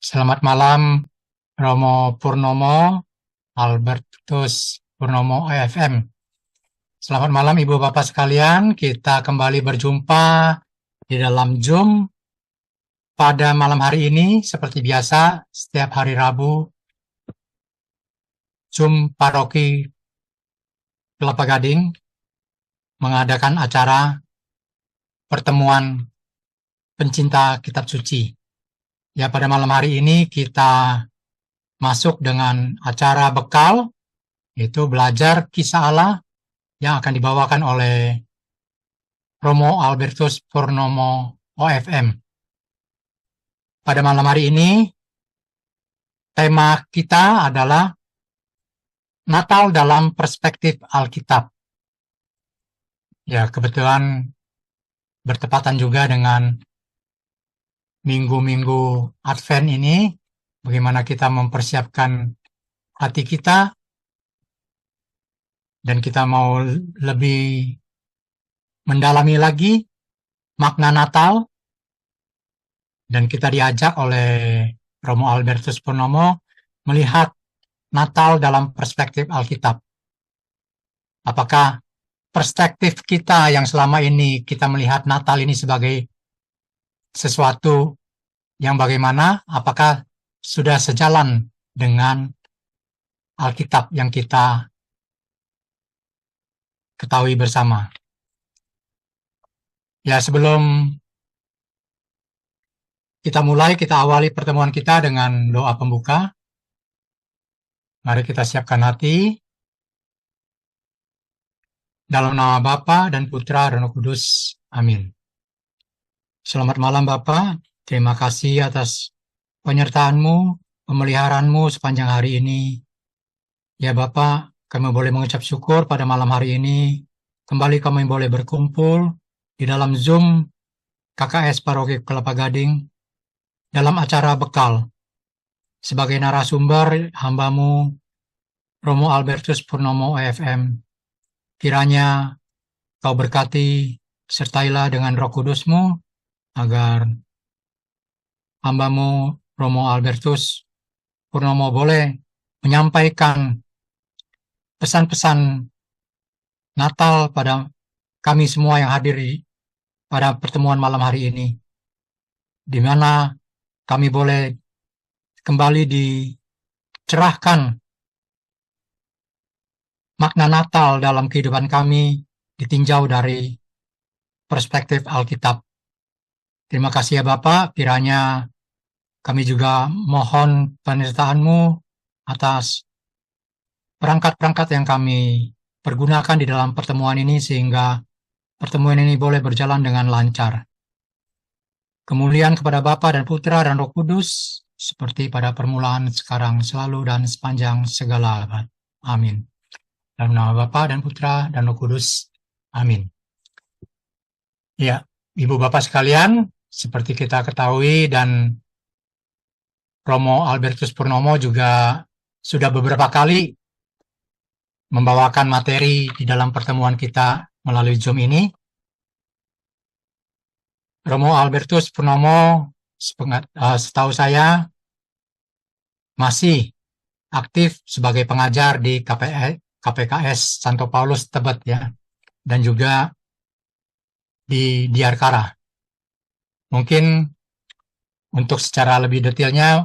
Selamat malam, Romo Purnomo, Albertus Purnomo OFM. Selamat malam Ibu Bapak sekalian, kita kembali berjumpa di dalam Zoom pada malam hari ini. Seperti biasa, setiap hari Rabu, Zoom Paroki Kelapa Gading mengadakan acara pertemuan pencinta kitab suci. Ya, pada malam hari ini kita masuk dengan acara bekal, yaitu belajar kisah Allah yang akan dibawakan oleh Romo Albertus Purnomo OFM. Pada malam hari ini, tema kita adalah Natal dalam perspektif Alkitab. Ya, kebetulan bertepatan juga dengan minggu-minggu Advent ini, bagaimana kita mempersiapkan hati kita, dan kita mau lebih mendalami lagi makna Natal, dan kita diajak oleh Romo Albertus Purnomo melihat Natal dalam perspektif Alkitab. Apakah perspektif kita yang selama ini kita melihat Natal ini sebagai sesuatu yang bagaimana? Apakah sudah sejalan dengan Alkitab yang kita ketahui bersama? Ya, sebelum kita mulai, kita awali pertemuan kita dengan doa pembuka. Mari kita siapkan hati. Dalam nama Bapa dan Putra dan Roh Kudus. Amin. Selamat malam Bapak. Terima kasih atas penyertaan-Mu, pemeliharaanmu sepanjang hari ini. Ya Bapak, kami boleh mengucap syukur pada malam hari ini. Kembali kami boleh berkumpul di dalam Zoom KKS Paroki Kelapa Gading dalam acara bekal. Sebagai narasumber hamba-Mu, Romo Albertus Purnomo OFM, kiranya Kau berkati, sertailah dengan Roh Kudus-Mu, agar hamba-Mu, Romo Albertus Purnomo, boleh menyampaikan pesan-pesan Natal pada kami semua yang hadir pada pertemuan malam hari ini, di mana kami boleh kembali dicerahkan makna Natal dalam kehidupan kami ditinjau dari perspektif Alkitab. Terima kasih ya Bapak, kiranya kami juga mohon penyertaan-Mu atas perangkat-perangkat yang kami pergunakan di dalam pertemuan ini, sehingga pertemuan ini boleh berjalan dengan lancar. Kemuliaan kepada Bapa dan Putra dan Roh Kudus, seperti pada permulaan, sekarang, selalu, dan sepanjang segala abad. Amin. Dalam nama Bapa dan Putra dan Roh Kudus. Amin. Ya, Ibu Bapak sekalian, seperti kita ketahui dan Romo Albertus Purnomo juga sudah beberapa kali membawakan materi di dalam pertemuan kita melalui Zoom ini. Romo Albertus Purnomo, setahu saya, masih aktif sebagai pengajar di KPKS Santo Paulus Tebet ya, dan juga di Diarkara. Mungkin untuk secara lebih detailnya,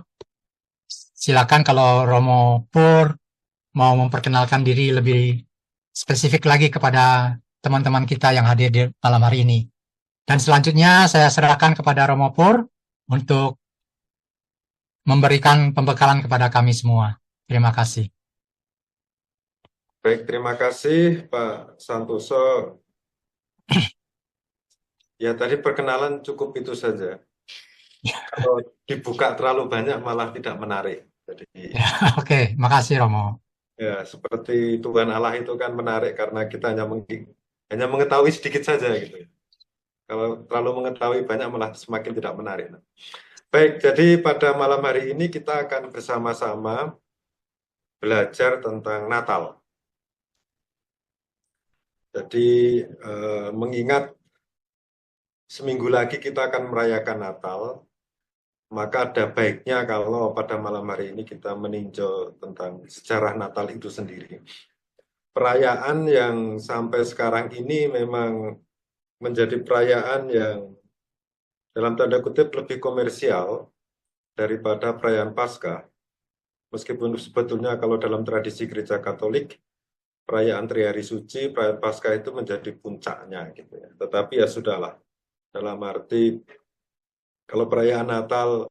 silakan kalau Romo Pur mau memperkenalkan diri lebih spesifik lagi kepada teman-teman kita yang hadir di malam hari ini. Dan selanjutnya saya serahkan kepada Romo Pur untuk memberikan pembekalan kepada kami semua. Terima kasih. Baik, terima kasih Pak Santoso. Ya, tadi perkenalan cukup itu saja. Kalau dibuka terlalu banyak malah tidak menarik. Jadi, Oke, makasih Romo. ya seperti Tuhan Allah itu kan menarik karena kita hanya mengetahui sedikit saja gitu. Kalau terlalu mengetahui banyak malah semakin tidak menarik. Baik, jadi pada malam hari ini kita akan bersama-sama belajar tentang Natal. Jadi mengingat seminggu lagi kita akan merayakan Natal, maka ada baiknya kalau pada malam hari ini kita meninjau tentang sejarah Natal itu sendiri. Perayaan yang sampai sekarang ini memang menjadi perayaan yang dalam tanda kutip lebih komersial daripada perayaan Paskah. Meskipun sebetulnya kalau dalam tradisi gereja Katolik, perayaan Trihari Suci, perayaan Paskah itu menjadi puncaknya gitu ya. Tetapi ya sudahlah, dalam arti kalau perayaan Natal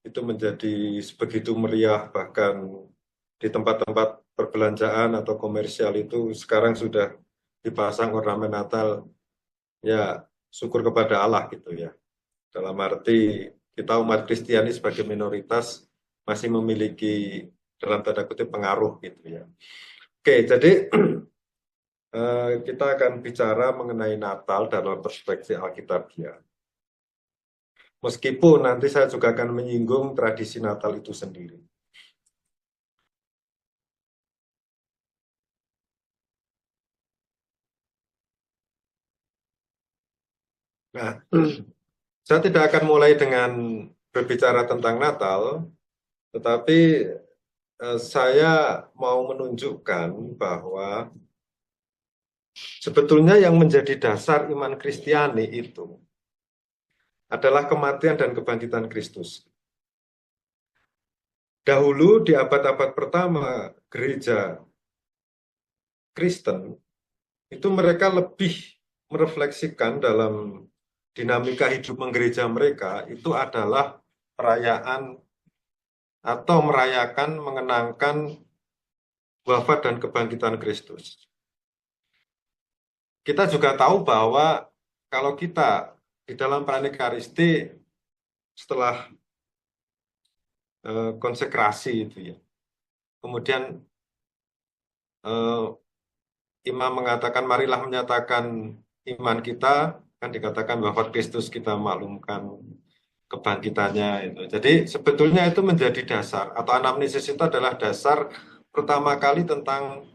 itu menjadi sebegitu meriah, bahkan di tempat-tempat perbelanjaan atau komersial itu sekarang sudah dipasang ornamen Natal, ya syukur kepada Allah gitu ya. Dalam arti kita umat Kristiani sebagai minoritas masih memiliki dalam tanda kutip pengaruh gitu ya. Oke, jadi kita akan bicara mengenai Natal dalam perspektif Alkitabiah. Meskipun nanti saya juga akan menyinggung tradisi Natal itu sendiri. Nah, saya tidak akan mulai dengan berbicara tentang Natal, tetapi saya mau menunjukkan bahwa sebetulnya yang menjadi dasar iman Kristiani itu adalah kematian dan kebangkitan Kristus. Dahulu di abad-abad pertama gereja Kristen, itu mereka lebih merefleksikan dalam dinamika hidup menggereja mereka, itu adalah perayaan atau merayakan, mengenangkan wafat dan kebangkitan Kristus. Kita juga tahu bahwa kalau kita di dalam perayaan Ekaristi setelah konsekrasi itu ya, kemudian imam mengatakan marilah menyatakan iman kita, kan dikatakan wafat Kristus kita maklumkan kebangkitannya itu. Jadi sebetulnya itu menjadi dasar atau anamnesis itu adalah dasar pertama kali tentang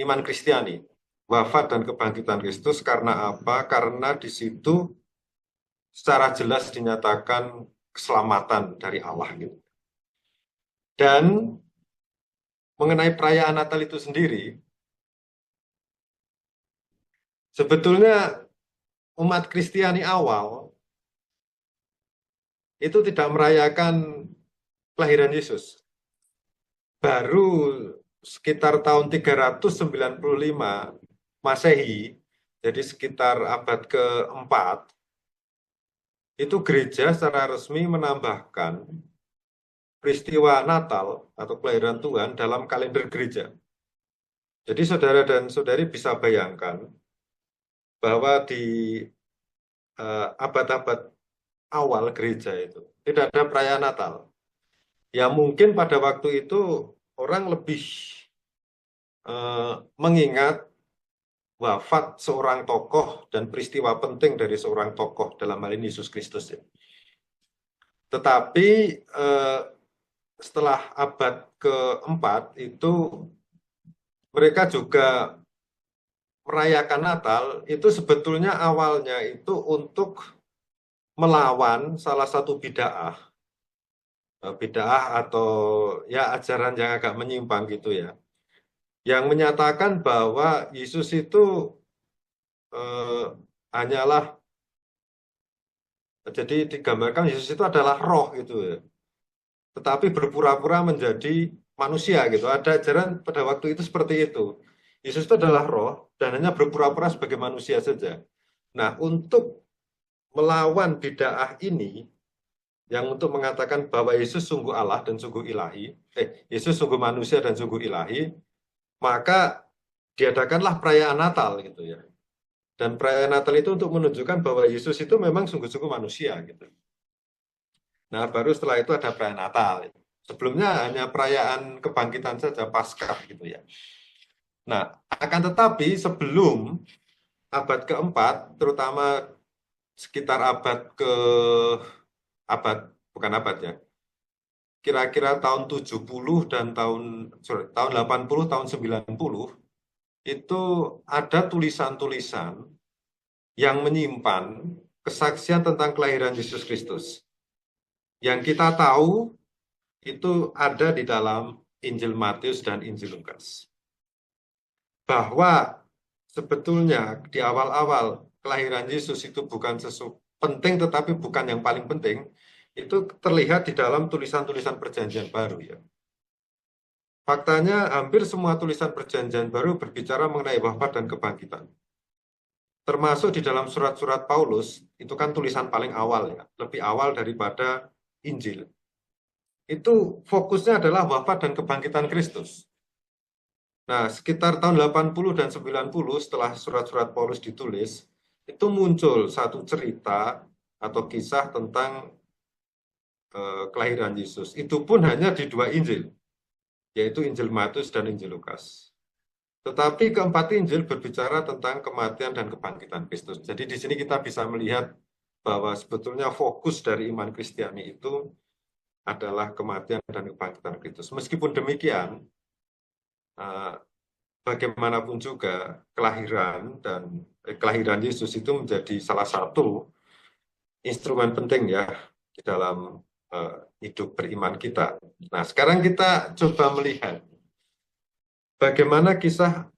iman Kristiani. Wafat dan kebangkitan Kristus karena apa? Karena di situ secara jelas dinyatakan keselamatan dari Allah gitu. Dan mengenai perayaan Natal itu sendiri, sebetulnya umat Kristiani awal itu tidak merayakan kelahiran Yesus. Baru sekitar tahun 395 Masehi, jadi sekitar abad keempat, itu gereja secara resmi menambahkan peristiwa Natal atau kelahiran Tuhan dalam kalender gereja. Jadi saudara dan saudari bisa bayangkan bahwa di abad-abad awal gereja itu tidak ada perayaan Natal. Ya mungkin pada waktu itu orang lebih mengingat wafat seorang tokoh dan peristiwa penting dari seorang tokoh dalam hal ini Yesus Kristus. Ya. Tetapi setelah abad keempat itu mereka juga merayakan Natal itu sebetulnya awalnya itu untuk melawan salah satu bid'ah atau ya ajaran yang agak menyimpang gitu ya, yang menyatakan bahwa Yesus itu hanyalah, jadi digambarkan Yesus itu adalah roh gitu ya, tetapi berpura-pura menjadi manusia gitu. Ada ajaran pada waktu itu seperti itu. Yesus itu adalah roh dan hanya berpura-pura sebagai manusia saja. Nah, untuk melawan bid'ah ini, yang untuk mengatakan bahwa Yesus sungguh Allah dan sungguh ilahi, Yesus sungguh manusia dan sungguh ilahi, maka diadakanlah perayaan Natal gitu ya. Dan perayaan Natal itu untuk menunjukkan bahwa Yesus itu memang sungguh-sungguh manusia gitu. Nah, baru setelah itu ada perayaan Natal. Sebelumnya hanya perayaan kebangkitan saja, Paskah gitu ya. Nah, akan tetapi sebelum abad keempat, terutama sekitar abad bukan abad ya, kira-kira tahun 70 dan tahun 80, tahun 90, itu ada tulisan-tulisan yang menyimpan kesaksian tentang kelahiran Yesus Kristus. Yang kita tahu itu ada di dalam Injil Matius dan Injil Lukas. Bahwa sebetulnya di awal-awal kelahiran Yesus itu bukan sesuatu penting, tetapi bukan yang paling penting, itu terlihat di dalam tulisan-tulisan Perjanjian Baru ya. Faktanya hampir semua tulisan Perjanjian Baru berbicara mengenai wafat dan kebangkitan. Termasuk di dalam surat-surat Paulus, itu kan tulisan paling awal ya, lebih awal daripada Injil. Itu fokusnya adalah wafat dan kebangkitan Kristus. Nah, sekitar tahun 80 dan 90 setelah surat-surat Paulus ditulis, itu muncul satu cerita atau kisah tentang kelahiran Yesus. Itu pun hanya di dua Injil, yaitu Injil Matius dan Injil Lukas. Tetapi keempat Injil berbicara tentang kematian dan kebangkitan Kristus. Jadi di sini kita bisa melihat bahwa sebetulnya fokus dari iman Kristiani itu adalah kematian dan kebangkitan Kristus. Meskipun demikian, bagaimanapun juga kelahiran Yesus itu menjadi salah satu instrumen penting ya di dalam hidup beriman kita. Nah, sekarang kita coba melihat bagaimana kisah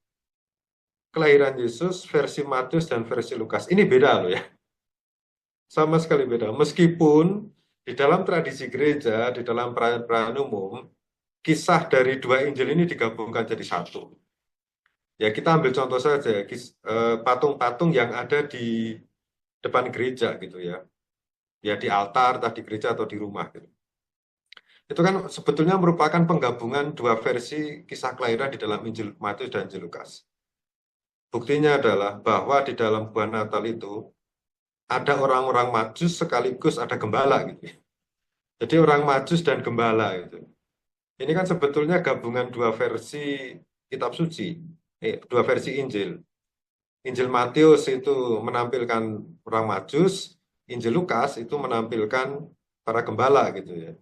kelahiran Yesus versi Matius dan versi Lukas. Ini beda loh ya. Sama sekali beda. Meskipun di dalam tradisi gereja, di dalam perayaan-perayaan umum, kisah dari dua Injil ini digabungkan jadi satu. Ya kita ambil contoh saja, patung-patung yang ada di depan gereja gitu ya. Ya di altar, entah di gereja atau di rumah gitu. Itu kan sebetulnya merupakan penggabungan dua versi kisah kelahiran di dalam Injil Matius dan Injil Lukas. Buktinya adalah bahwa di dalam buah Natal itu ada orang-orang Majus sekaligus ada gembala gitu. Jadi orang Majus dan gembala gitu. Ini kan sebetulnya gabungan dua versi kitab suci, dua versi Injil. Injil Matius itu menampilkan orang Majus, Injil Lukas itu menampilkan para gembala gitu ya.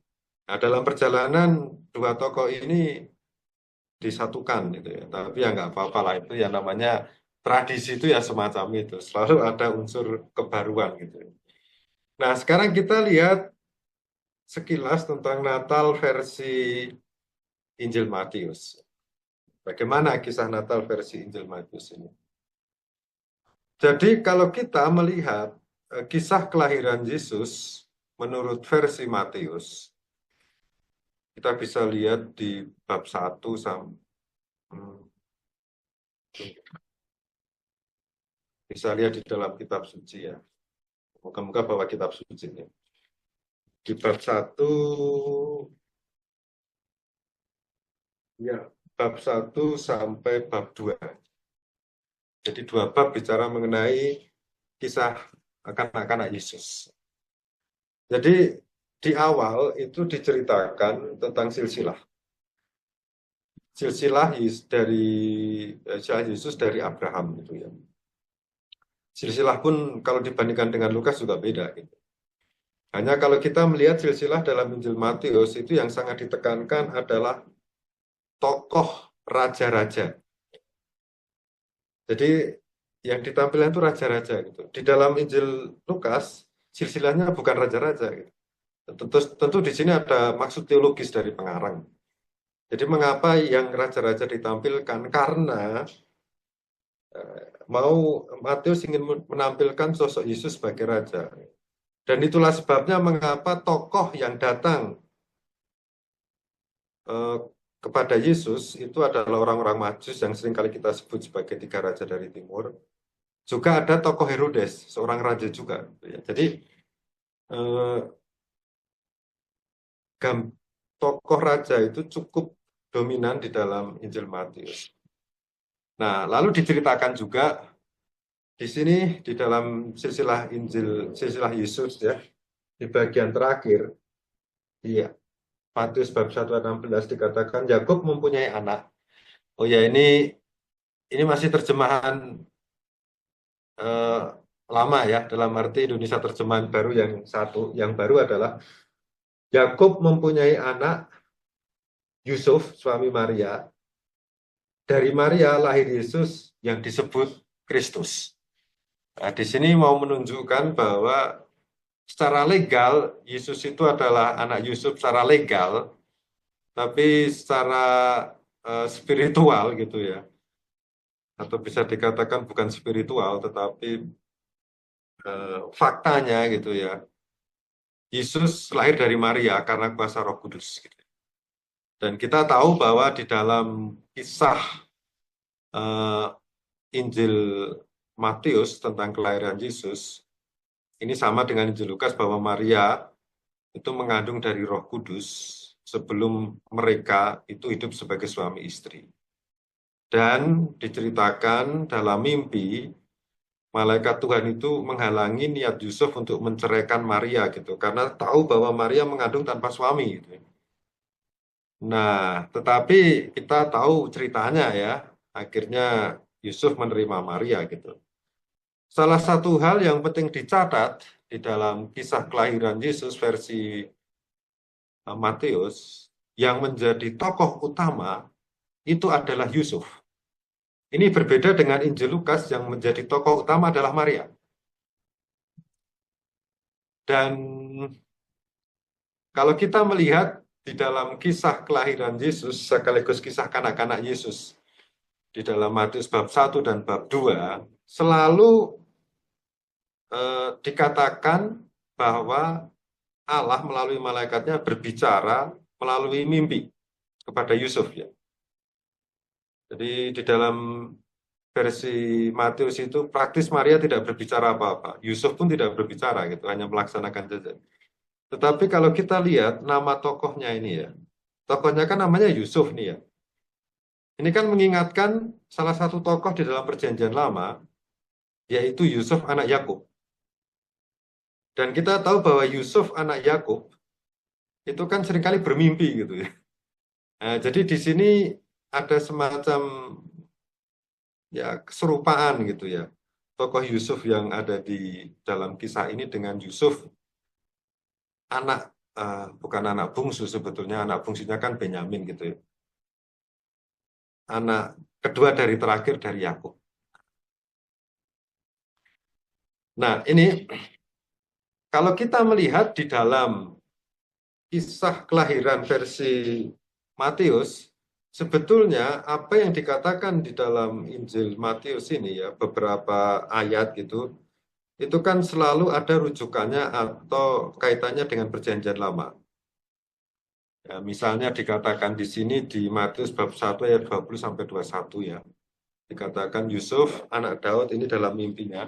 Nah, dalam perjalanan dua tokoh ini disatukan gitu ya. Tapi ya nggak apa-apa lah, itu yang namanya tradisi itu ya semacam itu. Selalu ada unsur kebaruan gitu. Nah, sekarang kita lihat sekilas tentang Natal versi Injil Matius. Bagaimana kisah Natal versi Injil Matius ini? Jadi kalau kita melihat kisah kelahiran Yesus menurut versi Matius, kita bisa lihat di bab 1 sampai bisa lihat di dalam kitab suci ya. Moga-moga bawa kitab suci ini. Di bab 1 ya, bab 1 sampai bab 2. Jadi dua bab bicara mengenai kisah anak-anak Yesus. Jadi di awal itu diceritakan tentang silsilah. Silsilah Yesus dari Abraham gitu ya. Silsilah pun kalau dibandingkan dengan Lukas juga beda gitu. Hanya kalau kita melihat silsilah dalam Injil Matius itu yang sangat ditekankan adalah tokoh raja-raja. Jadi yang ditampilkan itu raja-raja gitu. Di dalam Injil Lukas silsilahnya bukan raja-raja gitu. Tentu di sini ada maksud teologis dari pengarang. Jadi mengapa yang raja-raja ditampilkan? Karena Matius ingin menampilkan sosok Yesus sebagai raja. Dan itulah sebabnya mengapa tokoh yang datang kepada Yesus itu adalah orang-orang Majus yang seringkali kita sebut sebagai tiga raja dari timur. Juga ada tokoh Herodes, seorang raja juga. Jadi tokoh raja itu cukup dominan di dalam Injil Matius. Nah, lalu diceritakan juga di sini di dalam silsilah Injil, silsilah Yesus ya, di bagian terakhir, iya, Matius bab 1 ayat 16 dikatakan Yakub mempunyai anak. Oh ya, ini masih terjemahan lama ya, dalam arti Indonesia terjemahan baru yang baru adalah Yakub mempunyai anak Yusuf, suami Maria. Dari Maria lahir Yesus yang disebut Kristus. Nah, di sini mau menunjukkan bahwa secara legal Yesus itu adalah anak Yusuf secara legal, tapi secara spiritual gitu ya, atau bisa dikatakan bukan spiritual, tetapi faktanya gitu ya, Yesus lahir dari Maria karena kuasa Roh Kudus. Gitu. Dan kita tahu bahwa di dalam kisah uh, Injil Matius tentang kelahiran Yesus, ini sama dengan Injil Lukas bahwa Maria itu mengandung dari Roh Kudus sebelum mereka itu hidup sebagai suami istri. Dan diceritakan dalam mimpi, malaikat Tuhan itu menghalangi niat Yusuf untuk menceraikan Maria gitu, karena tahu bahwa Maria mengandung tanpa suami gitu. Nah, tetapi kita tahu ceritanya ya, akhirnya Yusuf menerima Maria gitu. Salah satu hal yang penting dicatat di dalam kisah kelahiran Yesus versi Matius, yang menjadi tokoh utama itu adalah Yusuf. Ini berbeda dengan Injil Lukas yang menjadi tokoh utama adalah Maria. Dan kalau kita melihat di dalam kisah kelahiran Yesus sekaligus kisah kanak-kanak Yesus di dalam Matius bab 1 dan bab 2 selalu dikatakan bahwa Allah melalui malaikatnya berbicara melalui mimpi kepada Yusuf ya. Jadi di dalam versi Matius itu praktis Maria tidak berbicara apa-apa. Yusuf pun tidak berbicara gitu, hanya melaksanakan saja. Tetapi kalau kita lihat nama tokohnya ini ya, tokohnya kan namanya Yusuf nih ya. Ini kan mengingatkan salah satu tokoh di dalam Perjanjian Lama, yaitu Yusuf anak Yakub. Dan kita tahu bahwa Yusuf anak Yakub itu kan seringkali bermimpi gitu ya. Nah, jadi di sini ada semacam ya keserupaan gitu ya. Tokoh Yusuf yang ada di dalam kisah ini dengan Yusuf anak bukan anak bungsu sebetulnya, anak bungsunya kan Benyamin gitu ya. Anak kedua dari terakhir dari Yakub. Nah, ini kalau kita melihat di dalam kisah kelahiran versi Matius, sebetulnya apa yang dikatakan di dalam Injil Matius ini ya, beberapa ayat gitu, itu kan selalu ada rujukannya atau kaitannya dengan Perjanjian Lama. Ya, misalnya dikatakan di sini di Matius bab 1 ayat 20 sampai 21 ya. Dikatakan Yusuf anak Daud ini dalam mimpinya,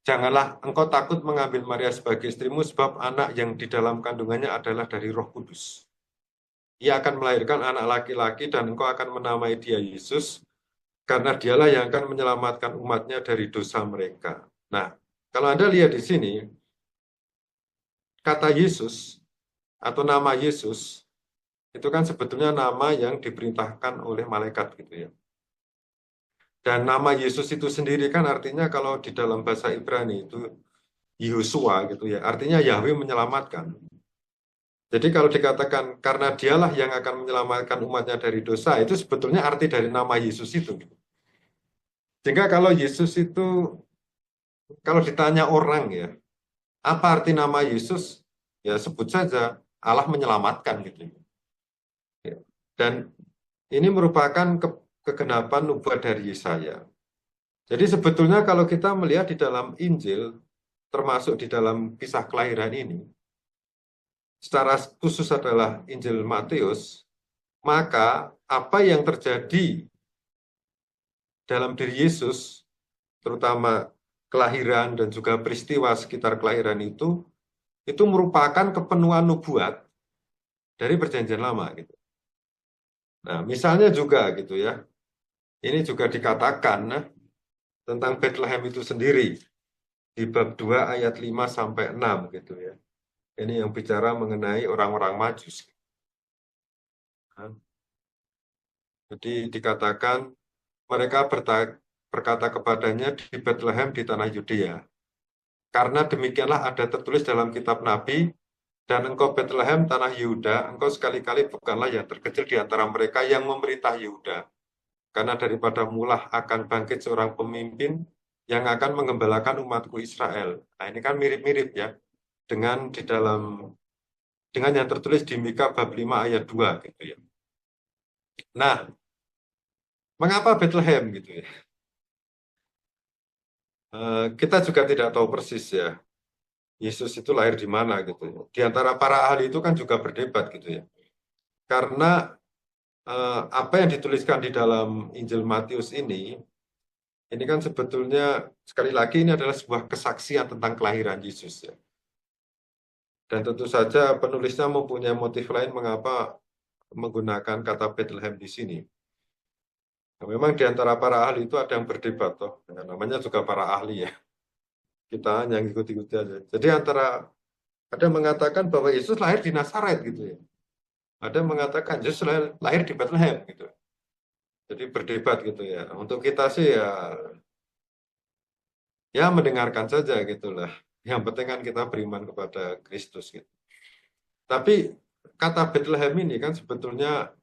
janganlah engkau takut mengambil Maria sebagai istrimu sebab anak yang di dalam kandungannya adalah dari Roh Kudus. Ia akan melahirkan anak laki-laki dan engkau akan menamai dia Yesus karena dialah yang akan menyelamatkan umatnya dari dosa mereka. Nah, kalau Anda lihat di sini, kata Yesus atau nama Yesus itu kan sebetulnya nama yang diperintahkan oleh malaikat gitu ya. Dan nama Yesus itu sendiri kan artinya kalau di dalam bahasa Ibrani itu Yosua gitu ya, artinya Yahweh menyelamatkan. Jadi kalau dikatakan karena dialah yang akan menyelamatkan umatnya dari dosa, itu sebetulnya arti dari nama Yesus itu. Sehingga kalau Yesus itu, kalau ditanya orang ya, apa arti nama Yesus? Ya sebut saja Allah menyelamatkan gitu. Ya. Dan ini merupakan kegenapan nubuat dari Yesaya. Jadi sebetulnya kalau kita melihat di dalam Injil, termasuk di dalam kisah kelahiran ini, secara khusus adalah Injil Matius, maka apa yang terjadi dalam diri Yesus, terutama kelahiran dan juga peristiwa sekitar kelahiran itu merupakan kepenuhan nubuat dari Perjanjian Lama gitu. Nah, misalnya juga gitu ya, ini juga dikatakan tentang Bethlehem itu sendiri di bab 2 ayat 5 sampai 6 gitu ya. Ini yang bicara mengenai orang-orang Majus. Nah, jadi dikatakan mereka berkata kepadanya di Bethlehem di tanah Yudea. Karena demikianlah ada tertulis dalam kitab Nabi, dan engkau Bethlehem tanah Yehuda, engkau sekali-kali bukanlah yang terkecil di antara mereka yang memerintah Yehuda. Karena daripada mulah akan bangkit seorang pemimpin yang akan menggembalakan umatku Israel. Nah ini kan mirip-mirip ya dengan yang tertulis di Mika bab 5 ayat 2 gitu ya. Nah, mengapa Bethlehem gitu ya? Kita juga tidak tahu persis ya. Yesus itu lahir di mana gitu ya. Di antara para ahli itu kan juga berdebat gitu ya. Karena apa yang dituliskan di dalam Injil Matius ini kan sebetulnya sekali lagi ini adalah sebuah kesaksian tentang kelahiran Yesus ya. Dan tentu saja penulisnya mempunyai motif lain mengapa menggunakan kata Bethlehem di sini. Nah, memang di antara para ahli itu ada yang berdebat toh. Ya, namanya juga para ahli ya. Kita hanya ngikut-ikuti aja. Jadi ada yang mengatakan bahwa Yesus lahir di Nazaret gitu ya. Ada yang mengatakan Yesus lahir di Bethlehem gitu. Jadi berdebat gitu ya. Untuk kita sih ya mendengarkan saja gitulah. Yang penting kan kita beriman kepada Kristus gitu. Tapi kata Bethlehem ini kan sebetulnya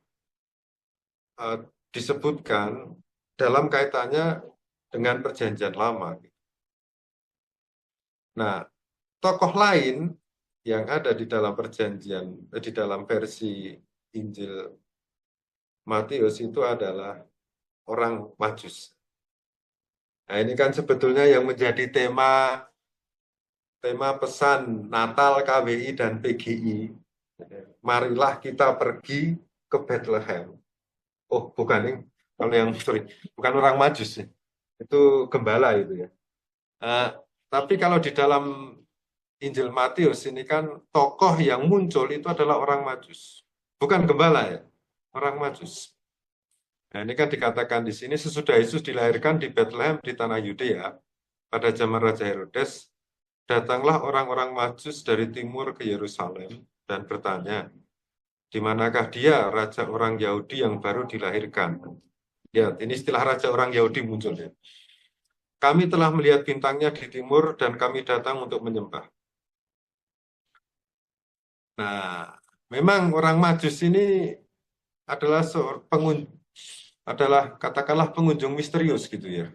disebutkan dalam kaitannya dengan perjanjian lama. Nah, tokoh lain yang ada di dalam di dalam versi Injil Matius itu adalah orang Majus. Nah, ini kan sebetulnya yang menjadi tema pesan Natal KWI dan PGI. Marilah kita pergi ke Bethlehem. Oh, bukan ini. Kalau yang sorry, bukan orang Majus. Itu gembala itu ya. Tapi kalau di dalam Injil Matius ini kan tokoh yang muncul itu adalah orang Majus. Bukan gembala ya, orang Majus. Nah, ini kan dikatakan di sini sesudah Yesus dilahirkan di Bethlehem di tanah Yudea pada zaman Raja Herodes, datanglah orang-orang Majus dari timur ke Yerusalem dan bertanya, di manakah dia raja orang Yahudi yang baru dilahirkan? Ya, ini istilah raja orang Yahudi muncul ya. Kami telah melihat bintangnya di timur dan kami datang untuk menyembah. Nah, memang orang Majus ini adalah katakanlah pengunjung misterius gitu ya.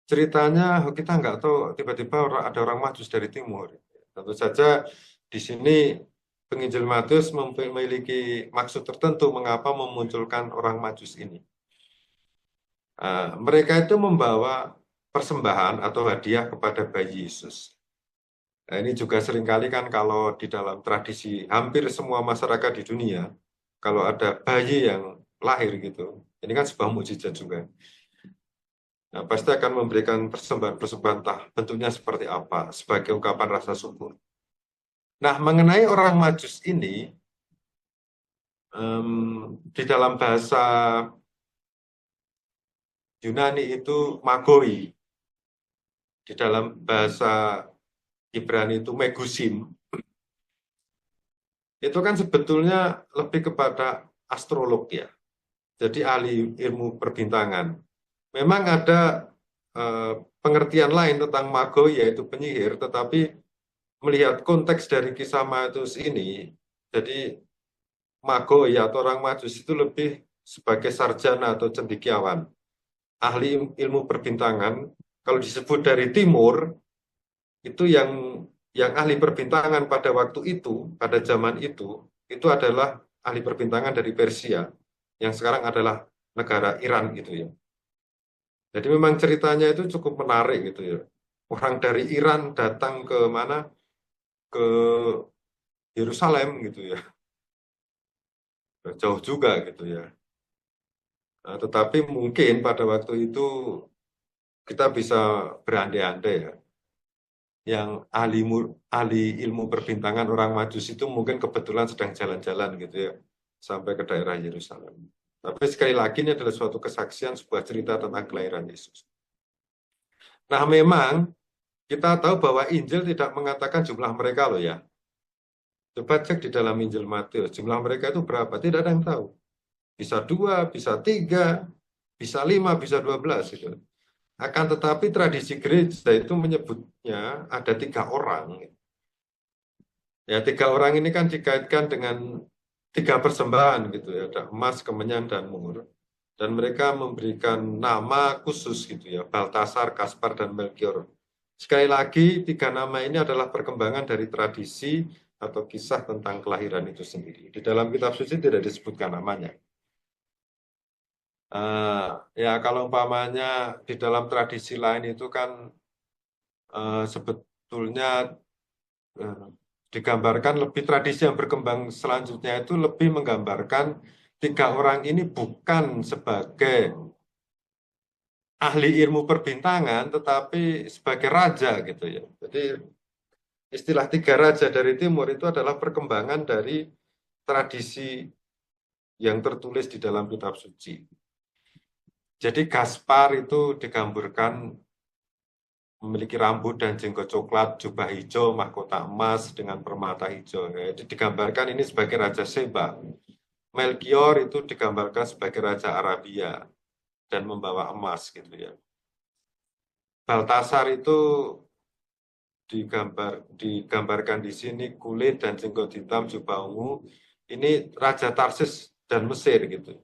Ceritanya kita nggak tahu tiba-tiba ada orang Majus dari timur. Tentu saja di sini penginjil Matius memiliki maksud tertentu mengapa memunculkan orang Majus ini. Mereka itu membawa persembahan atau hadiah kepada bayi Yesus. Nah, ini juga seringkali kan kalau di dalam tradisi hampir semua masyarakat di dunia, kalau ada bayi yang lahir gitu, ini kan sebuah mukjizat juga. Nah, pasti akan memberikan persembahan-persembahan entah bentuknya seperti apa, sebagai ungkapan rasa syukur. Nah, mengenai orang Majus ini, di dalam bahasa Yunani itu magoi, di dalam bahasa Ibrani itu megusim, itu kan sebetulnya lebih kepada astrolog ya, jadi ahli ilmu perbintangan. Memang ada pengertian lain tentang magoi yaitu penyihir, tetapi melihat konteks dari kisah Matius ini, jadi magoi atau orang Majus itu lebih sebagai sarjana atau cendekiawan, ahli ilmu perbintangan. Kalau disebut dari timur, itu yang ahli perbintangan pada waktu itu, pada zaman itu adalah ahli perbintangan dari Persia, yang sekarang adalah negara Iran gitu ya. Jadi memang ceritanya itu cukup menarik gitu ya. Orang dari Iran datang ke mana? Ke Yerusalem gitu ya. Jauh juga gitu ya. Nah, tetapi mungkin pada waktu itu kita bisa berandai-andai ya. Yang ahli ilmu perbintangan orang Majus itu mungkin kebetulan sedang jalan-jalan gitu ya. Sampai ke daerah Yerusalem. Tapi sekali lagi ini adalah suatu kesaksian, sebuah cerita tentang kelahiran Yesus. Nah memang kita tahu bahwa Injil tidak mengatakan jumlah mereka loh ya. Coba cek di dalam Injil Matius, jumlah mereka itu berapa? Tidak ada yang tahu. Bisa 2, bisa 3, bisa 5, bisa 12. Gitu. Akan tetapi tradisi gereja itu menyebutnya ada 3 orang. Ya 3 orang ini kan dikaitkan dengan 3 persembahan gitu ya. Ada emas, kemenyan, dan mur. Dan mereka memberikan nama khusus gitu ya. Baltasar, Kaspar, dan Melchior. Sekali lagi, tiga nama ini adalah perkembangan dari tradisi atau kisah tentang kelahiran itu sendiri. Di dalam kitab suci tidak disebutkan namanya. Ya, kalau umpamanya di dalam tradisi lain itu kan sebetulnya eh, digambarkan lebih tradisi yang berkembang selanjutnya itu lebih menggambarkan tiga orang ini bukan sebagai ahli ilmu perbintangan, tetapi sebagai raja gitu ya. Jadi istilah tiga raja dari timur itu adalah perkembangan dari tradisi yang tertulis di dalam kitab suci. Jadi Gaspar itu digambarkan memiliki rambut dan jenggot coklat, jubah hijau, mahkota emas dengan permata hijau. Jadi digambarkan ini sebagai Raja Seba. Melkior itu digambarkan sebagai Raja Arabia dan membawa emas gitu ya. Baltasar itu digambarkan di sini kulit dan jenggot hitam, jubah ungu. Ini Raja Tarsis dan Mesir gitu.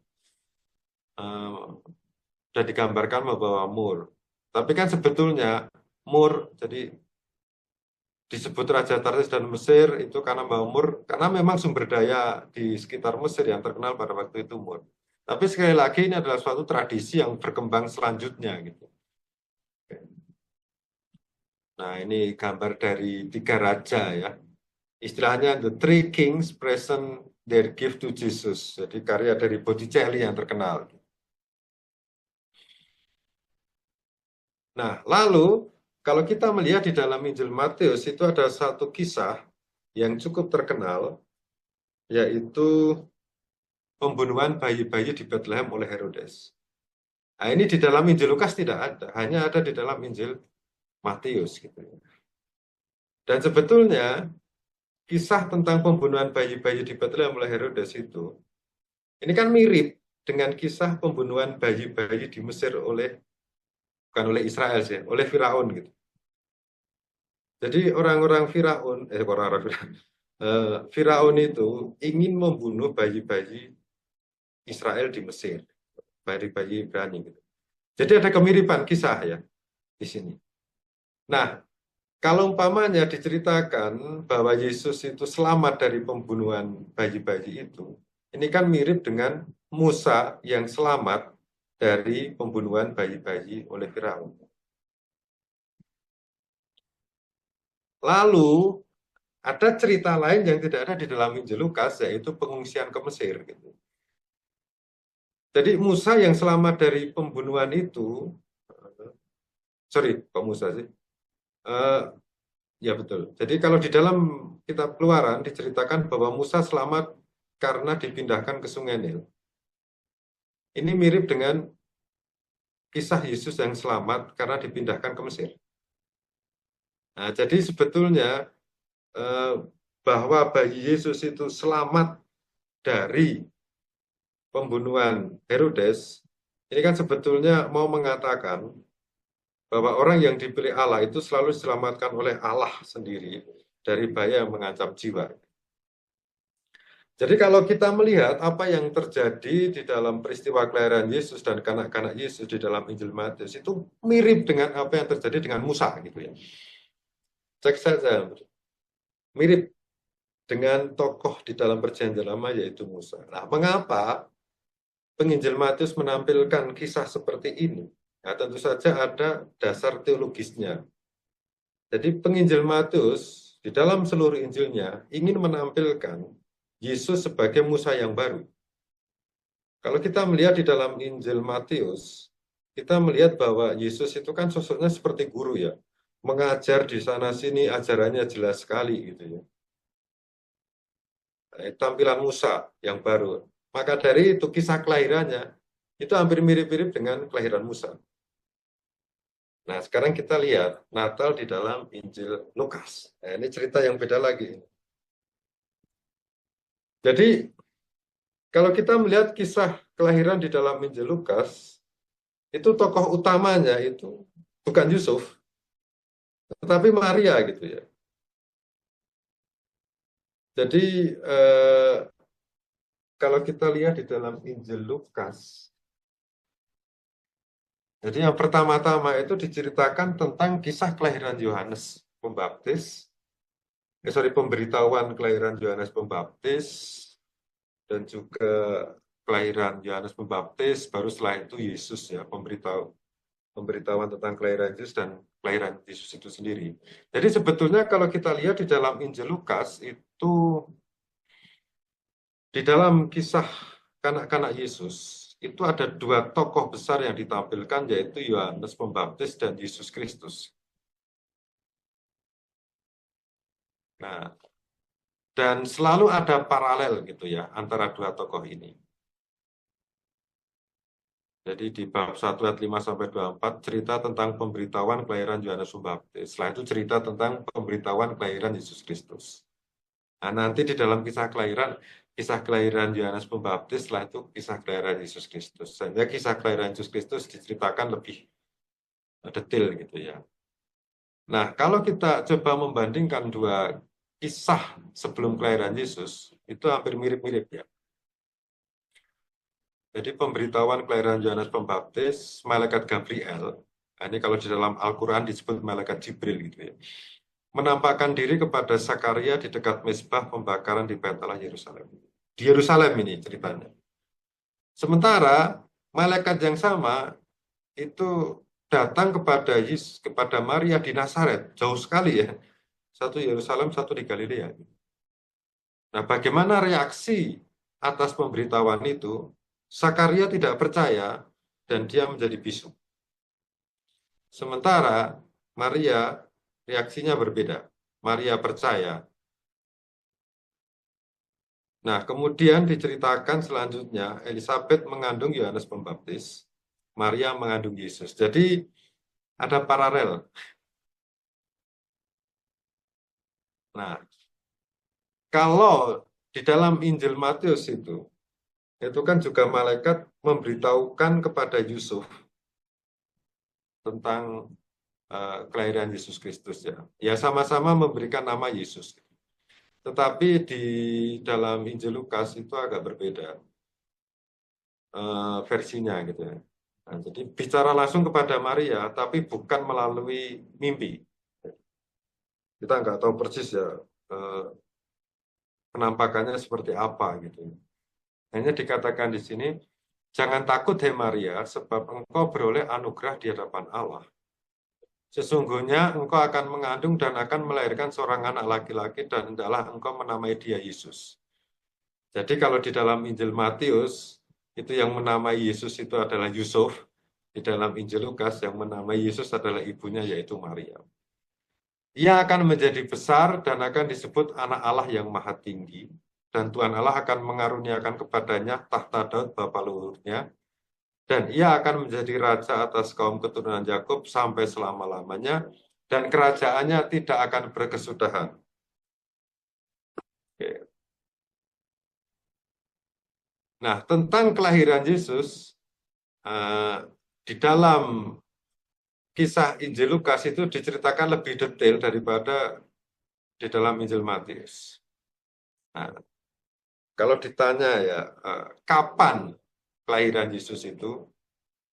Dan digambarkan membawa mur. Tapi kan sebetulnya mur, jadi disebut Raja Tarsis dan Mesir itu karena membawa mur, karena memang sumber daya di sekitar Mesir yang terkenal pada waktu itu mur. Tapi sekali lagi ini adalah suatu tradisi yang berkembang selanjutnya gitu. Nah, ini gambar dari tiga raja ya. Istilahnya the three kings present their gift to Jesus. Jadi karya dari Botticelli yang terkenal. Nah, lalu kalau kita melihat di dalam Injil Matius itu ada satu kisah yang cukup terkenal, yaitu pembunuhan bayi-bayi di Bethlehem oleh Herodes. Nah, ini di dalam Injil Lukas tidak ada, hanya ada di dalam Injil Matius gitu. Dan sebetulnya kisah tentang pembunuhan bayi-bayi di Bethlehem oleh Herodes itu, ini kan mirip dengan kisah pembunuhan bayi-bayi di Mesir oleh, bukan oleh Israel sih, oleh Firaun gitu. Jadi orang-orang Firaun, Firaun itu ingin membunuh bayi-bayi Israel di Mesir, bayi-bayi Ibrani gitu. Jadi ada kemiripan kisah ya di sini. Nah, kalau umpamanya diceritakan bahwa Yesus itu selamat dari pembunuhan bayi-bayi itu, ini kan mirip dengan Musa yang selamat dari pembunuhan bayi-bayi oleh Firaun. Lalu ada cerita lain yang tidak ada di dalam Injil Lukas, yaitu pengungsian ke Mesir gitu. Jadi Musa yang selamat dari pembunuhan itu, sorry, kok Musa sih? Uh, Ya betul. Jadi kalau di dalam kitab Keluaran diceritakan bahwa Musa selamat karena dipindahkan ke Sungai Nil. Ini mirip dengan kisah Yesus yang selamat karena dipindahkan ke Mesir. Nah, jadi sebetulnya eh, bahwa bayi Yesus itu selamat dari pembunuhan Herodes, ini kan sebetulnya mau mengatakan bahwa orang yang dipilih Allah itu selalu diselamatkan oleh Allah sendiri dari bahaya yang mengancam jiwa. Jadi kalau kita melihat apa yang terjadi di dalam peristiwa kelahiran Yesus dan kanak-kanak Yesus di dalam Injil Matius itu mirip dengan apa yang terjadi dengan Musa gitu ya. Cek saja, mirip dengan tokoh di dalam Perjanjian Lama yaitu Musa. Nah, mengapa penginjil Matius menampilkan kisah seperti ini? Nah, tentu saja ada dasar teologisnya. Jadi penginjil Matius di dalam seluruh Injilnya ingin menampilkan Yesus sebagai Musa yang baru. Kalau kita melihat di dalam Injil Matius, kita melihat bahwa Yesus itu kan sosoknya seperti guru ya. Mengajar di sana sini ajarannya jelas sekali gitu ya. Tampilan Musa yang baru. Maka dari itu kisah kelahirannya itu hampir mirip-mirip dengan kelahiran Musa. Nah, sekarang kita lihat Natal di dalam Injil Lukas. Nah, ini cerita yang beda lagi. Jadi, kalau kita melihat kisah kelahiran di dalam Injil Lukas, itu tokoh utamanya itu bukan Yusuf, tetapi Maria gitu ya. Jadi kalau kita lihat di dalam Injil Lukas, Jadi yang pertama-tama itu diceritakan tentang kisah kelahiran Yohanes Pembaptis, pemberitahuan kelahiran Yohanes Pembaptis, dan juga kelahiran Yohanes Pembaptis, baru setelah itu Yesus ya, pemberitahuan tentang kelahiran Yesus dan kelahiran Yesus itu sendiri. Jadi sebetulnya kalau kita lihat di dalam Injil Lukas itu, di dalam kisah kanak-kanak Yesus, itu ada dua tokoh besar yang ditampilkan, yaitu Yohanes Pembaptis dan Yesus Kristus. Nah, dan selalu ada paralel gitu ya antara dua tokoh ini. Jadi di bab 1 ayat 5 sampai 24 cerita tentang pemberitahuan kelahiran Yohanes Pembaptis. Setelah itu cerita tentang pemberitahuan kelahiran Yesus Kristus. Nah, nanti di dalam kisah kelahiran Yohanes Pembaptis, setelah itu kisah kelahiran Yesus Kristus. Sehingga kisah kelahiran Yesus Kristus diceritakan lebih detail gitu ya. Nah, kalau kita coba membandingkan dua kisah sebelum kelahiran Yesus, itu hampir mirip-mirip ya. Jadi pemberitahuan kelahiran Yohanes Pembaptis, malaikat Gabriel, nah ini kalau di dalam Al-Quran disebut malaikat Jibril gitu ya, menampakkan diri kepada Sakaria di dekat mezbah pembakaran di Betlehem Yerusalem. Di Yerusalem ini ceritanya. Sementara malaikat yang sama itu datang kepada Maria di Nazaret, jauh sekali ya. Satu Yerusalem, satu di Galilea. Nah, bagaimana reaksi atas pemberitahuan itu? Sakaria tidak percaya dan dia menjadi bisu. Sementara Maria reaksinya berbeda. Maria percaya. Nah, kemudian diceritakan selanjutnya Elizabeth mengandung Yohanes Pembaptis, Maria mengandung Yesus. Jadi ada paralel. Nah, kalau di dalam Injil Matius itu kan juga malaikat memberitahukan kepada Yusuf tentang kelahiran Yesus Kristus ya. Ya sama-sama memberikan nama Yesus. Tetapi di dalam Injil Lukas itu agak berbeda versinya gitu ya. Nah, jadi bicara langsung kepada Maria, tapi bukan melalui mimpi. Kita nggak tahu persis ya penampakannya seperti apa gitu. Hanya dikatakan di sini, jangan takut hai Maria, sebab engkau beroleh anugerah di hadapan Allah. Sesungguhnya engkau akan mengandung dan akan melahirkan seorang anak laki-laki dan hendaklah engkau menamai dia Yesus. Jadi kalau di dalam Injil Matius, itu yang menamai Yesus itu adalah Yusuf. Di dalam Injil Lukas yang menamai Yesus adalah ibunya yaitu Maria. Ia akan menjadi besar dan akan disebut anak Allah yang maha tinggi. Dan Tuhan Allah akan mengaruniakan kepadanya tahta Daud bapa leluhurnya. Dan ia akan menjadi raja atas kaum keturunan Yakub sampai selama-lamanya. Dan kerajaannya tidak akan berkesudahan. Oke. Nah, tentang kelahiran Yesus, di dalam kisah Injil Lukas itu diceritakan lebih detail daripada di dalam Injil Matius. Nah, kalau ditanya ya, kapan kelahiran Yesus itu,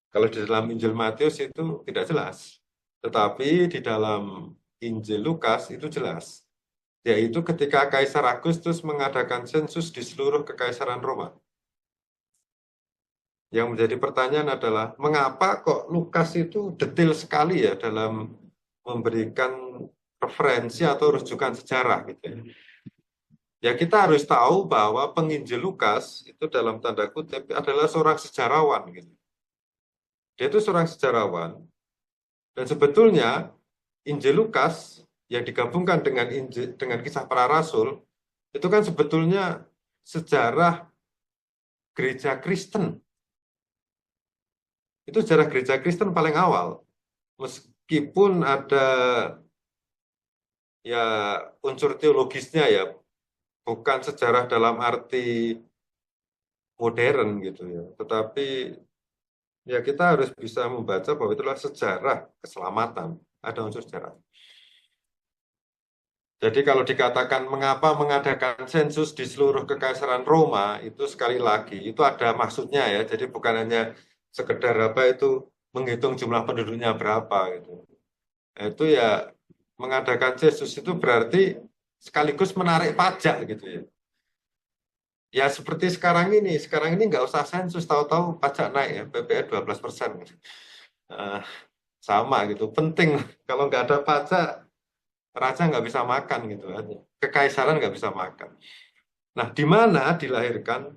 kalau di dalam Injil Matius itu tidak jelas. Tetapi di dalam Injil Lukas itu jelas. Yaitu ketika Kaisar Agustus mengadakan sensus di seluruh kekaisaran Roma. Yang menjadi pertanyaan adalah, mengapa kok Lukas itu detail sekali ya dalam memberikan referensi atau rujukan sejarah gitu ya. Ya kita harus tahu bahwa penginjil Lukas itu dalam tanda kutip adalah seorang sejarawan gitu. Dia itu seorang sejarawan dan sebetulnya Injil Lukas yang digabungkan dengan kisah para rasul itu kan sebetulnya sejarah gereja Kristen. Itu sejarah gereja Kristen paling awal. Meskipun ada ya unsur teologisnya ya, bukan sejarah dalam arti modern gitu ya. Tetapi ya kita harus bisa membaca bahwa itulah sejarah keselamatan. Ada unsur sejarah. Jadi kalau dikatakan mengapa mengadakan sensus di seluruh kekaisaran Roma, itu sekali lagi, itu ada maksudnya ya. Jadi bukan hanya sekedar apa itu menghitung jumlah penduduknya berapa gitu. Itu ya mengadakan sensus itu berarti sekaligus menarik pajak gitu ya. Ya seperti sekarang ini nggak usah sensus, tahu-tahu pajak naik ya, PPN 12%. Eh, sama gitu, penting. Kalau nggak ada pajak, raja nggak bisa makan gitu aja. Kekaisaran nggak bisa makan. Nah, di mana dilahirkan?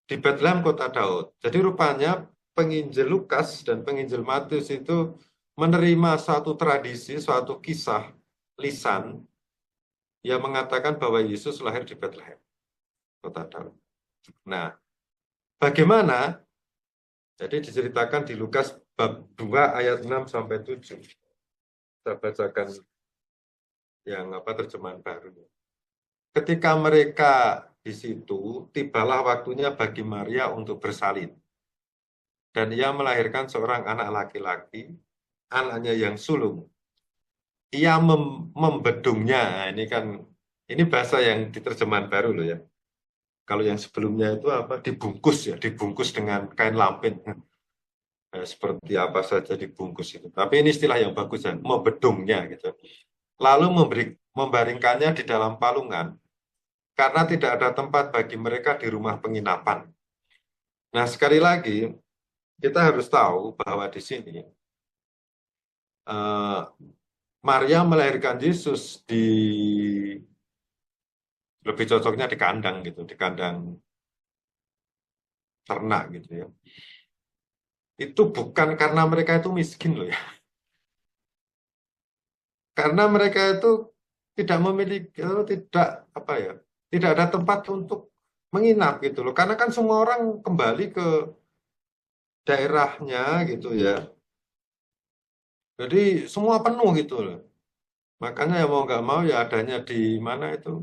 Di Bethlehem kota Daud. Jadi rupanya penginjil Lukas dan penginjil Matius itu menerima suatu tradisi, suatu kisah lisan yang mengatakan bahwa Yesus lahir di Bethlehem, kota Daud. Nah, bagaimana? Jadi diceritakan di Lukas bab 2 ayat 6 sampai 7. Saya bacakan yang terjemahan baru. Ketika mereka di situ, tibalah waktunya bagi Maria untuk bersalin. Dan ia melahirkan seorang anak laki-laki, anaknya yang sulung. Ia membedungnya. Nah, ini kan, ini bahasa yang diterjemahan baru loh ya. Kalau yang sebelumnya itu apa? Dibungkus ya, dibungkus dengan kain lampin. Seperti apa saja dibungkus itu. Tapi ini istilah yang bagus ya, membedungnya gitu. Lalu membaringkannya di dalam palungan karena tidak ada tempat bagi mereka di rumah penginapan. Nah, sekali lagi kita harus tahu bahwa di sini Maria melahirkan Yesus di, lebih cocoknya di kandang gitu, di kandang ternak gitu ya. Itu bukan karena mereka itu miskin loh ya. Karena mereka itu tidak memiliki, tidak apa ya, tidak ada tempat untuk menginap gitu loh. Karena kan semua orang kembali ke daerahnya gitu ya. Jadi semua penuh gitu loh. Makanya ya mau nggak mau ya adanya di mana itu,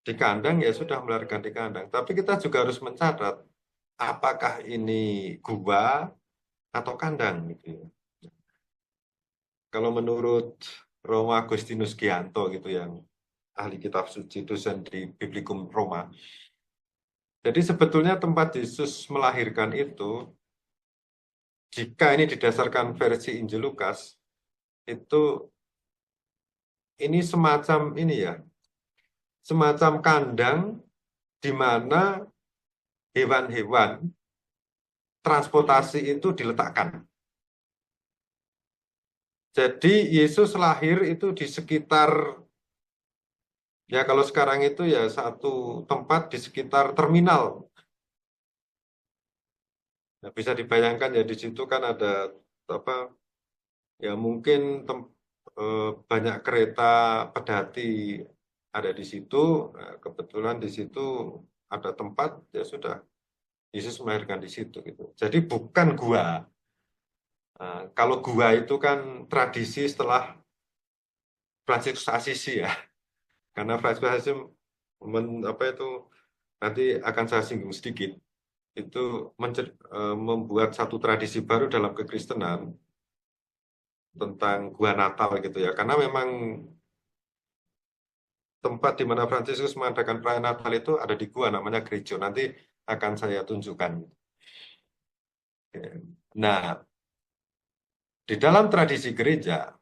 di kandang ya sudah melahirkan di kandang. Tapi kita juga harus mencatat apakah ini gua atau kandang gitu ya. Kalau menurut Romo Agustinus Gianto gitu yang ahli kitab suci dosen di Biblikum Roma. Jadi sebetulnya tempat Yesus melahirkan itu, jika ini didasarkan versi Injil Lukas, itu ini semacam ini ya, semacam kandang di mana hewan-hewan transportasi itu diletakkan. Jadi Yesus lahir itu di sekitar, ya kalau sekarang itu ya satu tempat di sekitar terminal. Nah, bisa dibayangkan ya di situ kan ada apa ya mungkin banyak kereta pedati ada di situ. Nah, kebetulan di situ ada tempat ya sudah Yesus melahirkan di situ gitu. Jadi bukan gua. Nah, kalau gua itu kan tradisi setelah Fransiskus Asisi ya. Karena Fransiskus Asisi apa itu nanti akan saya singgung sedikit. Itu membuat satu tradisi baru dalam kekristenan tentang gua Natal gitu ya. Karena memang tempat di mana Fransiskus mengadakan perayaan Natal itu ada di gua namanya gereja. Nanti akan saya tunjukkan. Nah, di dalam tradisi gereja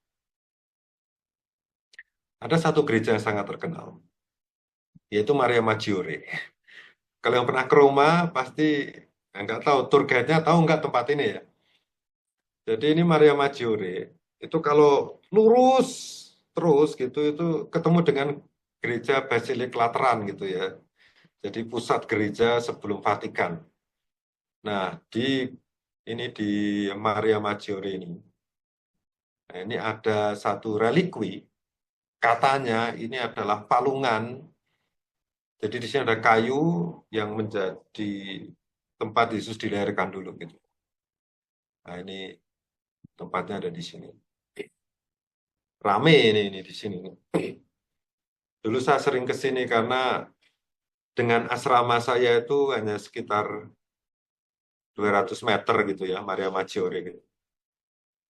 ada satu gereja yang sangat terkenal, yaitu Maria Maggiore. Kalau yang pernah ke Roma pasti nggak tahu, tour guide-nya tahu nggak tempat ini ya. Jadi ini Maria Maggiore. Itu kalau lurus terus gitu itu ketemu dengan gereja Basilik Lateran gitu ya. Jadi pusat gereja sebelum Vatikan. Nah, di Maria Maggiore ini. Nah, ini ada satu relikwi. Katanya ini adalah palungan. Jadi di sini ada kayu yang menjadi tempat Yesus dilahirkan dulu gitu. Nah, ini tempatnya ada di sini. Rame ini di sini. Dulu saya sering ke sini karena dengan asrama saya itu hanya sekitar 200 meter gitu ya, Maria Maggiore gitu.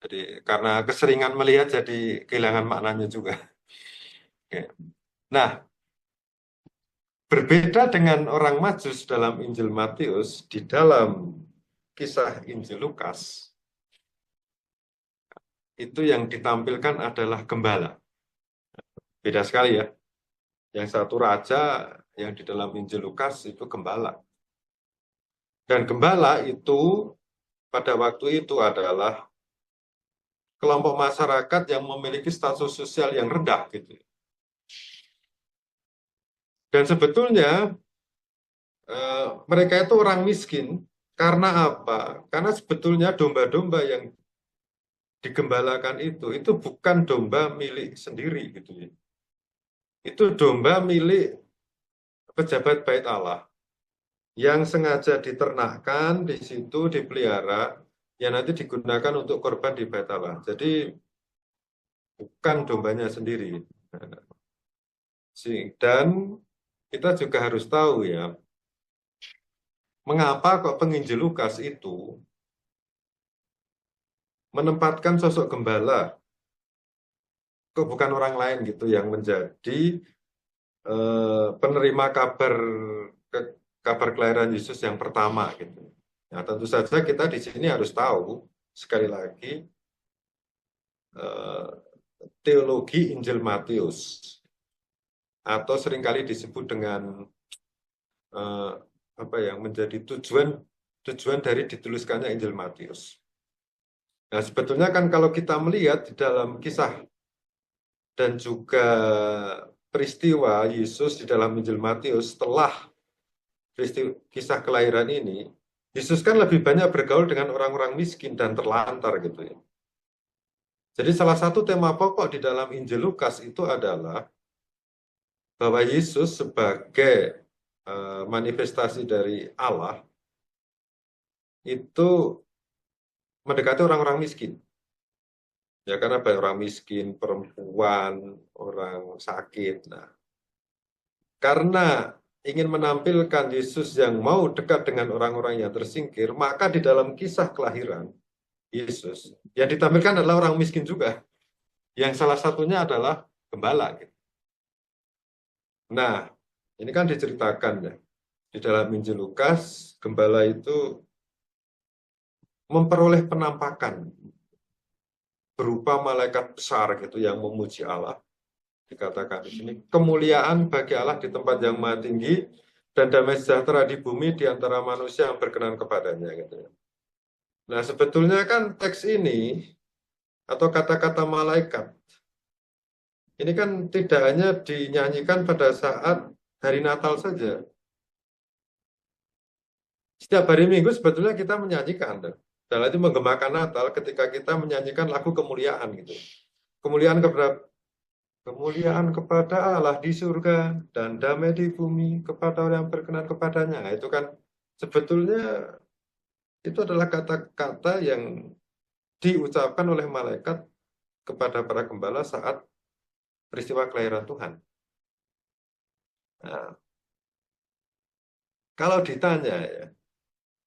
Jadi karena keseringan melihat jadi kehilangan maknanya juga. Oke. Nah, berbeda dengan orang Majus dalam Injil Matius, di dalam kisah Injil Lukas, itu yang ditampilkan adalah gembala. Beda sekali ya. Yang satu raja, yang di dalam Injil Lukas itu gembala. Dan gembala itu pada waktu itu adalah kelompok masyarakat yang memiliki status sosial yang rendah gitu. Dan sebetulnya mereka itu orang miskin karena apa? Karena sebetulnya domba-domba yang digembalakan itu bukan domba milik sendiri gitu ya. Itu domba milik pejabat bait Allah yang sengaja diternakkan di situ, dipelihara, yang nanti digunakan untuk korban di bait Allah. Jadi bukan dombanya sendiri. Dan kita juga harus tahu ya, mengapa kok penginjil Lukas itu menempatkan sosok gembala, kok bukan orang lain gitu yang menjadi penerima kabar kelahiran Yesus yang pertama gitu. Nah, tentu saja kita di sini harus tahu sekali lagi teologi Injil Matius atau seringkali disebut dengan apa yang menjadi tujuan dari dituliskannya Injil Matius. Nah, sebetulnya kan kalau kita melihat di dalam kisah dan juga peristiwa Yesus di dalam Injil Matius setelah peristiwa kisah kelahiran ini, Yesus kan lebih banyak bergaul dengan orang-orang miskin dan terlantar gitu ya. Jadi salah satu tema pokok di dalam Injil Lukas itu adalah bahwa Yesus sebagai manifestasi dari Allah itu mendekati orang-orang miskin. Ya karena banyak orang miskin, perempuan, orang sakit. Nah, karena ingin menampilkan Yesus yang mau dekat dengan orang-orang yang tersingkir, maka di dalam kisah kelahiran Yesus yang ditampilkan adalah orang miskin juga. Yang salah satunya adalah gembala. Gitu. Nah, ini kan diceritakan ya. Di dalam Injil Lukas, gembala itu memperoleh penampakan berupa malaikat besar gitu yang memuji Allah. Dikatakan di sini, kemuliaan bagi Allah di tempat yang maha tinggi dan damai sejahtera di bumi di antara manusia yang berkenan kepadanya. Gitu. Nah, sebetulnya kan teks ini atau kata-kata malaikat ini kan tidak hanya dinyanyikan pada saat hari Natal saja. Setiap hari Minggu sebetulnya kita menyanyikan. Dan itu menggemakan Natal ketika kita menyanyikan lagu kemuliaan gitu. Kemuliaan kepada Allah di surga dan damai di bumi kepada orang yang berkenan kepadanya. Nah, itu kan sebetulnya itu adalah kata-kata yang diucapkan oleh malaikat kepada para gembala saat peristiwa kelahiran Tuhan. Nah, kalau ditanya ya,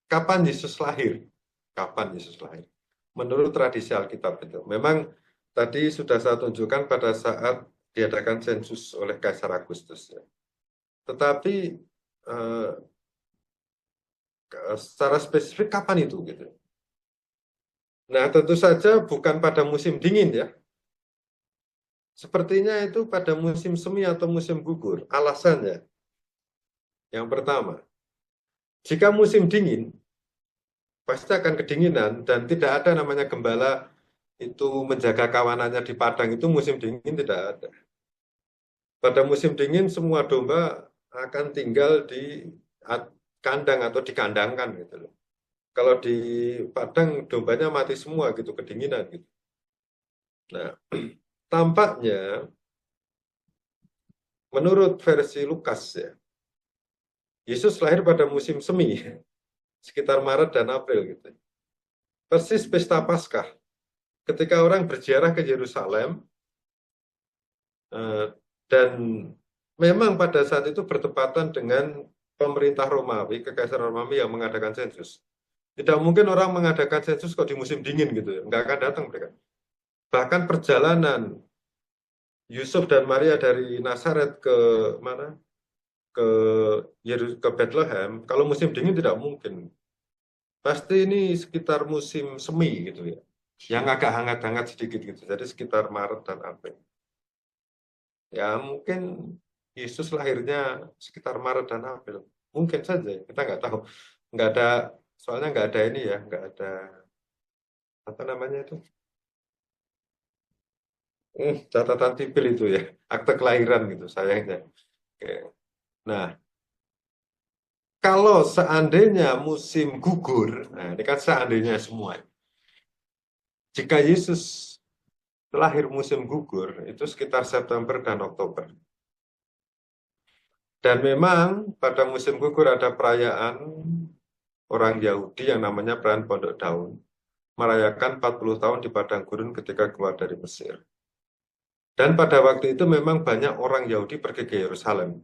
kapan Yesus lahir? Kapan Yesus lahir? Menurut tradisi Alkitab itu, memang tadi sudah saya tunjukkan pada saat diadakan sensus oleh Kaisar Agustus. Ya. Tetapi secara spesifik kapan itu? Gitu. Nah, tentu saja bukan pada musim dingin ya. Sepertinya itu pada musim semi atau musim gugur. Alasannya, yang pertama, jika musim dingin, pasti akan kedinginan dan tidak ada namanya gembala itu menjaga kawanannya di padang itu musim dingin tidak ada. Pada musim dingin semua domba akan tinggal di kandang atau dikandangkan gitu loh. Kalau di padang dombanya mati semua gitu kedinginan gitu. Nah, tampaknya menurut versi Lukas ya, Yesus lahir pada musim semi sekitar Maret dan April gitu. Persis pesta Paskah. Ketika orang berziarah ke Yerusalem dan memang pada saat itu bertepatan dengan pemerintah Romawi, Kekaisaran Romawi yang mengadakan sensus. Tidak mungkin orang mengadakan sensus kok di musim dingin gitu ya. Nggak akan datang mereka. Bahkan perjalanan Yusuf dan Maria dari Nazaret ke mana? Ke Bethlehem, kalau musim dingin tidak mungkin. Pasti ini sekitar musim semi gitu ya. yang agak hangat-hangat sedikit gitu. Jadi sekitar Maret dan April. Ya mungkin Yesus lahirnya sekitar Maret dan April. Mungkin saja, kita nggak tahu. Nggak ada, soalnya nggak ada ini ya, nggak ada apa namanya itu, catatan sipil itu ya, akte kelahiran gitu sayangnya. Oke. Nah, kalau seandainya musim gugur, nah ini kan seandainya semua. Jika Yesus lahir musim gugur, itu sekitar September dan Oktober. Dan memang pada musim gugur ada perayaan orang Yahudi yang namanya perayaan Pondok Daun, merayakan 40 tahun di padang gurun ketika keluar dari Mesir. Dan pada waktu itu memang banyak orang Yahudi pergi ke Yerusalem.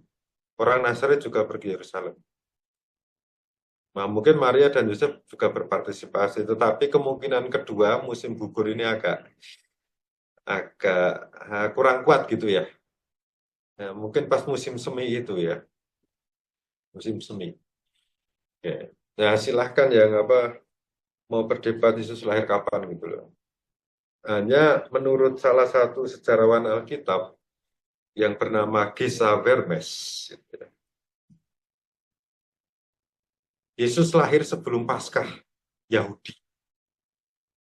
Orang Nazaret juga pergi ke Yerusalem. Nah, mungkin Maria dan Yosef juga berpartisipasi, tetapi kemungkinan kedua musim gugur ini agak agak kurang kuat gitu ya. Nah, mungkin pas musim semi itu ya, musim semi. Oke. Nah, silahkan yang apa mau berdebat Yesus lahir kapan gitu loh. Hanya menurut salah satu sejarawan Alkitab yang bernama Gesa Vermes, gitu ya, Yesus lahir sebelum Paskah Yahudi.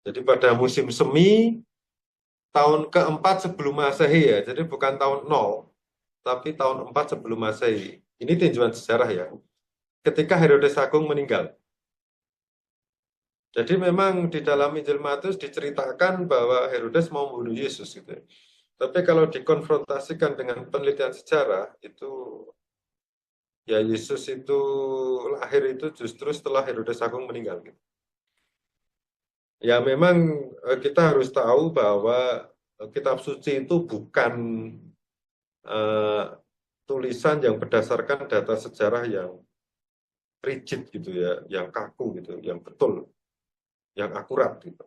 Jadi pada musim semi tahun keempat sebelum Masehi ya. Jadi bukan tahun 0, tapi tahun 4 sebelum Masehi. Ini tinjauan sejarah ya. Ketika Herodes Agung meninggal. Jadi memang di dalam Injil Matius diceritakan bahwa Herodes mau membunuh Yesus gitu. Tapi kalau dikonfrontasikan dengan penelitian sejarah itu ya Yesus itu lahir itu justru setelah Herodes Agung meninggal gitu. Ya memang kita harus tahu bahwa kitab suci itu bukan uh, tulisan yang berdasarkan data sejarah yang rigid gitu ya, yang kaku gitu, yang betul, yang akurat gitu.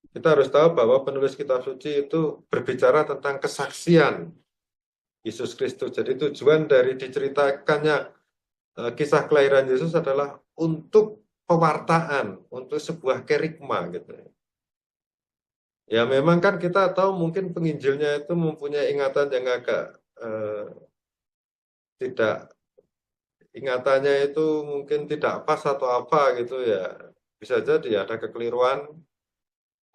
Kita harus tahu bahwa penulis kitab suci itu berbicara tentang kesaksian Yesus Kristus. Jadi tujuan dari diceritakannya kisah kelahiran Yesus adalah untuk pewartaan, untuk sebuah kerigma gitu. Ya memang kan kita tahu mungkin penginjilnya itu mempunyai ingatan yang agak tidak, ingatannya itu mungkin tidak pas atau apa gitu ya. Bisa jadi ada kekeliruan,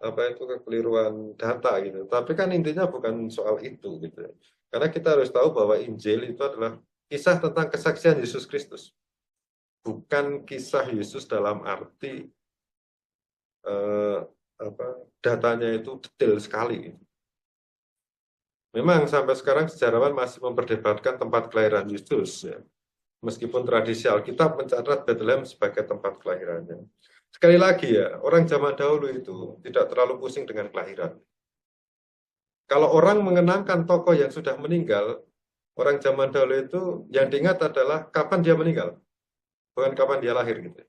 apa itu kekeliruan data gitu. Tapi kan intinya bukan soal itu gitu. Karena kita harus tahu bahwa Injil itu adalah kisah tentang kesaksian Yesus Kristus. Bukan kisah Yesus dalam arti eh, apa, datanya itu detail sekali. Memang sampai sekarang sejarawan masih memperdebatkan tempat kelahiran Yesus ya. Meskipun tradisi Alkitab mencatat Bethlehem sebagai tempat kelahirannya. Sekali lagi ya, orang zaman dahulu itu tidak terlalu pusing dengan kelahiran. Kalau orang mengenangkan tokoh yang sudah meninggal, orang zaman dahulu itu yang diingat adalah kapan dia meninggal, bukan kapan dia lahir gitu.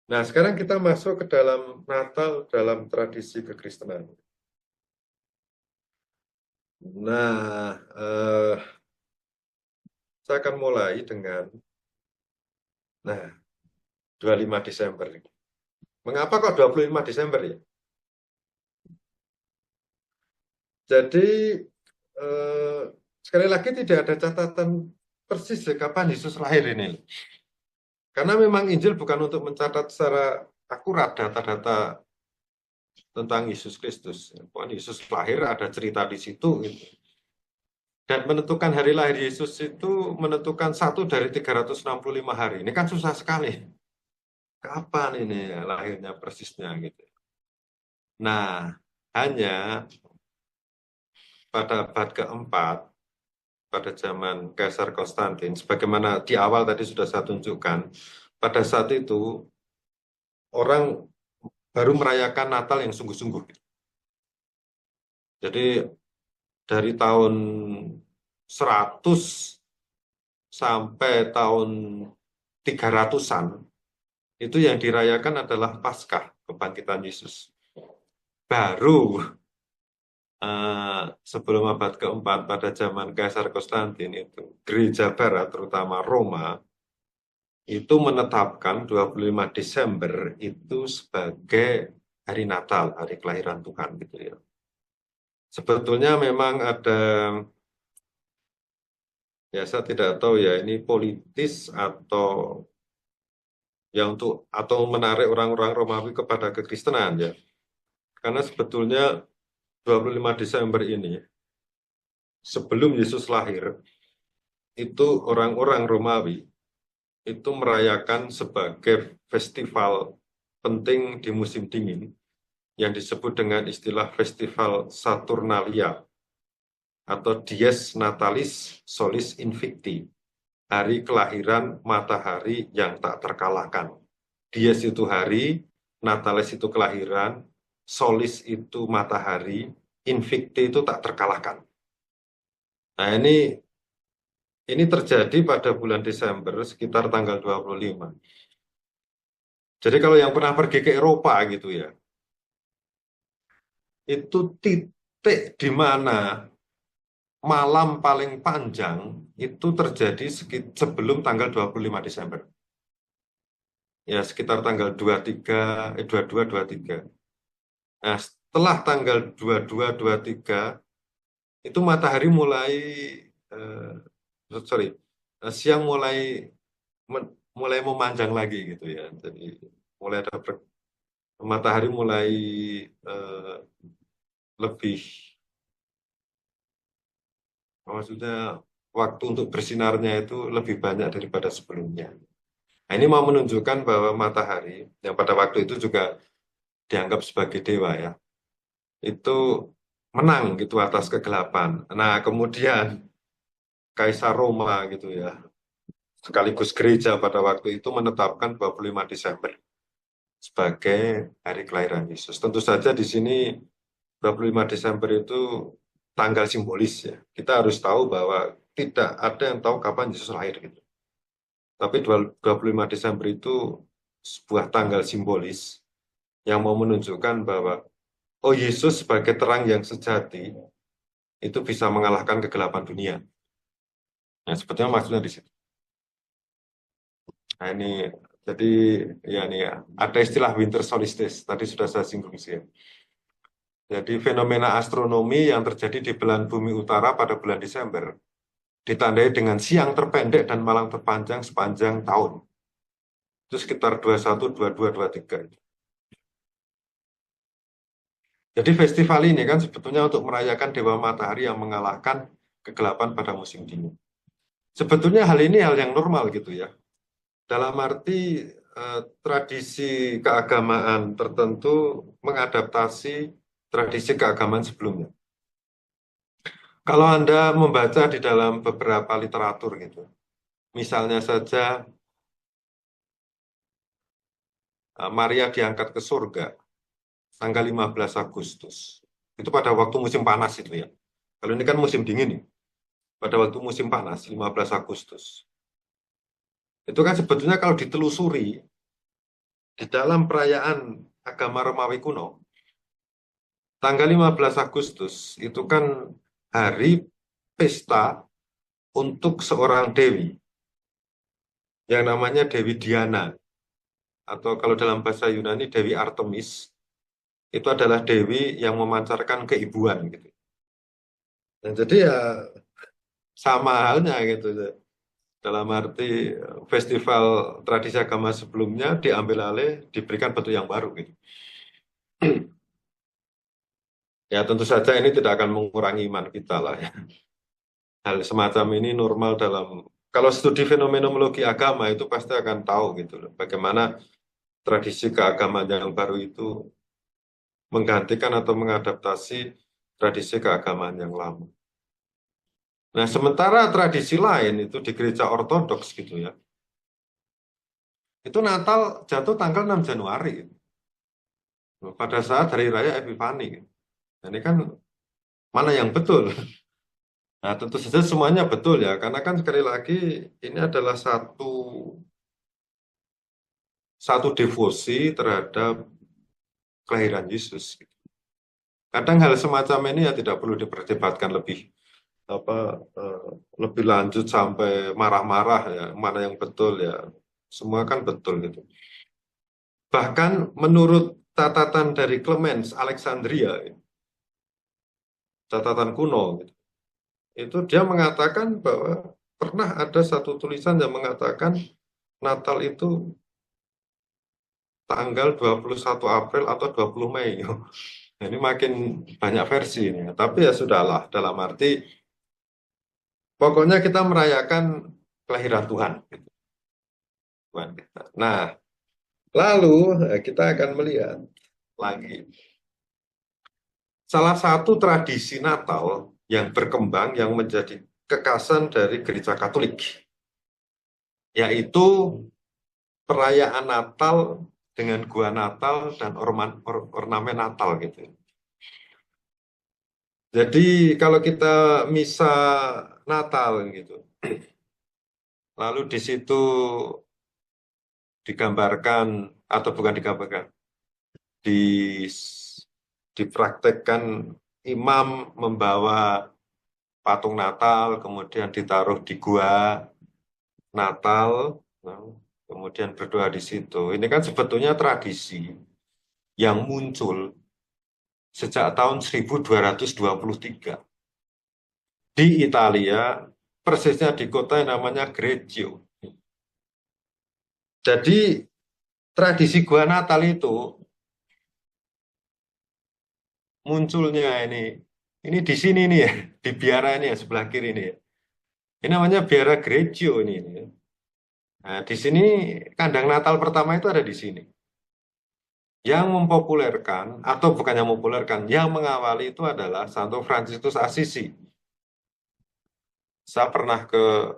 Nah, sekarang kita masuk ke dalam Natal dalam tradisi kekristenan. Nah, saya akan mulai dengan 25 Desember. Mengapa kok 25 Desember ya? Jadi sekali lagi tidak ada catatan persis kapan Yesus lahir ini. Karena memang Injil bukan untuk mencatat secara akurat data-data tentang Yesus Kristus. Pokoknya Yesus lahir ada cerita di situ. Gitu. Dan menentukan hari lahir Yesus itu menentukan 1 dari 365 hari. Ini kan susah sekali. Kapan ini lahirnya persisnya gitu. Nah, hanya pada abad keempat, pada zaman Kaisar Konstantin, sebagaimana di awal tadi sudah saya tunjukkan, pada saat itu orang baru merayakan Natal yang sungguh-sungguh. Jadi dari tahun 100 sampai tahun 300-an, itu yang dirayakan adalah Paskah, kebangkitan Yesus. Baru sebelum abad keempat pada zaman Kaisar Konstantin itu, gereja Barat, terutama Roma, itu menetapkan 25 Desember itu sebagai hari Natal, hari kelahiran Tuhan gitu ya. Sebetulnya memang ada, ya saya tidak tahu ya ini politis atau ya untuk atau menarik orang-orang Romawi kepada kekristenan ya. Karena sebetulnya 25 Desember ini sebelum Yesus lahir itu orang-orang Romawi itu merayakan sebagai festival penting di musim dingin yang disebut dengan istilah Festival Saturnalia atau Dies Natalis Solis Invicti, hari kelahiran matahari yang tak terkalahkan. Dies itu hari, Natalis itu kelahiran, Solis itu matahari, Invicti itu tak terkalahkan. Nah ini terjadi pada bulan Desember sekitar tanggal 25. Jadi kalau yang pernah pergi ke Eropa gitu ya, itu titik di mana malam paling panjang itu terjadi sebelum tanggal 25 Desember. Ya, sekitar tanggal 23, 22, 23. Nah, setelah tanggal 22, 23, itu matahari mulai, sorry, siang mulai memanjang lagi gitu ya. Jadi mulai ada matahari mulai eh, lebih, maksudnya waktu untuk bersinarnya itu lebih banyak daripada sebelumnya. Nah, ini mau menunjukkan bahwa matahari yang pada waktu itu juga dianggap sebagai dewa ya, itu menang gitu atas kegelapan. Nah, kemudian Kaisar Roma gitu ya, sekaligus gereja pada waktu itu menetapkan 25 Desember sebagai hari kelahiran Yesus. Tentu saja di sini 25 Desember itu tanggal simbolis ya. Kita harus tahu bahwa tidak ada yang tahu kapan Yesus lahir gitu. Tapi 25 Desember itu sebuah tanggal simbolis yang mau menunjukkan bahwa oh Yesus sebagai terang yang sejati itu bisa mengalahkan kegelapan dunia. Nah, sebetulnya maksudnya di situ. Nah, ini jadi ya nih ya, ada istilah winter solstice, tadi sudah saya singgung sih ya. Jadi fenomena astronomi yang terjadi di belahan bumi utara pada bulan Desember ditandai dengan siang terpendek dan malam terpanjang sepanjang tahun. Itu sekitar 21, 22, 23. Jadi festival ini kan sebetulnya untuk merayakan Dewa Matahari yang mengalahkan kegelapan pada musim dingin. Sebetulnya hal ini hal yang normal gitu ya. Dalam arti tradisi keagamaan tertentu mengadaptasi tradisi keagamaan sebelumnya. Kalau Anda membaca di dalam beberapa literatur gitu, misalnya saja Maria diangkat ke surga tanggal 15 Agustus. Itu pada waktu musim panas itu ya. Kalau ini kan musim dingin nih. Pada waktu musim panas 15 Agustus. Itu kan sebetulnya kalau ditelusuri di dalam perayaan agama Romawi kuno, tanggal 15 Agustus itu kan hari pesta untuk seorang dewi yang namanya Dewi Diana, atau kalau dalam bahasa Yunani Dewi Artemis, itu adalah dewi yang memancarkan keibuan gitu. Dan jadi ya sama halnya gitu. Dalam arti festival tradisi agama sebelumnya diambil alih, diberikan bentuk yang baru gitu. Ya tentu saja ini tidak akan mengurangi iman kita lah ya. Hal semacam ini normal dalam, kalau studi fenomenologi agama itu pasti akan tahu gitu loh, bagaimana tradisi keagamaan yang baru itu menggantikan atau mengadaptasi tradisi keagamaan yang lama. Nah, sementara tradisi lain itu di gereja ortodoks gitu ya, itu Natal jatuh tanggal 6 Januari gitu. Pada saat Hari Raya Epifani gitu. Nah, ini kan mana yang betul? Nah, tentu saja semuanya betul ya, karena kan sekali lagi ini adalah satu devosi terhadap kelahiran Yesus. Kadang hal semacam ini ya tidak perlu diperdebatkan apa lebih lanjut sampai marah-marah ya, mana yang betul ya, semua kan betul gitu. Bahkan menurut catatan dari Clemens Alexandria, catatan kuno, gitu, itu dia mengatakan bahwa pernah ada satu tulisan yang mengatakan Natal itu tanggal 21 April atau 20 Mei. Ini makin banyak versi ini. Tapi ya sudahlah, dalam arti pokoknya kita merayakan kelahiran Tuhan. Tuhan kita. Nah, lalu kita akan melihat lagi. Salah satu tradisi Natal yang berkembang, yang menjadi kekasan dari gereja Katolik, yaitu perayaan Natal dengan gua Natal dan ornamen Natal gitu. Jadi kalau kita misa Natal gitu, lalu di situ digambarkan atau bukan digambarkan, di dipraktekkan imam membawa patung Natal, kemudian ditaruh di gua Natal, nah, kemudian berdoa di situ. Ini kan sebetulnya tradisi yang muncul sejak tahun 1223 di Italia, persisnya di kota yang namanya Greccio. Jadi tradisi gua Natal itu munculnya ini di sini nih ya, di biara ini ya, sebelah kiri ini ya. Ini namanya biara Greccio ini. Nah, di sini kandang Natal pertama itu ada di sini. Yang mempopulerkan, atau bukan yang mempopulerkan, yang mengawali itu adalah Santo Fransiskus Assisi. Saya pernah ke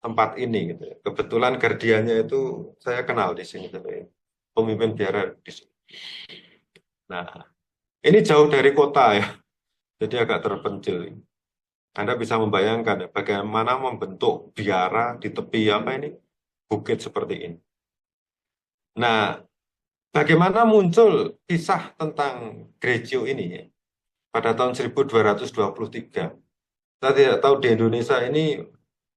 tempat ini gitu ya. Kebetulan gardiannya itu saya kenal di sini, pemimpin biara di sini. Nah, ini jauh dari kota ya, jadi agak terpencil. Anda bisa membayangkan ya, bagaimana membentuk biara di tepi apa ini bukit seperti ini. Nah, bagaimana muncul kisah tentang Greccio ini ya, pada tahun 1223. Saya tidak tahu di Indonesia ini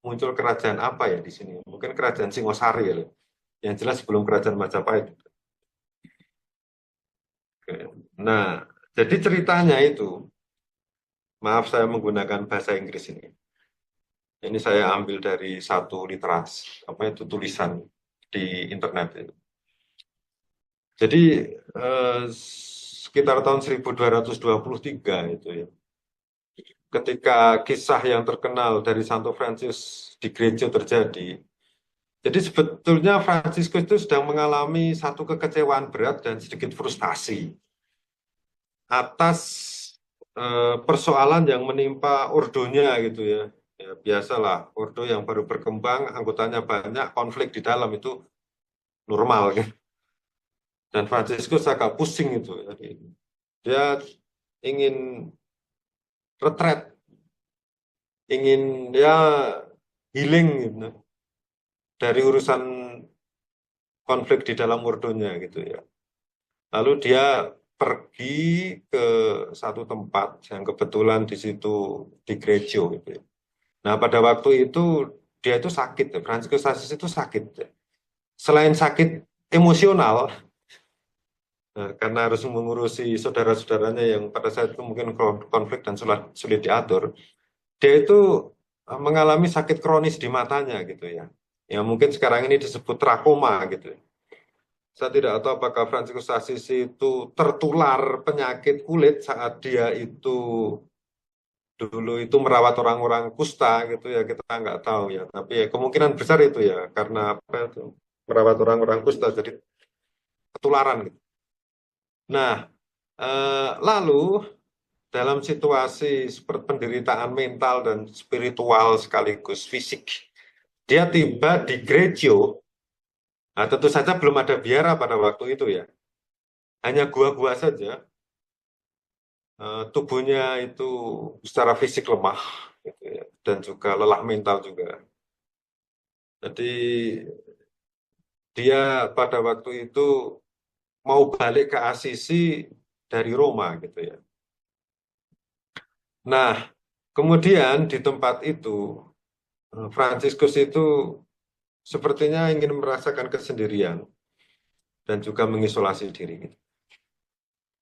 muncul kerajaan apa ya di sini. Mungkin kerajaan Singosari ya. Yang jelas sebelum kerajaan Majapahit. Nah, jadi ceritanya itu, maaf saya menggunakan bahasa Inggris ini. Ini saya ambil dari satu literasi, apa itu tulisan di internet itu. Jadi sekitar tahun 1223 itu ya. Ketika kisah yang terkenal dari Santo Francis di gereja terjadi, jadi sebetulnya Franciscus itu sedang mengalami satu kekecewaan berat dan sedikit frustasi atas persoalan yang menimpa ordonya gitu ya. Ya biasalah, ordo yang baru berkembang, anggotanya banyak, konflik di dalam itu normal kan. Dan Franciscus agak pusing itu. Jadi, dia ingin retret, ingin ya healing gitu, dari urusan konflik di dalam ordonya gitu ya. Lalu dia pergi ke satu tempat yang kebetulan di situ di gereja gitu ya. Nah, pada waktu itu dia itu sakit, ya. Franciscus Assisi itu sakit. Ya. Selain sakit emosional, karena harus mengurusi saudara-saudaranya yang pada saat itu mungkin konflik dan sulit diatur, dia itu mengalami sakit kronis di matanya gitu ya. Ya mungkin sekarang ini disebut trakoma gitu ya. Saya tidak tahu apakah Franciscus Assisi itu tertular penyakit kulit saat dia itu dulu itu merawat orang-orang kusta gitu ya, kita nggak tahu ya. Tapi ya, kemungkinan besar itu ya karena apa itu merawat orang-orang kusta jadi ketularan gitu. Nah, lalu dalam situasi seperti penderitaan mental dan spiritual sekaligus fisik, dia tiba di gereja. Nah, tentu saja belum ada biara pada waktu itu ya. Hanya gua-gua saja. Tubuhnya itu secara fisik lemah gitu ya, dan juga lelah mental juga. Jadi dia pada waktu itu mau balik ke Asisi dari Roma gitu ya. Nah, kemudian di tempat itu Franciscus itu sepertinya ingin merasakan kesendirian dan juga mengisolasi diri.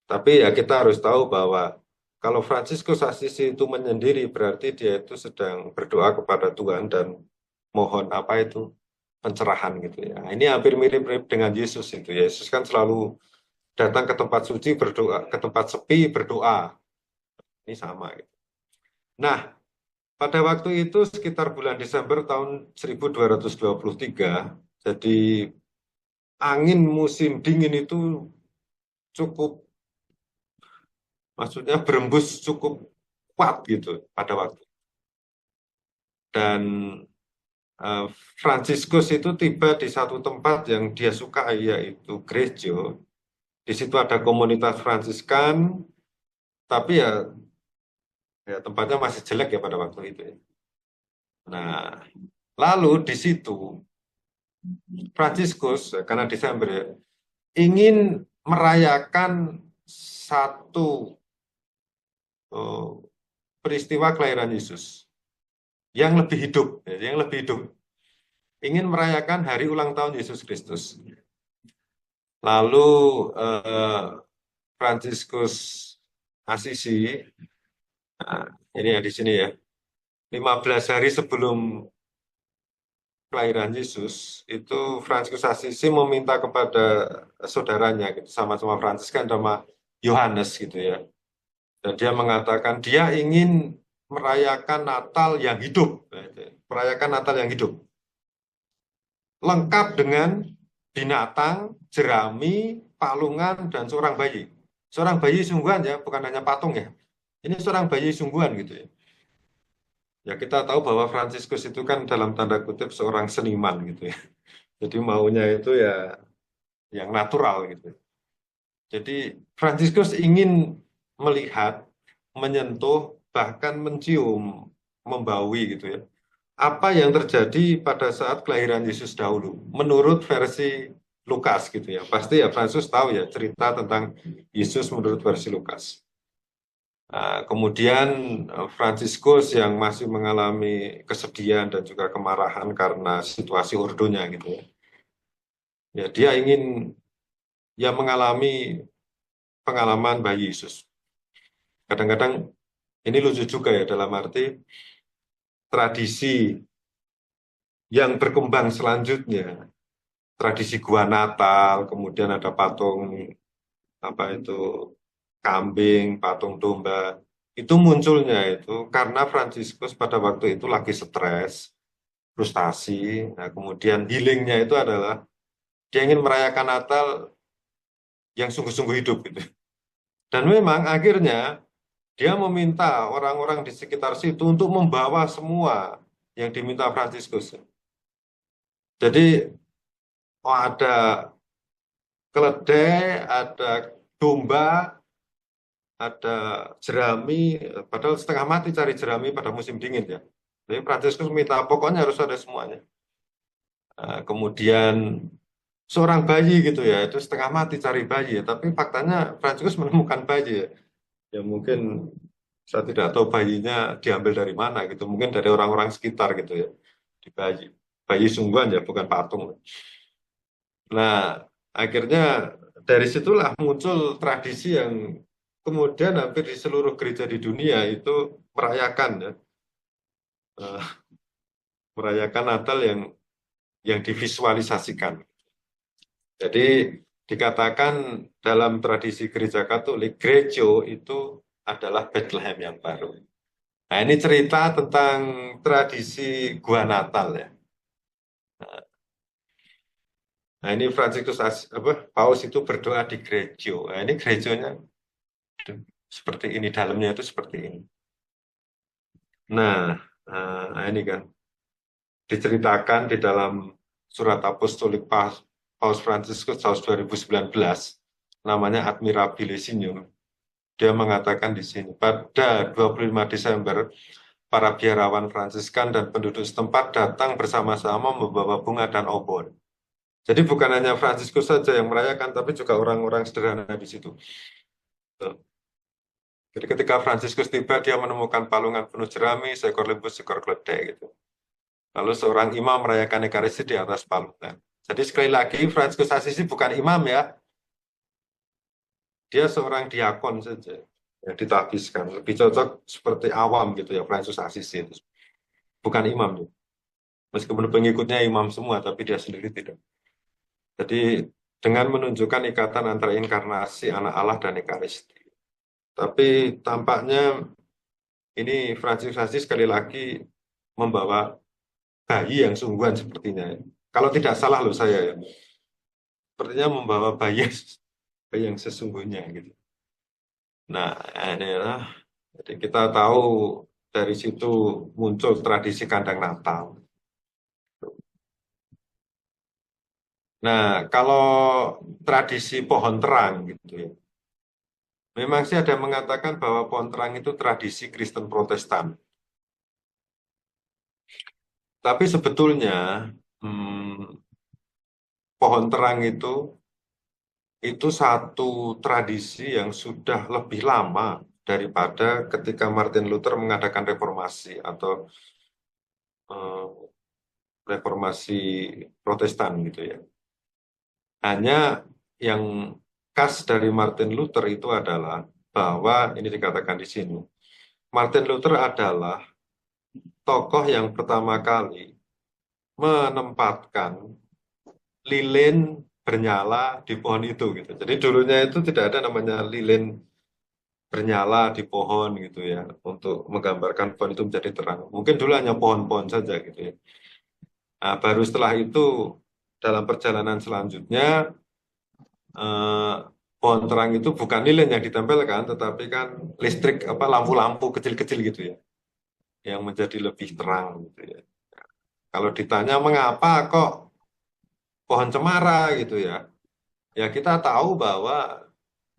Tapi ya kita harus tahu bahwa kalau Fransiskus Assisi itu menyendiri, berarti dia itu sedang berdoa kepada Tuhan dan mohon apa itu pencerahan gitu ya. Ini hampir mirip-mirip dengan Yesus itu. Yesus kan selalu datang ke tempat suci berdoa, ke tempat sepi berdoa. Ini sama gitu. Nah, pada waktu itu sekitar bulan Desember tahun 1223, jadi angin musim dingin itu cukup, maksudnya berembus cukup kuat gitu pada waktu. Dan eh, Fransiskus itu tiba di satu tempat yang dia sukai, yaitu gereja. Di situ ada komunitas Fransiskan, tapi ya tempatnya masih jelek ya pada waktu itu ya. Nah, lalu di situ Fransiskus, karena Desember ya, ingin merayakan satu eh, peristiwa kelahiran Yesus yang lebih hidup, ya, yang lebih hidup. Ingin merayakan hari ulang tahun Yesus Kristus. Lalu eh, Fransiskus Assisi, nah, ini ya di sini ya, 15 hari sebelum kelahiran Yesus, itu Fransiskus Assisi meminta kepada saudaranya, gitu, sama-sama Fransiskan sama Yohanes gitu ya. Dan dia mengatakan dia ingin merayakan Natal yang hidup, merayakan Natal yang hidup, lengkap dengan binatang, jerami, palungan, dan seorang bayi. Seorang bayi sungguhan ya, bukan hanya patung ya. Ini seorang bayi sungguhan gitu ya. Ya kita tahu bahwa Fransiskus itu kan dalam tanda kutip seorang seniman gitu ya. Jadi maunya itu ya yang natural gitu. Jadi Fransiskus ingin melihat, menyentuh, bahkan mencium, membawi gitu ya. Apa yang terjadi pada saat kelahiran Yesus dahulu, menurut versi Lukas gitu ya. Pasti ya Fransiskus tahu ya cerita tentang Yesus menurut versi Lukas. Kemudian Fransiskus yang masih mengalami kesedihan dan juga kemarahan karena situasi ordonya gitu ya. Ya dia ingin ya mengalami pengalaman bayi Yesus. Kadang-kadang ini lucu juga ya dalam arti tradisi yang berkembang selanjutnya, tradisi gua Natal, kemudian ada patung apa itu kambing, patung domba, itu munculnya itu karena Fransiskus pada waktu itu lagi stres, frustasi. Nah, kemudian healingnya itu adalah dia ingin merayakan Natal yang sungguh-sungguh hidup gitu. Dan memang akhirnya dia meminta orang-orang di sekitar situ untuk membawa semua yang diminta Fransiskus. Jadi oh, ada keledai, ada domba, ada jerami, padahal setengah mati cari jerami pada musim dingin ya. Jadi Fransiskus minta pokoknya harus ada semuanya. Kemudian seorang bayi gitu ya, itu setengah mati cari bayi ya. Tapi faktanya Fransiskus menemukan bayi ya. Ya mungkin saya tidak tahu bayinya diambil dari mana gitu. Mungkin dari orang-orang sekitar gitu ya. Di bayi. Bayi sungguhan ya, bukan patung. Nah, akhirnya dari situlah muncul tradisi yang kemudian hampir di seluruh gereja di dunia itu merayakan ya. Eh, merayakan Natal yang divisualisasikan. Jadi dikatakan dalam tradisi gereja Katolik, Grejo itu adalah Bethlehem yang baru. Nah, ini cerita tentang tradisi gua Natal ya. Nah, ini Paus itu berdoa di gereja. Nah, ini gerejanya seperti ini, dalamnya itu seperti ini. Nah, ini kan diceritakan di dalam surat apostolik Paus Fransiskus tahun 2019, namanya Admirabile Signum. Dia mengatakan di sini, pada 25 Desember, para biarawan Fransiskan dan penduduk setempat datang bersama-sama membawa bunga dan obor. Jadi bukan hanya Fransiskus saja yang merayakan, tapi juga orang-orang sederhana di situ. Jadi ketika Fransiskus tiba, dia menemukan palungan penuh jerami, seekor lembu, seekor keledai gitu. Lalu seorang imam merayakan Ekaristi di atas palutan. Jadi sekali lagi, Fransiskus Assisi bukan imam ya, dia seorang diakon saja yang ditahbiskan. Lebih cocok seperti awam gitu ya, Fransiskus Assisi itu. Bukan imam tuh. Meskipun pengikutnya imam semua, tapi dia sendiri tidak. Jadi dengan menunjukkan ikatan antara inkarnasi anak Allah dan Ekaristi. Tapi tampaknya ini Fransiskus Assisi sekali lagi membawa bayi yang sungguhan sepertinya. Kalau tidak salah loh saya ya, sepertinya membawa bayi, bayi yang sesungguhnya gitu. Nah, inilah, jadi kita tahu dari situ muncul tradisi kandang Natal. Nah, kalau tradisi pohon terang gitu ya, memang sih ada yang mengatakan bahwa pohon terang itu tradisi Kristen Protestan. Tapi sebetulnya pohon terang itu satu tradisi yang sudah lebih lama daripada ketika Martin Luther mengadakan reformasi atau eh, reformasi Protestan gitu ya. Hanya yang khas dari Martin Luther itu adalah bahwa ini dikatakan di sini, Martin Luther adalah tokoh yang pertama kali menempatkan lilin bernyala di pohon itu gitu. Jadi dulunya itu tidak ada namanya lilin bernyala di pohon gitu ya untuk menggambarkan pohon itu menjadi terang. Mungkin dulu hanya pohon-pohon saja gitu ya. Nah, baru setelah itu dalam perjalanan selanjutnya eh, pohon terang itu bukan lilin yang ditempelkan, tetapi kan listrik apa lampu-lampu kecil-kecil gitu ya, yang menjadi lebih terang gitu ya. Kalau ditanya mengapa kok pohon cemara gitu ya, ya kita tahu bahwa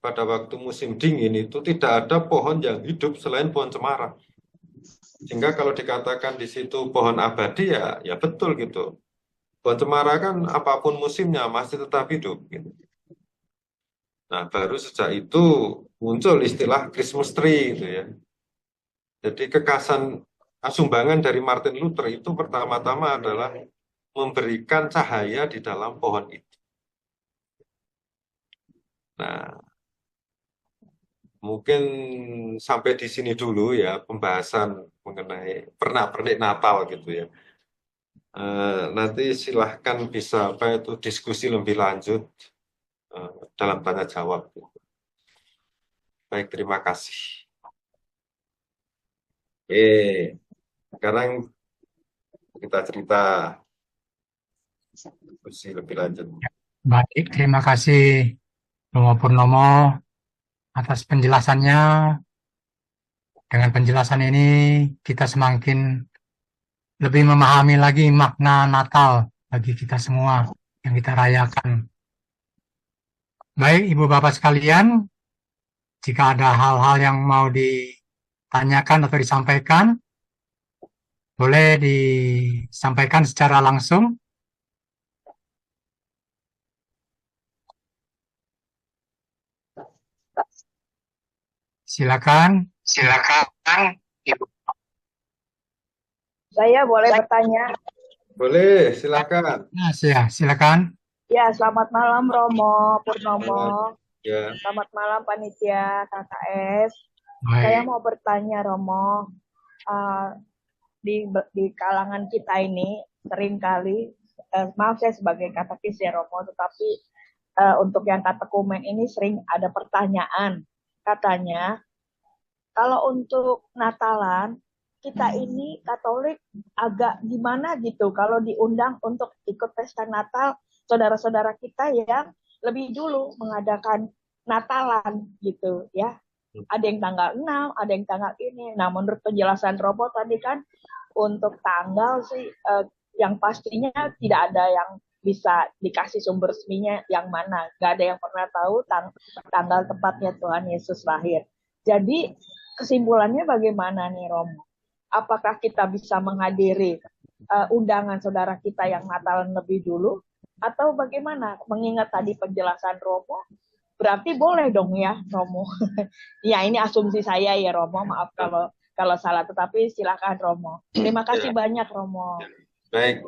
pada waktu musim dingin itu tidak ada pohon yang hidup selain pohon cemara. Sehingga kalau dikatakan di situ pohon abadi ya, ya betul gitu. Pohon cemara kan apapun musimnya masih tetap hidup gitu. Nah, baru sejak itu muncul istilah Christmas tree gitu ya. Jadi kekasan sumbangan dari Martin Luther itu pertama-tama adalah memberikan cahaya di dalam pohon itu. Nah, mungkin sampai di sini dulu ya pembahasan mengenai pernak-pernik Natal gitu ya. Nanti silahkan bisa apa itu diskusi lebih lanjut dalam tanya jawab. Baik, terima kasih. Sekarang kita cerita diskusi lebih lanjut. Baik, terima kasih Romo Purnomo atas penjelasannya. Dengan penjelasan ini kita semakin lebih memahami lagi makna Natal bagi kita semua yang kita rayakan. Baik, Ibu Bapak sekalian, jika ada hal-hal yang mau ditanyakan atau disampaikan, boleh disampaikan secara langsung. Silakan. Silakan. Ibu. Saya boleh bertanya? Boleh, silakan. Nah, silakan. Ya, selamat malam Romo Purnomo. Ya. Selamat malam panitia KKS. Baik. Saya mau bertanya Romo, di kalangan kita ini seringkali, maaf saya sebagai katekis ya Romo, tetapi untuk yang katekumen ini sering ada pertanyaan. Katanya, kalau untuk Natalan, kita ini Katolik agak gimana gitu kalau diundang untuk ikut pesta Natal saudara-saudara kita yang lebih dulu mengadakan Natalan gitu ya. Ada yang tanggal 6, ada yang tanggal ini. Nah, menurut penjelasan Robo tadi kan untuk tanggal sih yang pastinya tidak ada yang bisa dikasih sumber resminya yang mana. Gak ada yang pernah tahu tanggal tepatnya Tuhan Yesus lahir. Jadi kesimpulannya bagaimana nih Romo? Apakah kita bisa menghadiri undangan saudara kita yang Natalan lebih dulu? Atau bagaimana? Mengingat tadi penjelasan Romo, berarti boleh dong ya Romo. Ya ini asumsi saya ya Romo, maaf kalau salah. Tetapi silakan Romo. Terima kasih banyak Romo. Baik,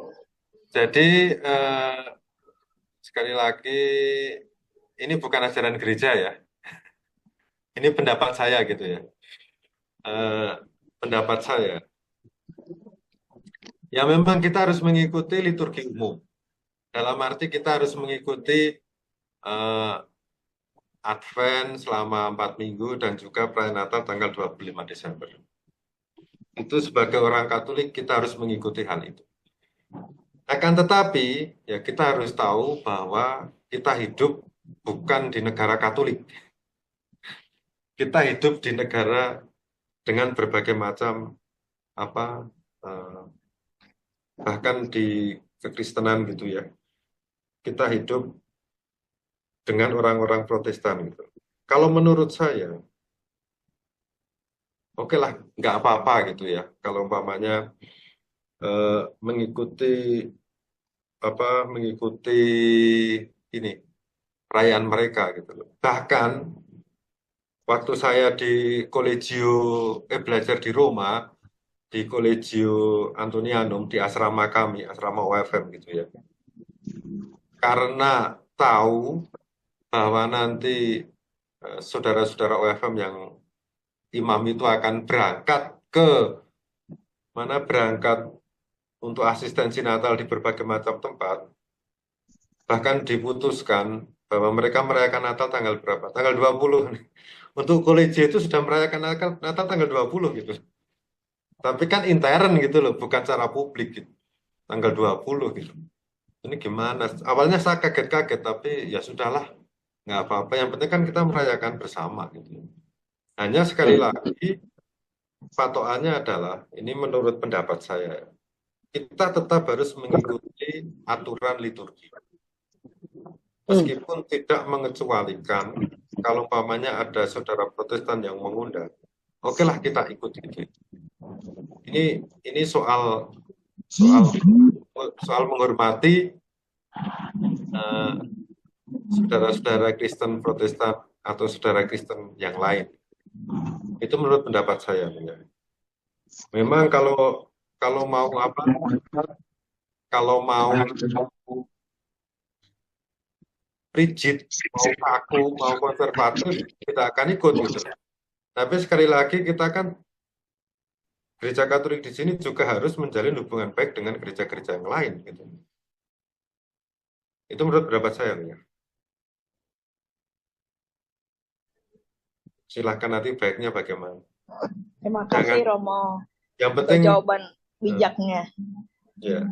jadi sekali lagi ini bukan ajaran gereja ya, ini pendapat saya gitu ya. Eh, Pendapat saya, ya memang kita harus mengikuti liturgi umum. Dalam arti kita harus mengikuti eh, Advent selama 4 minggu dan juga perayaan Natal tanggal 25 Desember. Itu sebagai orang Katolik kita harus mengikuti hal itu. Akan tetapi, ya kita harus tahu bahwa kita hidup bukan di negara Katolik. Kita hidup di negara dengan berbagai macam apa eh, bahkan di kekristenan gitu ya. Kita hidup dengan orang-orang Protestan gitu. Kalau menurut saya, oke lah, nggak apa-apa gitu ya. Kalau umpamanya mengikuti mengikuti ini perayaan mereka gitu loh. Bahkan waktu saya di kolegio belajar di Roma, di Collegio Antonianum di asrama kami, asrama OFM gitu ya. Karena tahu bahwa nanti saudara-saudara OFM yang imam itu akan berangkat ke mana berangkat untuk asistensi Natal di berbagai macam tempat, bahkan diputuskan bahwa mereka merayakan Natal tanggal berapa? Tanggal 20. Untuk kolegio itu sudah merayakan Natal tanggal 20 gitu. Tapi kan intern gitu loh, bukan secara publik gitu. Tanggal 20 gitu. Ini gimana? Awalnya saya kaget-kaget, tapi ya sudahlah, nggak apa-apa. Yang penting kan kita merayakan bersama gitu. Hanya sekali lagi, patokannya adalah, ini menurut pendapat saya, kita tetap harus mengikuti aturan liturgi. Meskipun tidak mengecualikan, kalau umpamanya ada saudara Protestan yang mengundang, oke lah kita ikut itu. Ini soal menghormati saudara-saudara Kristen Protestan atau saudara Kristen yang lain. Itu menurut pendapat saya. Memang kalau mau kalau mau rigid, mau kaku, mau konservatif, kita akan ikut gitu. Tapi sekali lagi kita kan Gereja Katolik di sini juga harus menjalin hubungan baik dengan gereja-gereja yang lain gitu. Itu menurut pendapat saya ya. Silahkan nanti baiknya bagaimana. Terima kasih Romo. Yang penting jawaban bijaknya. Ya.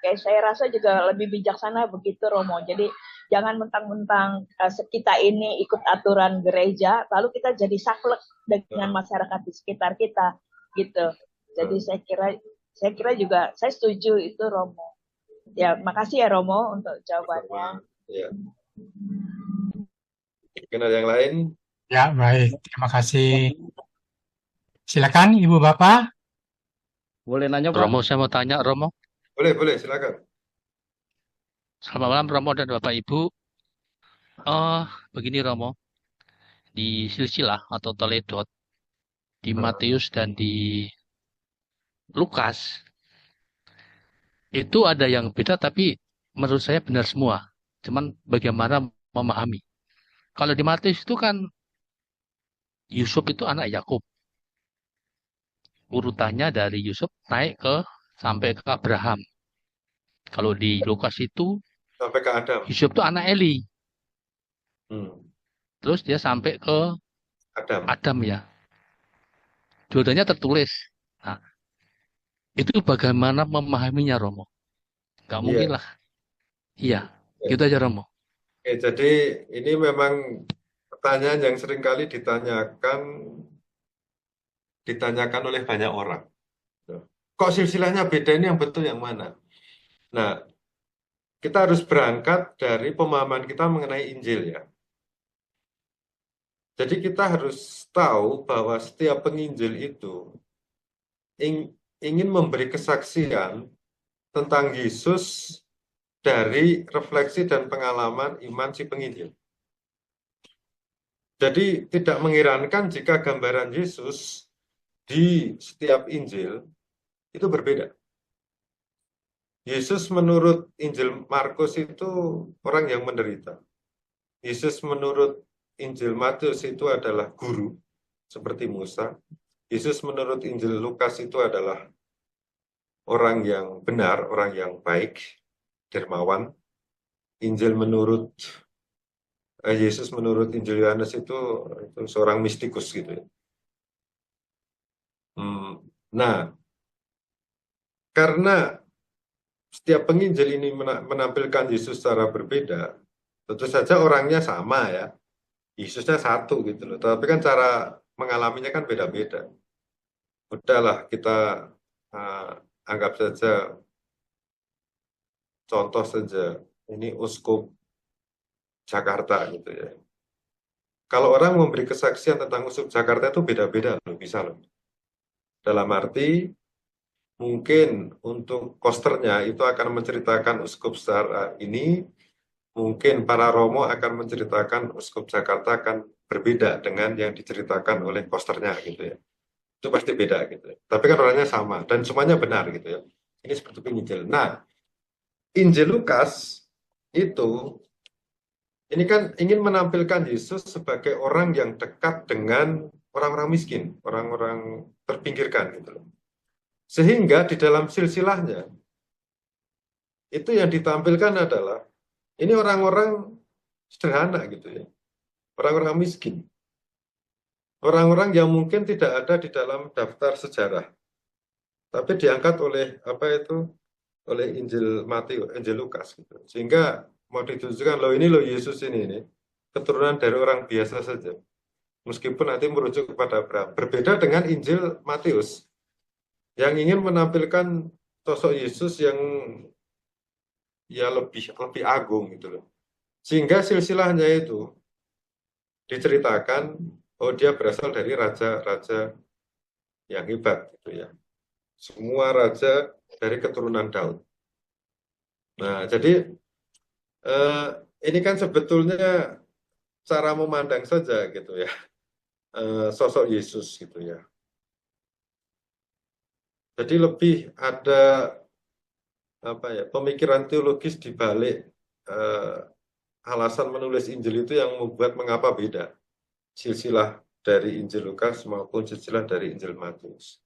Kayak saya rasa juga lebih bijaksana begitu Romo. Jadi jangan mentang-mentang kita ini ikut aturan gereja, lalu kita jadi saklek dengan masyarakat di sekitar kita, gitu. Jadi saya kira juga saya setuju itu Romo. Ya, makasih ya Romo untuk jawabannya. Ya. Mungkin ada yang lain? Ya, baik. Terima kasih. Silakan Ibu Bapak. Boleh nanya, Pak? Romo, saya mau tanya, Romo. Boleh, silakan. Selamat malam, Romo dan Bapak Ibu. Begini, Romo. Di silsilah atau Toledot, di Matius dan di Lukas, itu ada yang beda, tapi menurut saya benar semua. Cuman bagaimana memahami. Kalau di Matius itu kan, Yusuf itu anak Yakub. Urutannya dari Yusuf naik sampai ke Abraham. Kalau di Lukas itu sampai ke Adam. Yusuf itu anak Eli. Terus dia sampai ke Adam ya. Dua-duanya tertulis. Nah, itu bagaimana memahaminya Romo? Gak mungkin lah. Iya, gitu aja Romo. Oke, jadi ini memang pertanyaan yang seringkali ditanyakan oleh banyak orang. Kok silsilahnya beda, ini yang betul yang mana? Nah, kita harus berangkat dari pemahaman kita mengenai Injil ya. Jadi kita harus tahu bahwa setiap penginjil itu ingin memberi kesaksian tentang Yesus dari refleksi dan pengalaman iman si penginjil. Jadi tidak mengherankan jika gambaran Yesus di setiap Injil itu berbeda. Yesus menurut Injil Markus itu orang yang menderita. Yesus menurut Injil Matius itu adalah guru, seperti Musa. Yesus menurut Injil Lukas itu adalah orang yang benar, orang yang baik, dermawan. Yesus menurut Injil Yohanes itu seorang mistikus gitu ya. Nah, karena setiap penginjil ini menampilkan Yesus secara berbeda, tentu saja orangnya sama ya, Yesusnya satu gitu loh. Tapi kan cara mengalaminya kan beda-beda. Udahlah kita anggap saja, contoh saja, ini uskup Jakarta gitu ya. Kalau orang memberi kesaksian tentang uskup Jakarta itu beda-beda loh, bisa loh. Dalam arti mungkin untuk kosternya itu akan menceritakan uskup secara ini, mungkin para romo akan menceritakan uskup Jakarta akan berbeda dengan yang diceritakan oleh kosternya gitu ya. Itu pasti beda gitu ya. Tapi kan orangnya sama dan semuanya benar gitu ya. Ini seperti Injil. Nah, Injil Lukas itu ini kan ingin menampilkan Yesus sebagai orang yang dekat dengan orang-orang miskin, orang-orang terpinggirkan gitu loh. Sehingga di dalam silsilahnya itu yang ditampilkan adalah ini orang-orang sederhana gitu ya. Orang-orang miskin. Orang-orang yang mungkin tidak ada di dalam daftar sejarah. Tapi diangkat oleh oleh Injil Matius, Injil Lukas gitu. Sehingga mau ditunjukkan loh ini loh Yesus ini keturunan dari orang biasa saja. Meskipun nanti merujuk kepada Abraham. Berbeda dengan Injil Matius yang ingin menampilkan sosok Yesus yang ya lebih agung gitu loh. Sehingga silsilahnya itu diceritakan dia berasal dari raja-raja yang hebat gitu ya. Semua raja dari keturunan Daud. Nah, jadi ini kan sebetulnya cara memandang saja gitu ya. Sosok Yesus gitu ya. Jadi lebih ada pemikiran teologis di balik alasan menulis Injil itu yang membuat mengapa beda silsilah dari Injil Lukas maupun silsilah dari Injil Matius.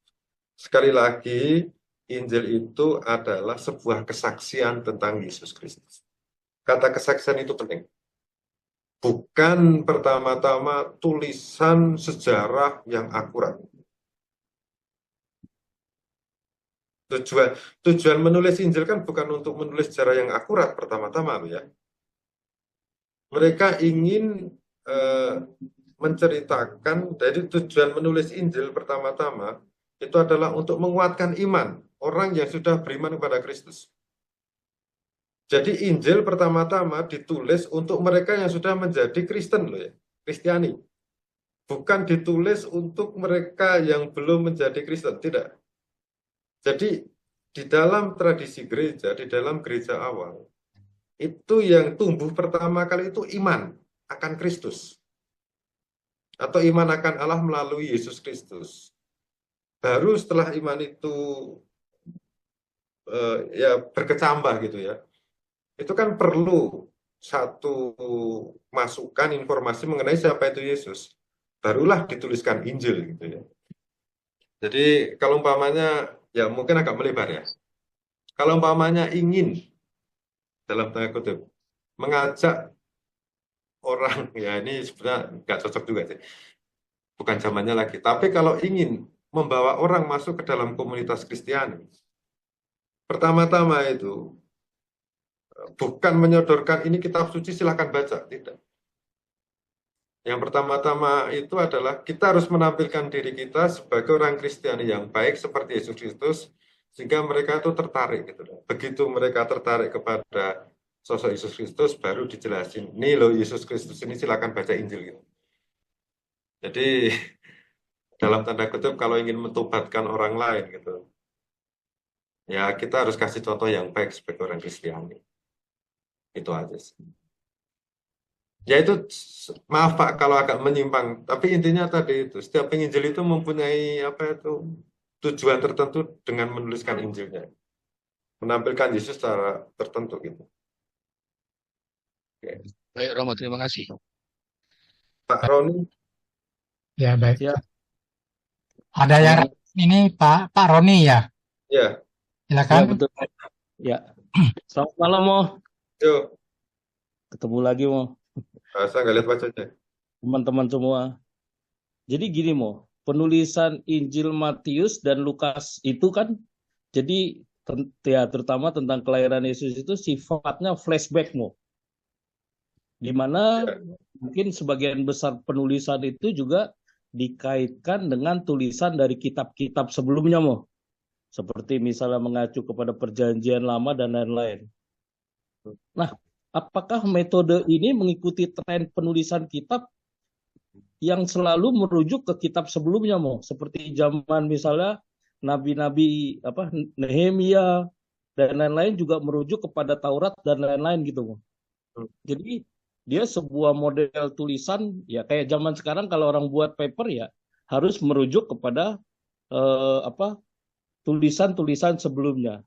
Sekali lagi, Injil itu adalah sebuah kesaksian tentang Yesus Kristus. Kata kesaksian itu penting. Bukan pertama-tama tulisan sejarah yang akurat. Tujuan menulis Injil kan bukan untuk menulis sejarah yang akurat pertama-tama ya. Mereka ingin menceritakan, jadi tujuan menulis Injil pertama-tama itu adalah untuk menguatkan iman orang yang sudah beriman kepada Kristus. Jadi Injil pertama-tama ditulis untuk mereka yang sudah menjadi Kristen loh ya, Kristiani. Bukan ditulis untuk mereka yang belum menjadi Kristen, tidak. Jadi di dalam tradisi gereja, di dalam gereja awal, itu yang tumbuh pertama kali itu iman akan Kristus. Atau iman akan Allah melalui Yesus Kristus. Baru setelah iman itu ya berkecambah gitu ya. Itu kan perlu satu masukan informasi mengenai siapa itu Yesus. Barulah dituliskan Injil gitu ya. Jadi kalau umpamanya ya mungkin agak melebar ya. Kalau umpamanya ingin dalam tanda kutip mengajak orang, ya ini sebenarnya nggak cocok juga sih. Bukan zamannya lagi. Tapi kalau ingin membawa orang masuk ke dalam komunitas Kristiani, pertama-tama itu bukan menyodorkan ini kitab suci silahkan baca, tidak. Yang pertama-tama itu adalah kita harus menampilkan diri kita sebagai orang Kristiani yang baik seperti Yesus Kristus, sehingga mereka itu tertarik gitu. Begitu mereka tertarik kepada sosok Yesus Kristus, baru dijelasin, nih loh Yesus Kristus ini silakan baca Injil gitu. Jadi dalam tanda kutip kalau ingin mentobatkan orang lain gitu, ya kita harus kasih contoh yang baik sebagai orang Kristiani. Itu aja sih. Ya itu, maaf Pak kalau agak menyimpang, tapi intinya tadi itu, setiap penginjil itu mempunyai tujuan tertentu dengan menuliskan Injilnya. menampilkan Yesus secara tertentu gitu. Oke. Baik, Romo, terima kasih. Pak Roni, Ya, baik. Ya, Ada yang ini Pak Roni ya, ya, ya silakan. betul. Ya, selamat malam Mo. yuk, Ketemu lagi Mo, saya nggak lihat wajahnya. teman-teman semua. Jadi gini Mo, penulisan Injil Matius dan Lukas itu kan, jadi ya terutama tentang kelahiran Yesus itu sifatnya flashback Mo, di mana mungkin sebagian besar penulisan itu juga dikaitkan dengan tulisan dari kitab-kitab sebelumnya Mo, seperti misalnya mengacu kepada Perjanjian Lama dan lain-lain. Nah, apakah metode ini mengikuti tren penulisan kitab yang selalu merujuk ke kitab sebelumnya, Mo? Seperti zaman misalnya nabi-nabi Nehemia dan lain-lain juga merujuk kepada Taurat dan lain-lain gitu, Mo. Jadi dia sebuah model tulisan ya kayak zaman sekarang kalau orang buat paper ya harus merujuk kepada tulisan-tulisan sebelumnya.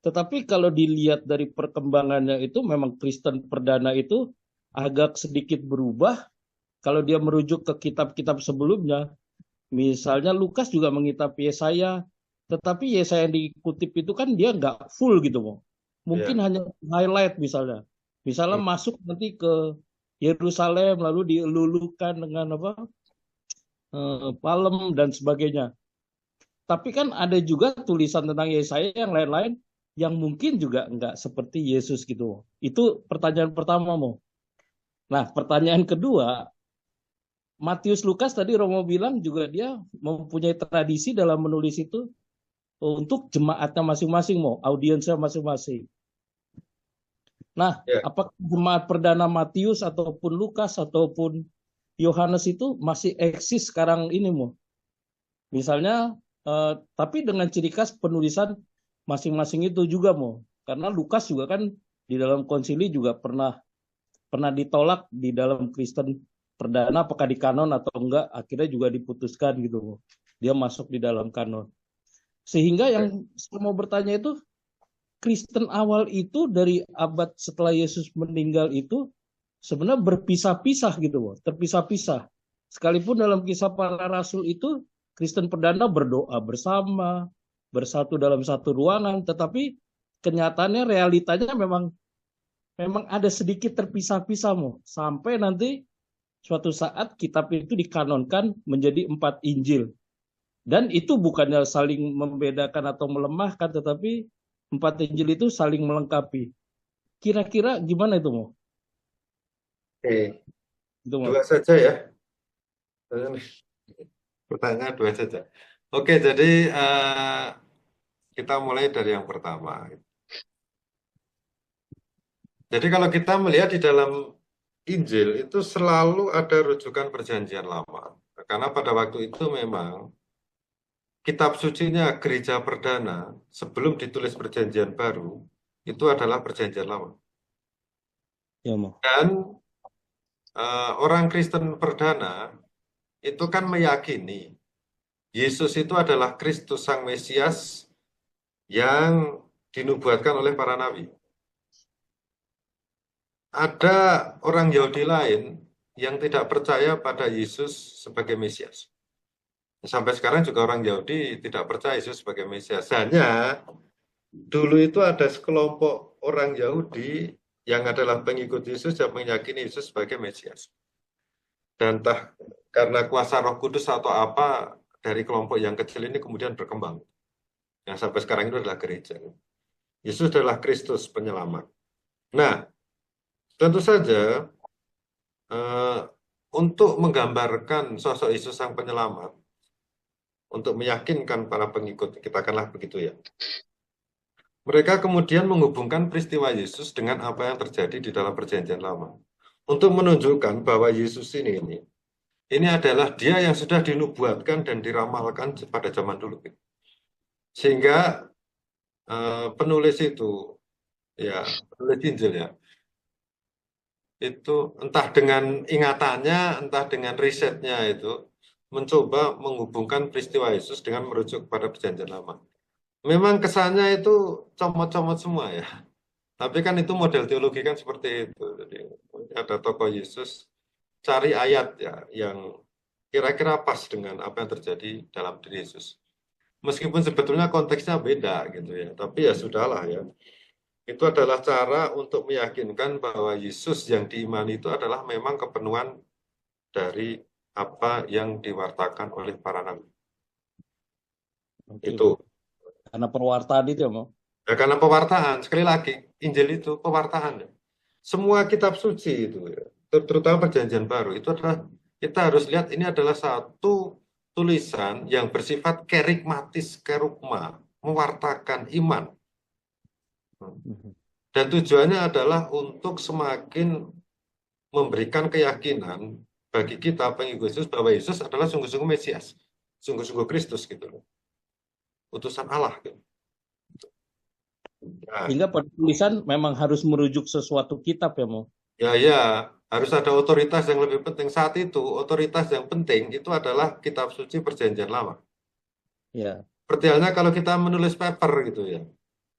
Tetapi kalau dilihat dari perkembangannya itu memang Kristen perdana itu agak sedikit berubah kalau dia merujuk ke kitab-kitab sebelumnya. Misalnya Lukas juga mengitab Yesaya, tetapi Yesaya yang dikutip itu kan dia nggak full gitu, Mo. Mungkin hanya highlight misalnya. Misalnya masuk nanti ke Yerusalem lalu dilulukan dengan palem dan sebagainya. Tapi kan ada juga tulisan tentang Yesaya yang lain-lain yang mungkin juga nggak seperti Yesus gitu. Itu pertanyaan pertama, Mo. Nah, pertanyaan kedua, Matius Lukas tadi Romo bilang juga dia mempunyai tradisi dalam menulis itu untuk jemaatnya masing-masing, Mo, audiensnya masing-masing. Nah, apakah jemaat perdana Matius ataupun Lukas ataupun Yohanes itu masih eksis sekarang ini, Mo? Misalnya, tapi dengan ciri khas penulisan masing-masing itu juga, Mo. Karena Lukas juga kan di dalam konsili juga pernah ditolak di dalam Kristen perdana, apakah di kanon atau enggak, akhirnya juga diputuskan gitu, Mo. Dia masuk di dalam kanon. Sehingga yang saya mau bertanya itu, Kristen awal itu dari abad setelah Yesus meninggal itu sebenarnya berpisah-pisah gitu, Mo. Terpisah-pisah. Sekalipun dalam Kisah Para Rasul itu Kristen perdana berdoa bersama, bersatu dalam satu ruangan, tetapi kenyataannya realitanya memang ada sedikit terpisah-pisah, Mo. Sampai nanti suatu saat kitab itu dikanonkan menjadi 4 Injil. Dan itu bukannya saling membedakan atau melemahkan, tetapi 4 Injil itu saling melengkapi. Kira-kira gimana itu, Mo? Oke, Itu, Mo. dua saja ya. Pertanyaan dua saja. Oke, jadi kita mulai dari yang pertama. Jadi kalau kita melihat di dalam Injil itu selalu ada rujukan Perjanjian Lama. Karena pada waktu itu memang kitab sucinya gereja perdana sebelum ditulis Perjanjian Baru itu adalah Perjanjian Lama. Ya, Mo. Dan orang Kristen perdana itu kan meyakini Yesus itu adalah Kristus Sang Mesias yang dinubuatkan oleh para nabi. Ada orang Yahudi lain yang tidak percaya pada Yesus sebagai Mesias. Sampai sekarang juga orang Yahudi tidak percaya Yesus sebagai Mesias. Hanya dulu itu ada sekelompok orang Yahudi yang adalah pengikut Yesus yang meyakini Yesus sebagai Mesias. Dan entah karena kuasa Roh Kudus atau apa dari kelompok yang kecil ini kemudian berkembang. Yang sampai sekarang itu adalah gereja. Yesus adalah Kristus penyelamat. Nah, tentu saja untuk menggambarkan sosok Yesus Sang Penyelamat, untuk meyakinkan para pengikut, katakanlah begitu ya. Mereka kemudian menghubungkan peristiwa Yesus dengan apa yang terjadi di dalam Perjanjian Lama. Untuk menunjukkan bahwa Yesus ini adalah dia yang sudah dinubuatkan dan diramalkan pada zaman dulu. Sehingga penulis itu, ya penulis Injil ya, itu entah dengan ingatannya, entah dengan risetnya itu, mencoba menghubungkan peristiwa Yesus dengan merujuk pada Perjanjian Lama. memang kesannya itu comot-comot semua ya. Tapi kan itu model teologi kan seperti itu. Jadi ada tokoh Yesus, cari ayat ya yang kira-kira pas dengan apa yang terjadi dalam diri Yesus. Meskipun sebetulnya konteksnya beda gitu ya, tapi ya sudahlah ya. Itu adalah cara untuk meyakinkan bahwa Yesus yang diimani itu adalah memang kepenuhan dari apa yang diwartakan oleh para nabi. Oke. Itu. Karena perwartaan itu ya, Mo. Ya, karena pewartaan, sekali lagi, Injil itu pewartaan. Ya. Semua kitab suci itu, ya, terutama Perjanjian Baru, itu adalah, kita harus lihat ini adalah satu tulisan yang bersifat kerigmatis, kerugma, mewartakan iman. Dan tujuannya adalah untuk semakin memberikan keyakinan bagi kita pengikut Yesus bahwa Yesus adalah sungguh-sungguh Mesias, sungguh-sungguh Kristus gitu loh. Utusan Allah gitu. Nah, Sehingga pada tulisan memang harus merujuk sesuatu kitab ya, Mo. ya, harus ada otoritas yang lebih penting. Saat itu, otoritas yang penting itu adalah kitab suci Perjanjian Lama. Ya. Seperti halnya kalau kita menulis paper gitu ya.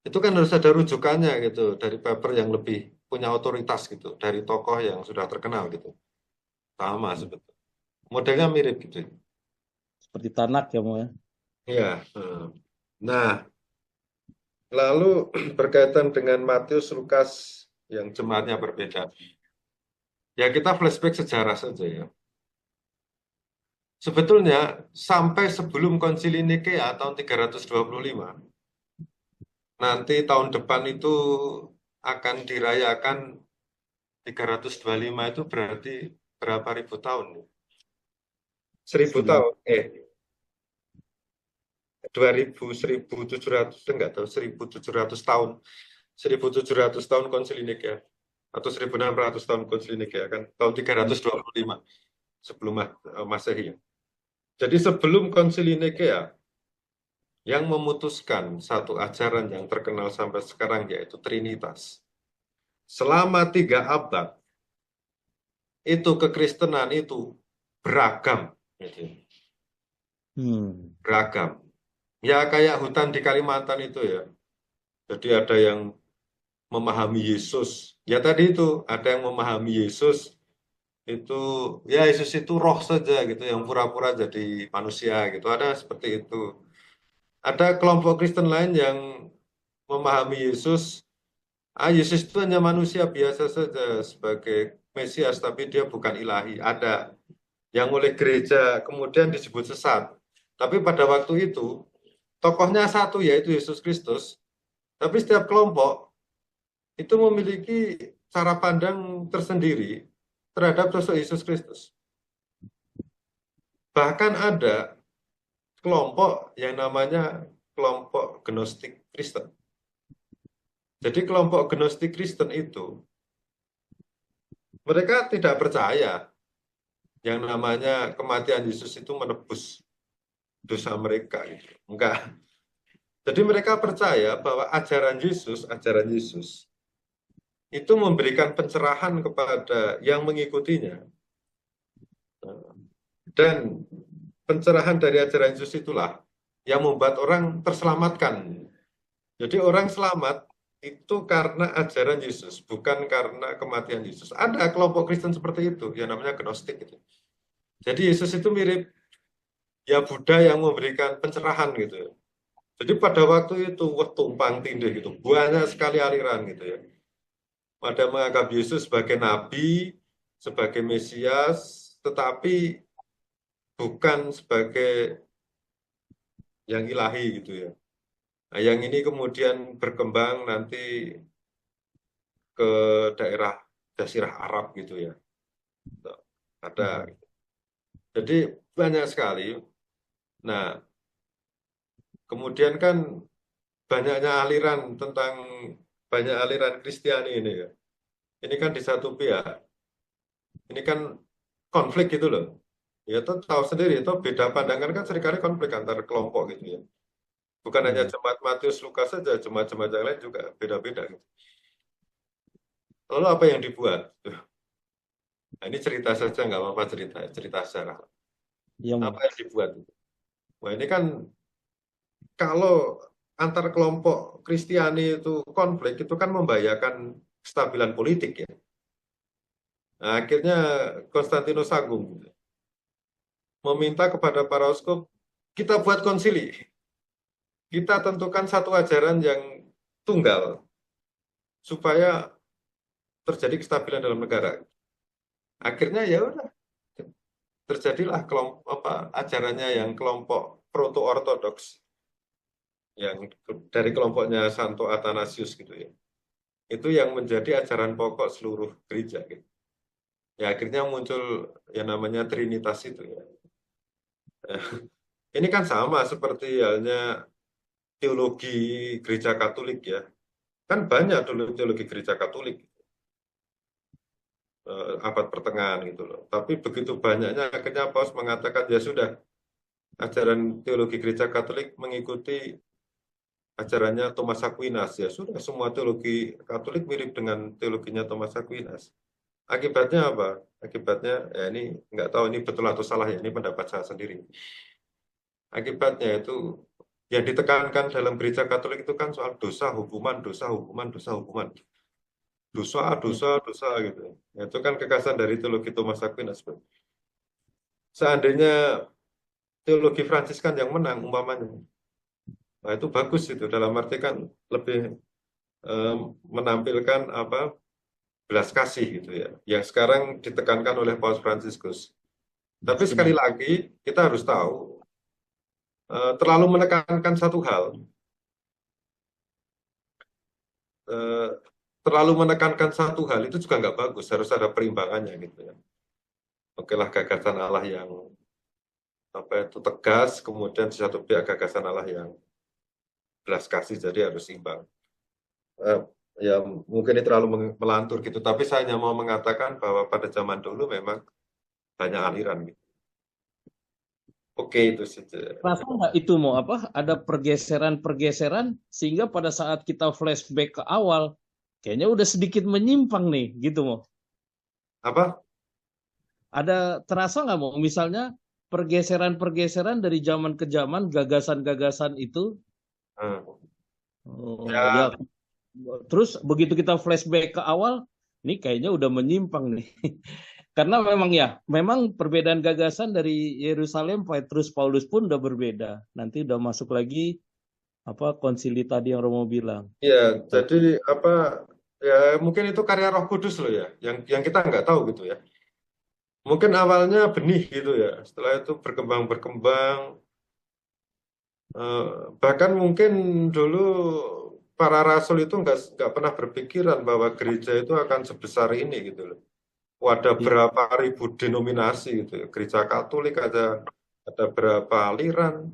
Itu kan harus ada rujukannya gitu dari paper yang lebih punya otoritas gitu, dari tokoh yang sudah terkenal gitu. Sama sebetulnya. Modelnya mirip gitu. Seperti Tanak ya, Mo ya. Iya. Nah, lalu berkaitan dengan Matius, Lukas yang jemaatnya berbeda. Ya kita flashback sejarah saja ya. Sebetulnya sampai sebelum Konsili Nikea tahun 325, nanti tahun depan itu akan dirayakan 325 itu berarti berapa ribu tahun? 1000 tahun. 1700 enggak tahu 1700 tahun. 1700 tahun Konsili Nikea atau 1600 tahun Konsili Nikea kan tahun 325 sebelum Masehi. Jadi sebelum Konsili Nikea yang memutuskan satu ajaran yang terkenal sampai sekarang yaitu Trinitas. Selama 3 abad itu kekristenan itu beragam. Beragam. Ya kayak hutan di Kalimantan itu ya. Jadi ada yang memahami Yesus. Ya tadi itu ada yang memahami Yesus itu ya Yesus itu roh saja gitu yang pura-pura jadi manusia gitu. Ada seperti itu. Ada kelompok Kristen lain yang memahami Yesus, Yesus itu hanya manusia biasa saja sebagai Mesias, tapi dia bukan ilahi. Ada yang oleh gereja kemudian disebut sesat. Tapi pada waktu itu, tokohnya satu yaitu Yesus Kristus, tapi setiap kelompok itu memiliki cara pandang tersendiri terhadap sosok Yesus Kristus. Bahkan ada kelompok yang namanya kelompok Gnostik Kristen. Jadi kelompok Gnostik Kristen itu, mereka tidak percaya yang namanya kematian Yesus itu menebus dosa mereka. Gitu. Enggak. Jadi mereka percaya bahwa ajaran Yesus itu memberikan pencerahan kepada yang mengikutinya. Dan pencerahan dari ajaran Yesus itulah yang membuat orang terselamatkan. Jadi orang selamat itu karena ajaran Yesus, bukan karena kematian Yesus. Ada kelompok Kristen seperti itu, yang namanya Gnostik. Gitu. Jadi Yesus itu mirip ya Buddha yang memberikan pencerahan gitu. Jadi pada waktu itu, tumpang tindih gitu, banyak sekali aliran gitu ya. Ada menganggap Yesus sebagai nabi, sebagai Mesias, tetapi bukan sebagai yang ilahi gitu ya. Nah, yang ini kemudian berkembang nanti ke daerah Jazirah Arab gitu ya. Ada. Jadi banyak sekali. Nah, kemudian kan banyaknya aliran tentang banyak aliran Kristiani ini ya. Ini kan di satu pihak. Ini kan konflik gitu loh. Ya itu tahu sendiri, itu beda pandangan kan seringkali konflik antar kelompok gitu ya. Bukan hanya jemaat Matius Lukas saja, jemaat-jemaat yang lain juga beda-beda gitu. Lalu apa yang dibuat? Nah, ini cerita saja nggak apa-apa cerita sejarah. Ya, apa yang dibuat? Wah ini kan kalau antar kelompok Kristiani itu konflik itu kan membahayakan kestabilan politik ya. Nah, akhirnya Konstantinus Agung gitu, meminta kepada para uskup, kita buat konsili, kita tentukan satu ajaran yang tunggal supaya terjadi kestabilan dalam negara. Akhirnya ya udah terjadilah ajarannya yang kelompok proto-ortodoks yang dari kelompoknya Santo Athanasius gitu ya. Itu yang menjadi ajaran pokok seluruh gereja gitu. Ya akhirnya muncul yang namanya Trinitas itu ya. Ini kan sama seperti halnya teologi gereja Katolik ya. Kan banyak dulu teologi gereja Katolik abad pertengahan gitu loh. Tapi begitu banyaknya akhirnya Paus mengatakan ya sudah, ajaran teologi gereja Katolik mengikuti ajarannya Thomas Aquinas ya sudah, semua teologi Katolik mirip dengan teologinya Thomas Aquinas. Akibatnya apa? Akibatnya ya ini nggak tahu ini betul atau salah ya, ini pendapat saya sendiri. Akibatnya itu yang ditekankan dalam gereja Katolik itu kan soal dosa, hukuman, dosa, hukuman, dosa, hukuman. Dosa gitu. Itu kan kekasan dari teologi Thomas Aquinas. Seandainya teologi Fransiskan yang menang umpamanya, nah itu bagus itu, dalam arti kan lebih menampilkan belas kasih gitu ya, yang sekarang ditekankan oleh Paus Fransiskus. Tapi sekali lagi kita harus tahu terlalu menekankan satu hal. Terlalu menekankan satu hal itu juga nggak bagus, harus ada perimbangannya gitu ya. Oke lah, gagasan Allah yang itu tegas, kemudian di satu pihak gagasan Allah yang belas kasih, jadi harus imbang. Ya mungkin ini terlalu melantur gitu, tapi saya hanya mau mengatakan bahwa pada zaman dulu memang banyak aliran gitu. Oke, itu saja. Rasa nggak itu mau ada pergeseran sehingga pada saat kita flashback ke awal kayaknya udah sedikit menyimpang nih gitu mau. Apa? Ada terasa nggak mau misalnya pergeseran dari zaman ke zaman, gagasan-gagasan itu ya. Terus begitu kita flashback ke awal ini kayaknya udah menyimpang nih. Karena memang perbedaan gagasan dari Yerusalem, Petrus Paulus pun udah berbeda. Nanti udah masuk lagi konsili tadi yang Romo bilang. Ya, jadi ya mungkin itu karya Roh Kudus loh ya, yang kita nggak tahu gitu ya. Mungkin awalnya benih gitu ya, setelah itu berkembang, bahkan mungkin dulu para rasul itu nggak pernah berpikiran bahwa gereja itu akan sebesar ini gitu loh. Ada berapa ribu denominasi gitu ya. Gereja Katolik ada berapa aliran,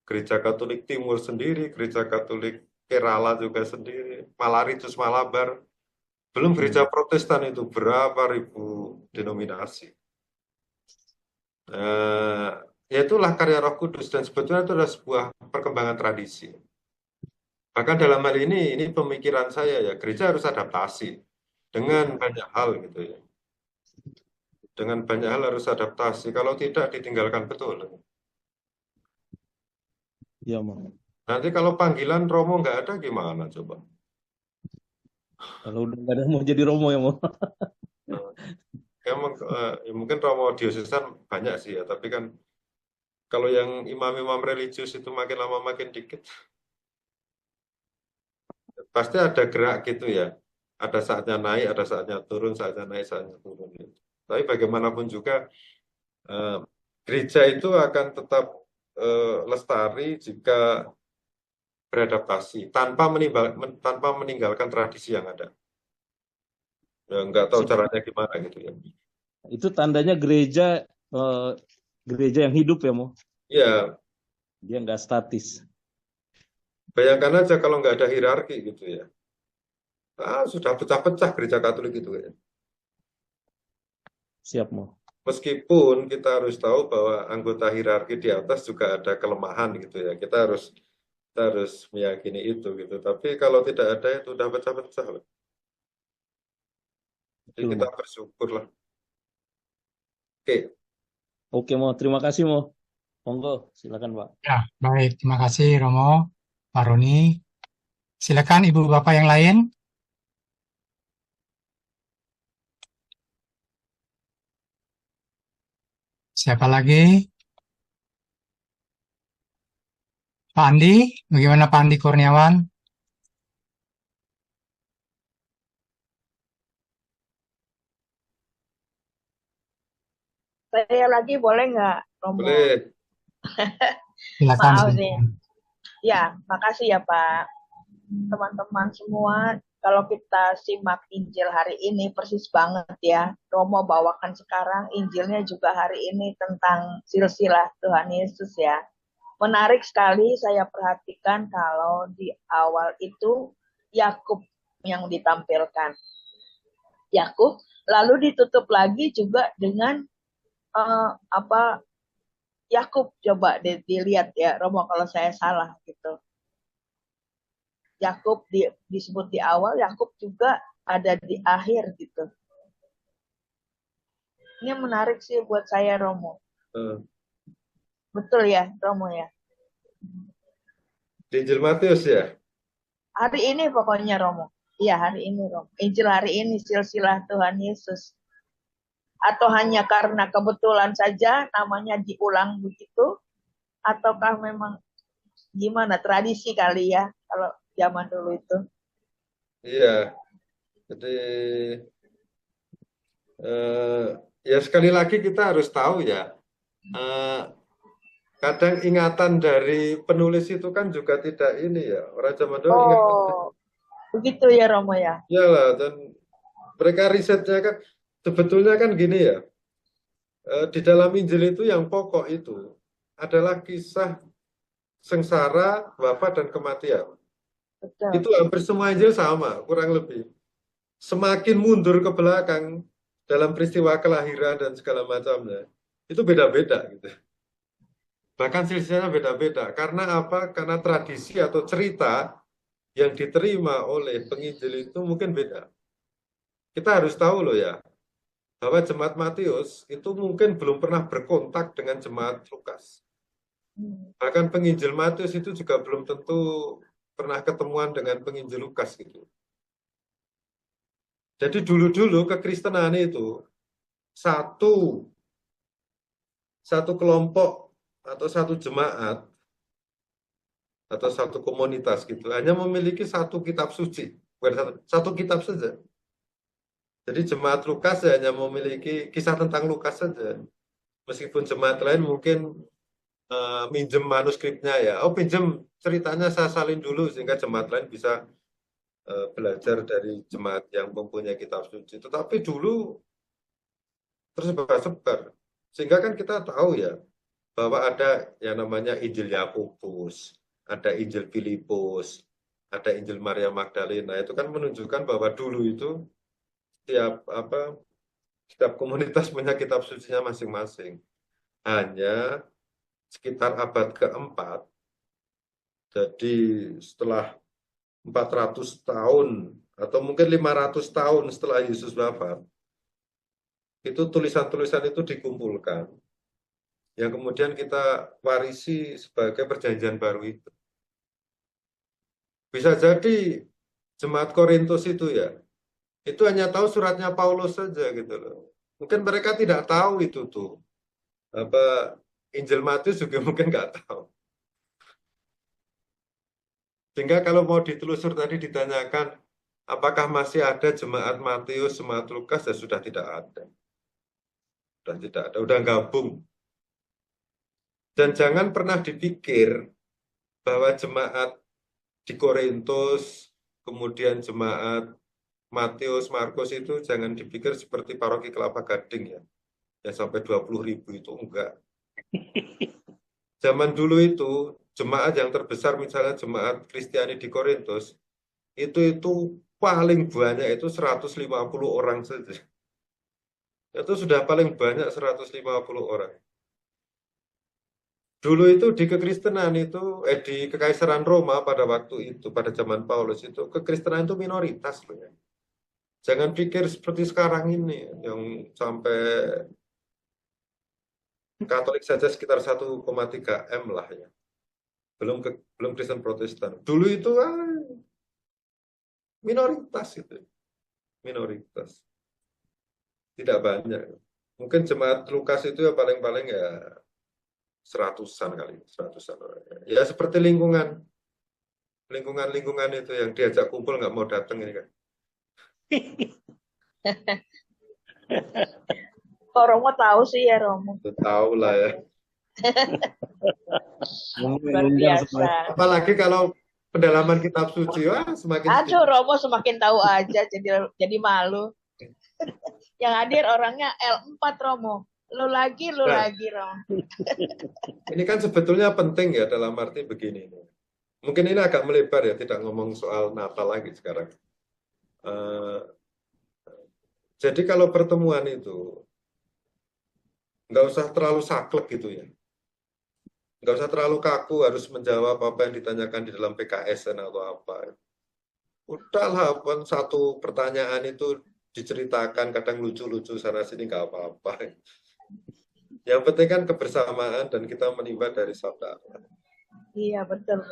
Gereja Katolik Timur sendiri, Gereja Katolik Kerala juga sendiri, Malaritus, Malabar. Belum gereja Protestan itu berapa ribu denominasi. Ya itulah karya Roh Kudus, dan sebetulnya itu adalah sebuah perkembangan tradisi. Bahkan dalam hal ini pemikiran saya ya, gereja harus adaptasi dengan banyak hal gitu ya. Dengan banyak hal harus adaptasi, kalau tidak ditinggalkan betul. Ya, Mau. Nanti kalau panggilan Romo nggak ada gimana coba? Kalau udah nggak ada mau jadi Romo ya mau. Ya, mungkin Romo diosesan banyak sih ya, tapi kan kalau yang imam-imam religius itu makin lama makin dikit. Pasti ada gerak gitu ya. Ada saatnya naik, ada saatnya turun, saatnya naik, saatnya turun. Gitu. Tapi bagaimanapun juga gereja itu akan tetap lestari jika beradaptasi tanpa meninggalkan tradisi yang ada. Ya, nggak tahu caranya gimana gitu ya. Itu tandanya gereja yang hidup ya Mo. Iya. Dia nggak statis. Bayangkan aja kalau nggak ada hierarki gitu ya. Sudah pecah-pecah gereja Katolik itu ya. Siap Mo. Meskipun kita harus tahu bahwa anggota hierarki di atas juga ada kelemahan gitu ya. Kita harus meyakini itu gitu. Tapi kalau tidak ada itu udah pecah-pecah loh. Jadi kita bersyukur lah. Oke Mo, terima kasih Mo. Monggo, silakan Pak. Ya, baik. Terima kasih Romo. Pak Roni. Silakan Ibu Bapak yang lain. Siapa lagi? Pak Andi, bagaimana Pak Andi Kurniawan? Saya lagi boleh nggak, Romo? Boleh. Silakan. Maaf nih. Ya, makasih ya Pak. Teman-teman semua, kalau kita simak Injil hari ini persis banget ya. Romo bawakan sekarang Injilnya juga hari ini tentang silsilah Tuhan Yesus ya. Menarik sekali saya perhatikan kalau di awal itu Yakub yang ditampilkan. Yakub, lalu ditutup lagi juga dengan Yakub, coba dilihat ya Romo kalau saya salah gitu. Yakub disebut di awal, Yakub juga ada di akhir gitu. Ini menarik sih buat saya Romo. Betul ya Romo ya? Di Injil Matius ya? Hari ini pokoknya Romo. Iya hari ini Romo. Injil hari ini silsilah Tuhan Yesus. Atau hanya karena kebetulan saja namanya diulang begitu? Ataukah memang gimana tradisi kali ya kalau zaman dulu itu? Iya. Jadi ya sekali lagi kita harus tahu ya. Kadang ingatan dari penulis itu kan juga tidak ini ya. Orang zaman dulu ingatan. Begitu ya Romo ya? Iyalah, dan mereka risetnya kan sebetulnya kan gini ya. Di dalam Injil itu yang pokok itu adalah kisah sengsara, wafat, dan kematian. Betul. Itu hampir semua Injil sama, kurang lebih. Semakin mundur ke belakang dalam peristiwa kelahiran dan segala macamnya, itu beda-beda gitu. Bahkan silsilahnya beda-beda. Karena apa? Karena tradisi atau cerita yang diterima oleh penginjil itu mungkin beda. Kita harus tahu loh ya, bahwa jemaat Matius itu mungkin belum pernah berkontak dengan jemaat Lukas. Bahkan penginjil Matius itu juga belum tentu pernah ketemuan dengan penginjil Lukas gitu. Jadi dulu-dulu kekristenan itu satu kelompok atau satu jemaat atau satu komunitas gitu hanya memiliki satu kitab suci, bukan satu kitab saja. Jadi jemaat Lukas hanya memiliki kisah tentang Lukas saja. Meskipun jemaat lain mungkin minjem manuskripnya ya. Oh, pinjem ceritanya saya salin dulu sehingga jemaat lain bisa belajar dari jemaat yang mempunyai kitab suci. Tetapi dulu tersebar-sebar. Sehingga kan kita tahu ya bahwa ada yang namanya Injil Yakobus, ada Injil Filipus, ada Injil Maria Magdalena. Itu kan menunjukkan bahwa dulu itu setiap komunitas punya kitab sucinya masing-masing. Hanya sekitar abad keempat, jadi setelah 400 tahun atau mungkin 500 tahun setelah Yesus wafat, itu tulisan-tulisan itu dikumpulkan, yang kemudian kita warisi sebagai perjanjian baru itu. Bisa jadi jemaat Korintus itu ya, itu hanya tahu suratnya Paulus saja gitu loh. Mungkin mereka tidak tahu itu tuh. Injil Matius juga mungkin nggak tahu. Sehingga kalau mau ditelusur tadi ditanyakan, apakah masih ada jemaat Matius, jemaat Lukas, ya sudah tidak ada. Sudah tidak ada, udah gabung. Dan jangan pernah dipikir bahwa jemaat di Korintus, kemudian jemaat Matius, Markus itu jangan dipikir seperti paroki Kelapa Gading ya. Yang sampai 20.000 itu enggak. Zaman dulu itu jemaat yang terbesar misalnya jemaat Kristiani di Korintus itu paling banyak itu 150 orang saja. Itu sudah paling banyak 150 orang. Dulu itu di kekristenan itu di Kekaisaran Roma pada waktu itu pada zaman Paulus itu kekristenan itu minoritas loh ya. Jangan pikir seperti sekarang ini yang sampai Katolik saja sekitar 1,3 M lah ya. belum Kristen Protestan. Dulu itu minoritas itu, minoritas, tidak banyak. Mungkin jemaat Lukas itu ya paling-paling ya seratusan kali, seratusan orang. Ya seperti lingkungan itu yang diajak kumpul nggak mau datang ini kan. Kok Romo tahu sih ya Romo? Tahu lah ya. Luar biasa. Apalagi kalau pendalaman kitab suci, semakin Aduh, Romo semakin tahu aja, jadi malu. Yang hadir orangnya L4 Romo. Lu lagi Romo. Ini kan sebetulnya penting ya dalam arti begini. Mungkin ini agak melebar ya, tidak ngomong soal Natal lagi sekarang. Jadi kalau pertemuan itu nggak usah terlalu saklek gitu ya. Nggak usah terlalu kaku harus menjawab apa yang ditanyakan di dalam PKSN atau apa. Udahlah, satu pertanyaan itu diceritakan, kadang lucu-lucu sana-sini nggak apa-apa. Yang penting kan kebersamaan dan kita menimba dari sabda Allah. Iya, betul.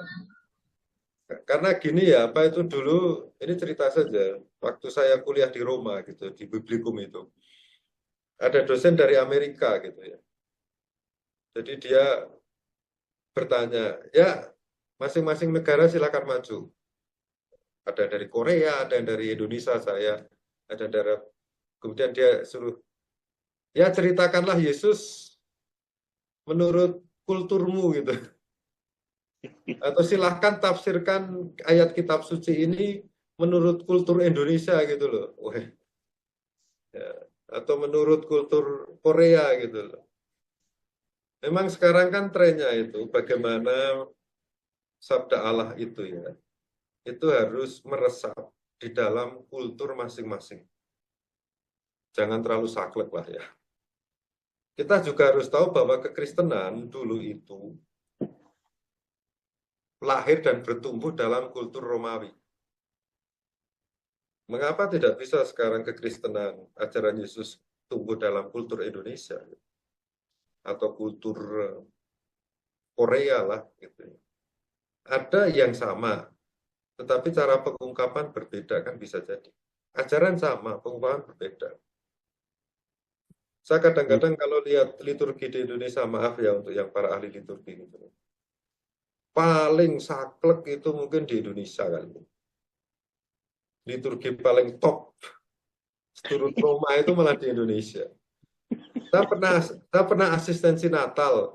Karena gini ya, apa itu dulu, ini cerita saja, waktu saya kuliah di Roma gitu, di Biblikum itu, ada dosen dari Amerika gitu ya. Jadi dia bertanya, ya masing-masing negara silakan maju. Ada dari Korea, ada yang dari Indonesia saya, ada dari, kemudian dia suruh, ya ceritakanlah Yesus menurut kulturmu gitu. Atau silahkan tafsirkan ayat kitab suci ini menurut kultur Indonesia gitu loh. Ya. Atau menurut kultur Korea gitu loh. Memang sekarang kan trennya itu bagaimana sabda Allah itu ya, itu harus meresap di dalam kultur masing-masing. Jangan terlalu saklek lah ya. Kita juga harus tahu bahwa kekristenan dulu itu lahir dan bertumbuh dalam kultur Romawi. Mengapa tidak bisa sekarang kekristenan, ajaran Yesus tumbuh dalam kultur Indonesia? Atau kultur Korea lah gitu. Ada yang sama, tetapi cara pengungkapan berbeda kan bisa jadi. Ajaran sama, pengungkapan berbeda. Saya kadang-kadang kalau lihat liturgi di Indonesia, maaf ya untuk yang para ahli liturgi gitu. Paling saklek itu mungkin di Indonesia kali. Liturgi paling top seturut Roma itu malah di Indonesia. Saya pernah asistensi Natal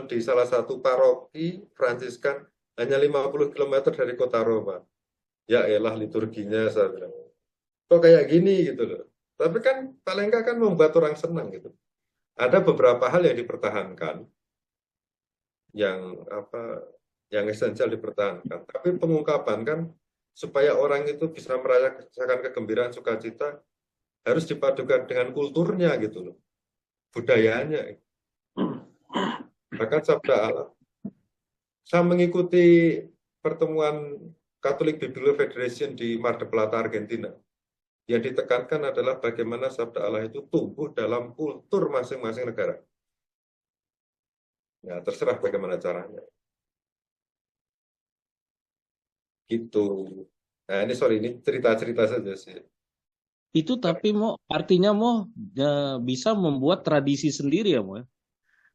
di salah satu paroki Fransiskan hanya 50 km dari kota Roma. Ya elah liturginya saya bilang. Kok kayak gini gitu loh. Tapi kan paling enggak kan membuat orang senang gitu. Ada beberapa hal yang dipertahankan, yang esensial dipertahankan. Tapi pengungkapan kan supaya orang itu bisa merasakan kegembiraan sukacita harus dipadukan dengan kulturnya gitu loh, budayanya. Bahkan sabda Allah. Saya mengikuti pertemuan Catholic Biblical Federation di Mar del Plata, Argentina. Yang ditekankan adalah bagaimana sabda Allah itu tumbuh dalam kultur masing-masing negara. Ya, terserah bagaimana caranya. Gitu. Nah, ini cerita-cerita saja sih. Itu tapi artinya bisa membuat tradisi sendiri ya ya.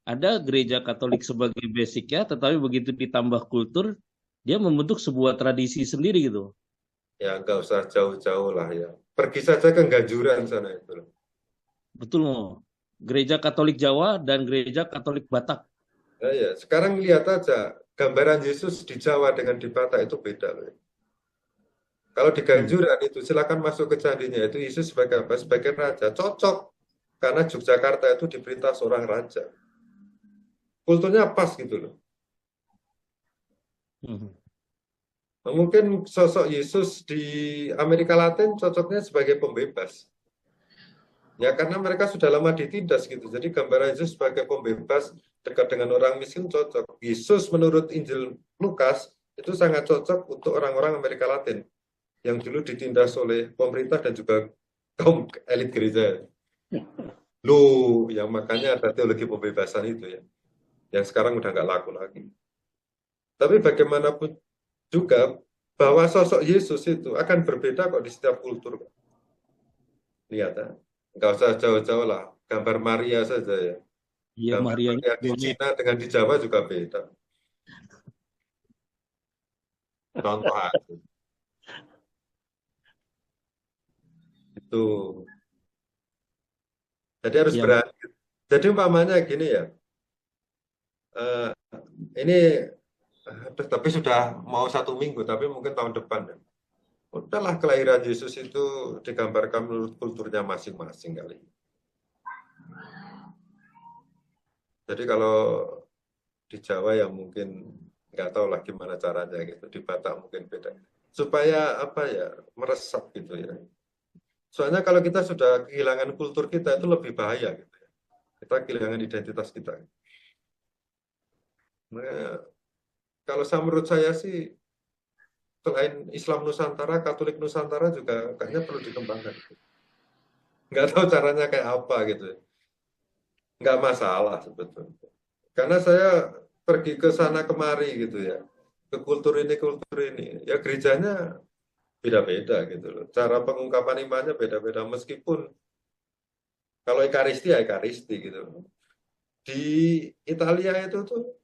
Ada gereja Katolik sebagai basic ya, tetapi begitu ditambah kultur, dia membentuk sebuah tradisi sendiri gitu. Ya nggak usah jauh-jauh lah ya. Pergi saja ke Ganjuran sana itu. Betul Gereja Katolik Jawa dan Gereja Katolik Batak. Ya. Sekarang lihat aja gambaran Yesus di Jawa dengan di Batak itu beda loh. Kalau di Ganjuran itu silakan masuk ke candinya, itu Yesus sebagai apa? Sebagai raja. Cocok. Karena Yogyakarta itu diperintah seorang raja. Kulturnya pas gitu loh. Mungkin sosok Yesus di Amerika Latin cocoknya sebagai pembebas. Ya karena mereka sudah lama ditindas gitu. Jadi gambaran Yesus sebagai pembebas dekat dengan orang miskin cocok. Yesus menurut Injil Lukas itu sangat cocok untuk orang-orang Amerika Latin yang dulu ditindas oleh pemerintah dan juga kaum elit gereja. Loh, yang makanya ada teologi pembebasan itu ya. Yang sekarang udah nggak laku lagi. Tapi bagaimanapun juga bahwa sosok Yesus itu akan berbeda kok di setiap kultur. Lihat ya, nggak usah jauh-jauh lah, gambar Maria saja ya. Iya, Gambar Marianya Maria di beda. Cina dengan di Jawa juga beda. Contoh aja. Itu. Jadi harus Ya, berani. Jadi umpamanya gini ya, eh, ini tapi sudah mau 1 minggu, tapi mungkin tahun depan ya. Udahlah kelahiran Yesus itu digambarkan menurut kulturnya masing-masing kali. Jadi kalau di Jawa ya mungkin nggak tahu lah gimana caranya gitu, di Batak mungkin beda. Supaya apa ya, meresap gitu ya. Soalnya kalau kita sudah kehilangan kultur kita itu lebih bahaya gitu ya. Kita kehilangan identitas kita. Nah, kalau menurut saya sih selain Islam Nusantara, Katolik Nusantara juga kayaknya perlu dikembangkan. Nggak tahu caranya kayak apa gitu. Nggak masalah sebetulnya. Karena saya pergi ke sana kemari gitu ya. Ke kultur ini. Ya gerejanya beda-beda gitu loh. Cara pengungkapan imannya beda-beda. Meskipun kalau Ekaristi ya Ekaristi gitu loh. Di Italia itu tuh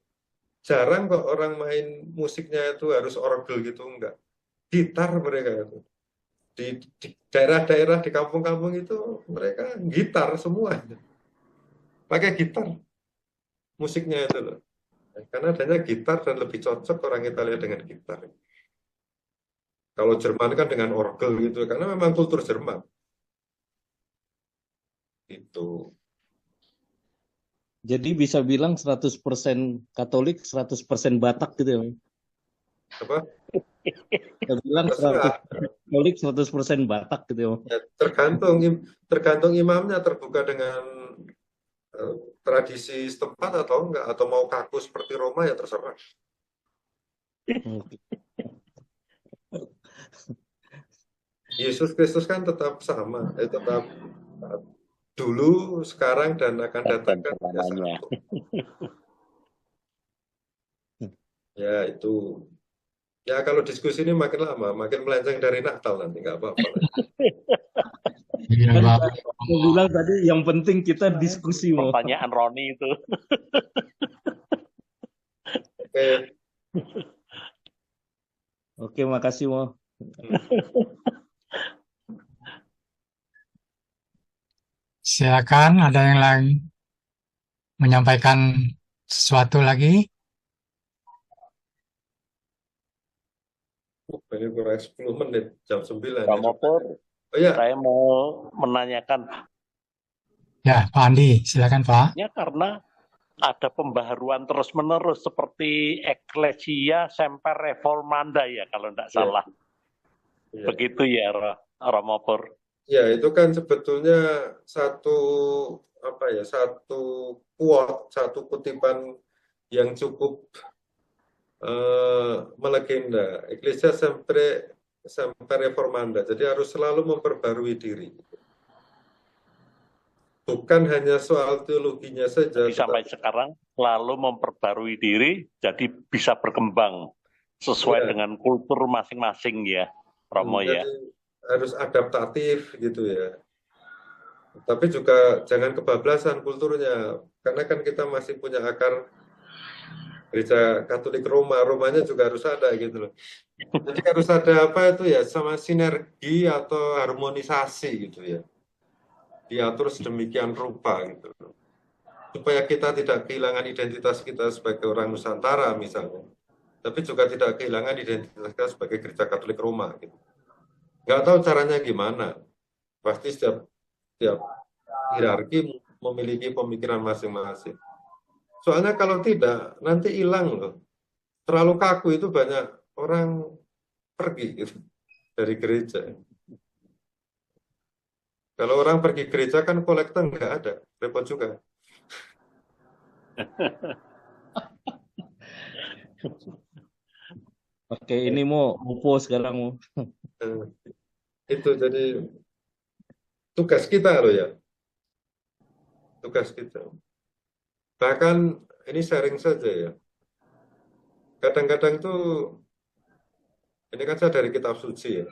jarang kok orang main musiknya itu harus orgel gitu. Enggak. Gitar mereka itu. Di daerah-daerah di kampung-kampung itu mereka gitar semua, pakai gitar musiknya itu loh, karena adanya gitar dan lebih cocok orang Italia dengan gitar. Kalau Jerman kan dengan orgel gitu, karena memang kultur Jerman itu. jadi bisa bilang 100% Katolik, 100% Batak gitu ya. Apa? Bisa bilang Terserah. 100% Katolik, 100% Batak gitu ya. Ya, tergantung imamnya terbuka dengan eh, tradisi setempat atau enggak, atau mau kaku seperti Roma ya terserah. Oke. Yesus Kristus kan tetap sama, tetap dulu, sekarang, dan akan datang Dan kan hanya selamanya. satu. Ya itu. Ya kalau diskusi ini makin lama, makin melenceng dari Natal nanti, nggak apa-apa lah. Iya, Kan Bapak. aku bilang tadi yang penting kita diskusi mau. Pertanyaan Roni itu. Oke. Oke, makasih mau. Silakan, ada yang lain menyampaikan sesuatu lagi? Ini kurang 10 menit, jam 9. Ramopur, Oh ya, saya mau menanyakan, Ya, Pak Andi, silakan Pak. ya karena ada pembaharuan terus-menerus seperti Ecclesia Semper Reformanda ya kalau tidak Iya. salah. ya. Begitu ya Ramopur. Ya, itu kan sebetulnya satu satu quote, satu kutipan yang cukup melegenda. Ecclesia Semper Reformanda. Jadi harus selalu memperbarui diri. Bukan hanya soal teologinya saja, Jadi sampai sekarang lalu memperbarui diri jadi bisa berkembang sesuai Ya. dengan kultur masing-masing ya Romo ya. Jadi harus adaptatif gitu ya. Tapi juga jangan kebablasan kulturnya, karena kan kita masih punya akar gereja Katolik Romanya juga harus ada gitu loh. Jadi harus ada apa itu ya, sama sinergi atau harmonisasi gitu ya. Diatur sedemikian rupa gitu loh. Supaya kita tidak kehilangan identitas kita sebagai orang Nusantara misalnya. Tapi juga tidak kehilangan identitas kita sebagai gereja Katolik Roma gitu. Nggak tahu caranya gimana. Pasti setiap hierarki memiliki pemikiran masing-masing. Soalnya kalau tidak, nanti hilang loh. Terlalu kaku itu banyak orang pergi gitu dari gereja. Kalau orang pergi gereja kan kolektor nggak ada, repot juga. Oke, ini mau post sekarang mau. Itu jadi tugas kita loh ya. Tugas kita. Bahkan ini sharing saja ya. kadang-kadang tuh, ini kan saya dari kitab suci ya,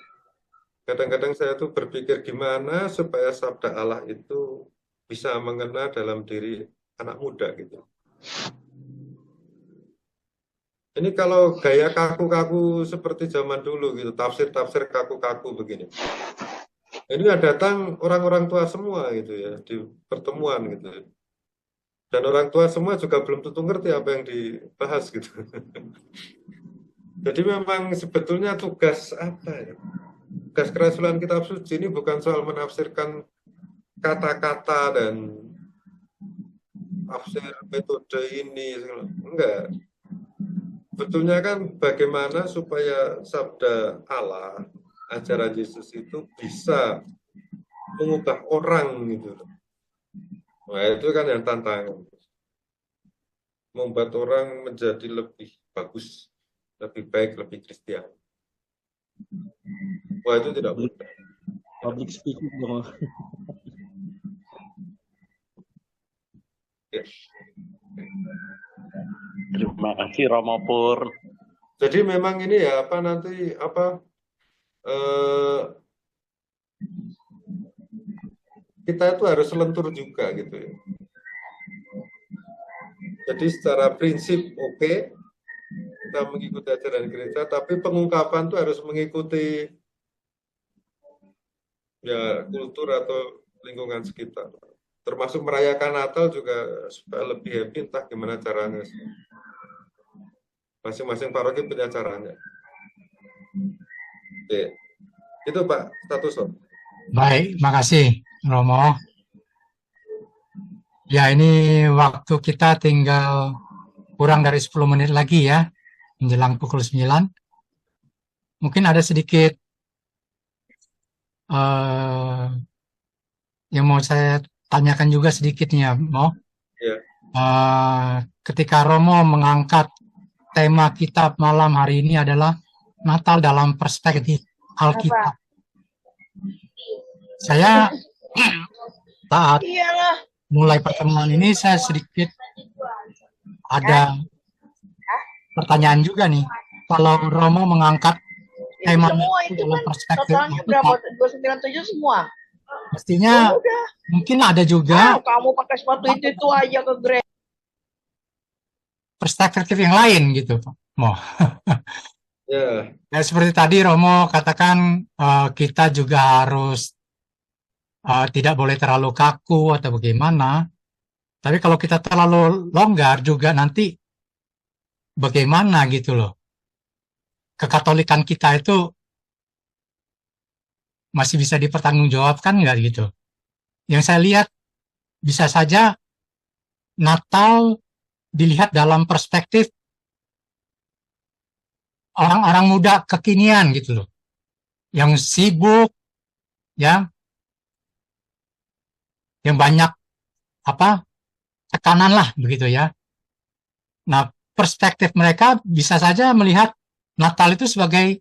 kadang-kadang saya tuh berpikir gimana supaya sabda Allah itu bisa mengena dalam diri anak muda gitu. Ini kalau gaya kaku-kaku seperti zaman dulu gitu, tafsir-tafsir kaku-kaku begini. Ini datang orang-orang tua semua gitu ya, di pertemuan gitu ya. Dan orang tua semua juga belum tentu ngerti apa yang dibahas gitu. Jadi memang sebetulnya tugas apa ya? Tugas kerasulan kitab suci ini bukan soal menafsirkan kata-kata dan tafsir metode ini, enggak. Sebetulnya kan bagaimana supaya sabda Allah, ajaran Yesus itu bisa mengubah orang gitu. Nah itu kan yang tantangan. Membuat orang menjadi lebih bagus, lebih baik, lebih Kristen. Wah itu tidak mudah. Public speaking dong. Ya. Terima kasih Romo Pur. Jadi memang ini ya apa nanti apa kita itu harus lentur juga gitu ya. Jadi secara prinsip oke, kita mengikuti ajaran gereja, tapi pengungkapan itu harus mengikuti ya kultur atau lingkungan sekitar. Termasuk merayakan Natal juga supaya lebih happy, entah gimana caranya. Masing-masing paroki punya caranya. Oke. Itu Pak, status Om. Baik, makasih Romo. Ya, ini waktu kita tinggal kurang dari 10 menit lagi ya, menjelang pukul 9. Mungkin ada sedikit yang mau saya tanyakan juga sedikitnya, Mo. Ya. Ketika Romo mengangkat tema kitab malam hari ini adalah Natal dalam perspektif Alkitab. Saya saat mulai pertemuan ini saya sedikit ada pertanyaan juga nih. Kalau Romo mengangkat tema itu dalam perspektif berapa? 297 semua. Mestinya mungkin ada juga kamu pakai sepatu itu aja ke gereja. Perspektif yang lain gitu, Pak Mo. Ya. Ya, seperti tadi Romo katakan kita juga harus tidak boleh terlalu kaku atau bagaimana. Tapi kalau kita terlalu longgar juga nanti bagaimana gitu loh. Kekatolikan kita itu masih bisa dipertanggungjawabkan nggak gitu. Yang saya lihat bisa saja Natal dilihat dalam perspektif orang-orang muda kekinian gitu loh. Yang sibuk, ya, yang banyak tekanan lah begitu ya. Nah, perspektif mereka bisa saja melihat Natal itu sebagai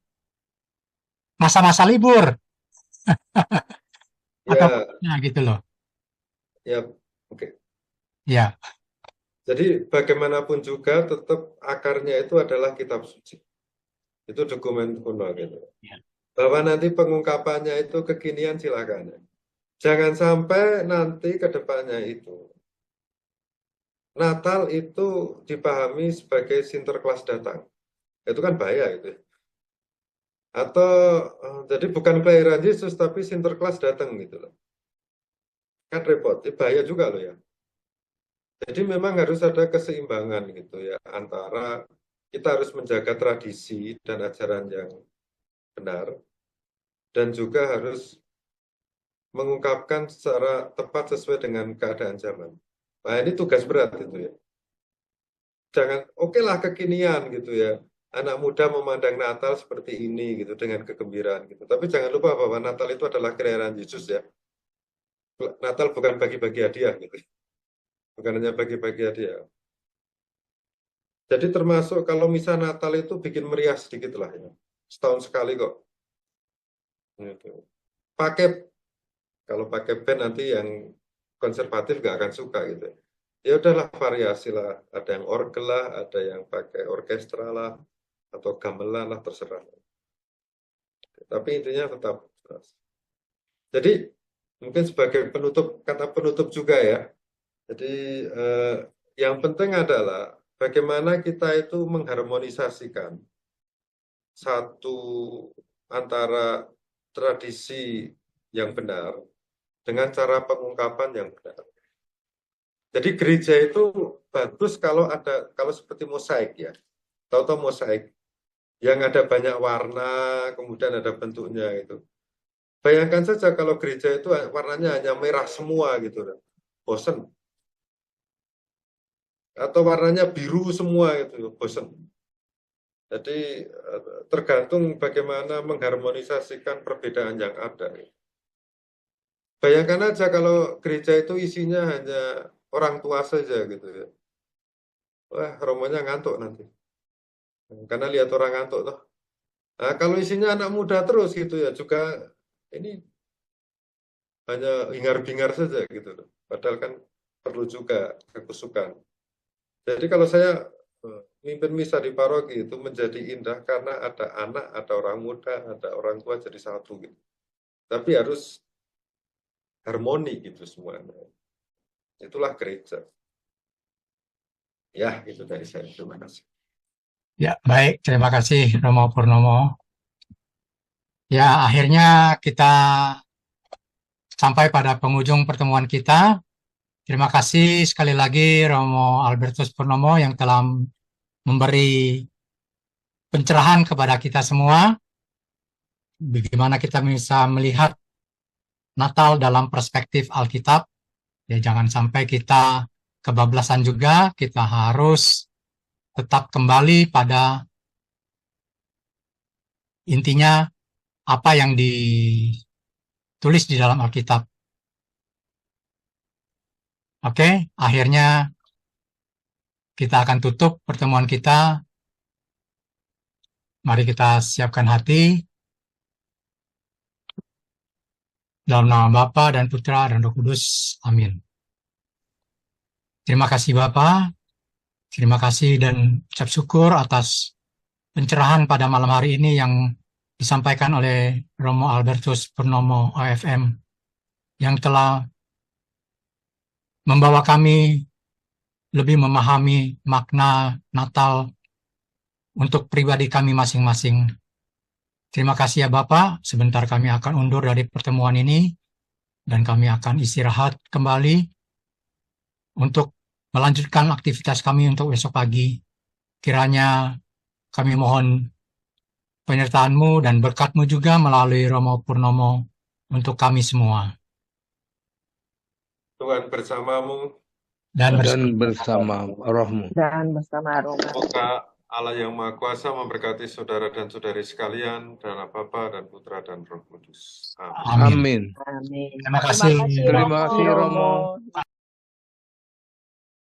masa-masa libur. Atau gitu loh. Ya, oke. Ya. Jadi bagaimanapun juga tetap akarnya itu adalah kitab suci. Itu dokumen kuno gitu. Ya. Bahwa nanti pengungkapannya itu kekinian silakan. Jangan sampai nanti ke depannya itu Natal itu dipahami sebagai Sinterklas datang. Itu kan bahaya itu. Atau jadi bukan kelahiran Yesus tapi Sinterklas datang gitu loh. Kan repot, bahaya juga loh ya. Jadi memang harus ada keseimbangan gitu ya antara kita harus menjaga tradisi dan ajaran yang benar dan juga harus mengungkapkan secara tepat sesuai dengan keadaan zaman. Nah ini tugas berat itu ya. Jangan oke lah kekinian gitu ya. Anak muda memandang Natal seperti ini gitu dengan kegembiraan gitu. Tapi jangan lupa bahwa Natal itu adalah kelahiran Yesus ya. Natal bukan bagi-bagi hadiah gitu. Bukan hanya bagi-bagi hadiah. Jadi termasuk kalau misal Natal itu bikin meriah sedikit lah ya. Setahun sekali kok. Gitu. Kalau pakai band nanti yang konservatif nggak akan suka gitu. ya udahlah variasi lah. Ada yang orgel lah, ada yang pakai orkestra lah, atau gamelan lah, terserah. Tapi intinya tetap. Jadi mungkin sebagai penutup, kata penutup juga ya. Jadi yang penting adalah bagaimana kita itu mengharmonisasikan satu antara tradisi yang benar dengan cara pengungkapan yang benar. Jadi gereja itu bagus kalau seperti mosaik ya. Tahu-tahu mosaik yang ada banyak warna, kemudian ada bentuknya itu. Bayangkan saja kalau gereja itu warnanya hanya merah semua gitu, bosen. Atau warnanya biru semua gitu, bosen. Jadi tergantung bagaimana mengharmonisasikan perbedaan yang ada. Bayangkan aja kalau gereja itu isinya hanya orang tua saja gitu ya. Wah, romonya ngantuk nanti. Karena lihat orang ngantuk toh. Nah, kalau isinya anak muda terus gitu ya juga ini hanya hingar-bingar saja gitu loh. Padahal kan perlu juga kekusukan. Jadi kalau saya mimpin misa di paroki itu menjadi indah karena ada anak, ada orang muda, ada orang tua jadi satu gitu. Tapi harus harmoni gitu semuanya. Itulah gereja. Ya, itu dari saya. Terima kasih. Ya, baik. Terima kasih Romo Purnomo. Ya, akhirnya kita sampai pada penghujung pertemuan kita. Terima kasih sekali lagi Romo Albertus Purnomo yang telah memberi pencerahan kepada kita semua. Bagaimana kita bisa melihat Natal dalam perspektif Alkitab. Ya, jangan sampai kita kebablasan juga. Kita harus tetap kembali pada intinya apa yang ditulis di dalam Alkitab. Oke, akhirnya kita akan tutup pertemuan kita. Mari kita siapkan hati. Dalam nama Bapa dan Putra dan Roh Kudus. Amin. Terima kasih Bapa. Terima kasih dan ucap syukur atas pencerahan pada malam hari ini yang disampaikan oleh Romo Albertus Purnomo OFM yang telah membawa kami lebih memahami makna Natal untuk pribadi kami masing-masing. Terima kasih ya Bapak, sebentar kami akan undur dari pertemuan ini dan kami akan istirahat kembali untuk melanjutkan aktivitas kami untuk besok pagi. Kiranya kami mohon penyertaan-Mu dan berkat-Mu juga melalui Romo Purnomo untuk kami semua. Tuhan bersamamu. Dan bersama rohmu. Dan bersama Romo. Semoga Allah yang Maha Kuasa memberkati saudara dan saudari sekalian, dalam Bapa dan Putra dan Roh Kudus. Amin. Amin. Amin. Terima kasih. Terima kasih, Romo. Romo.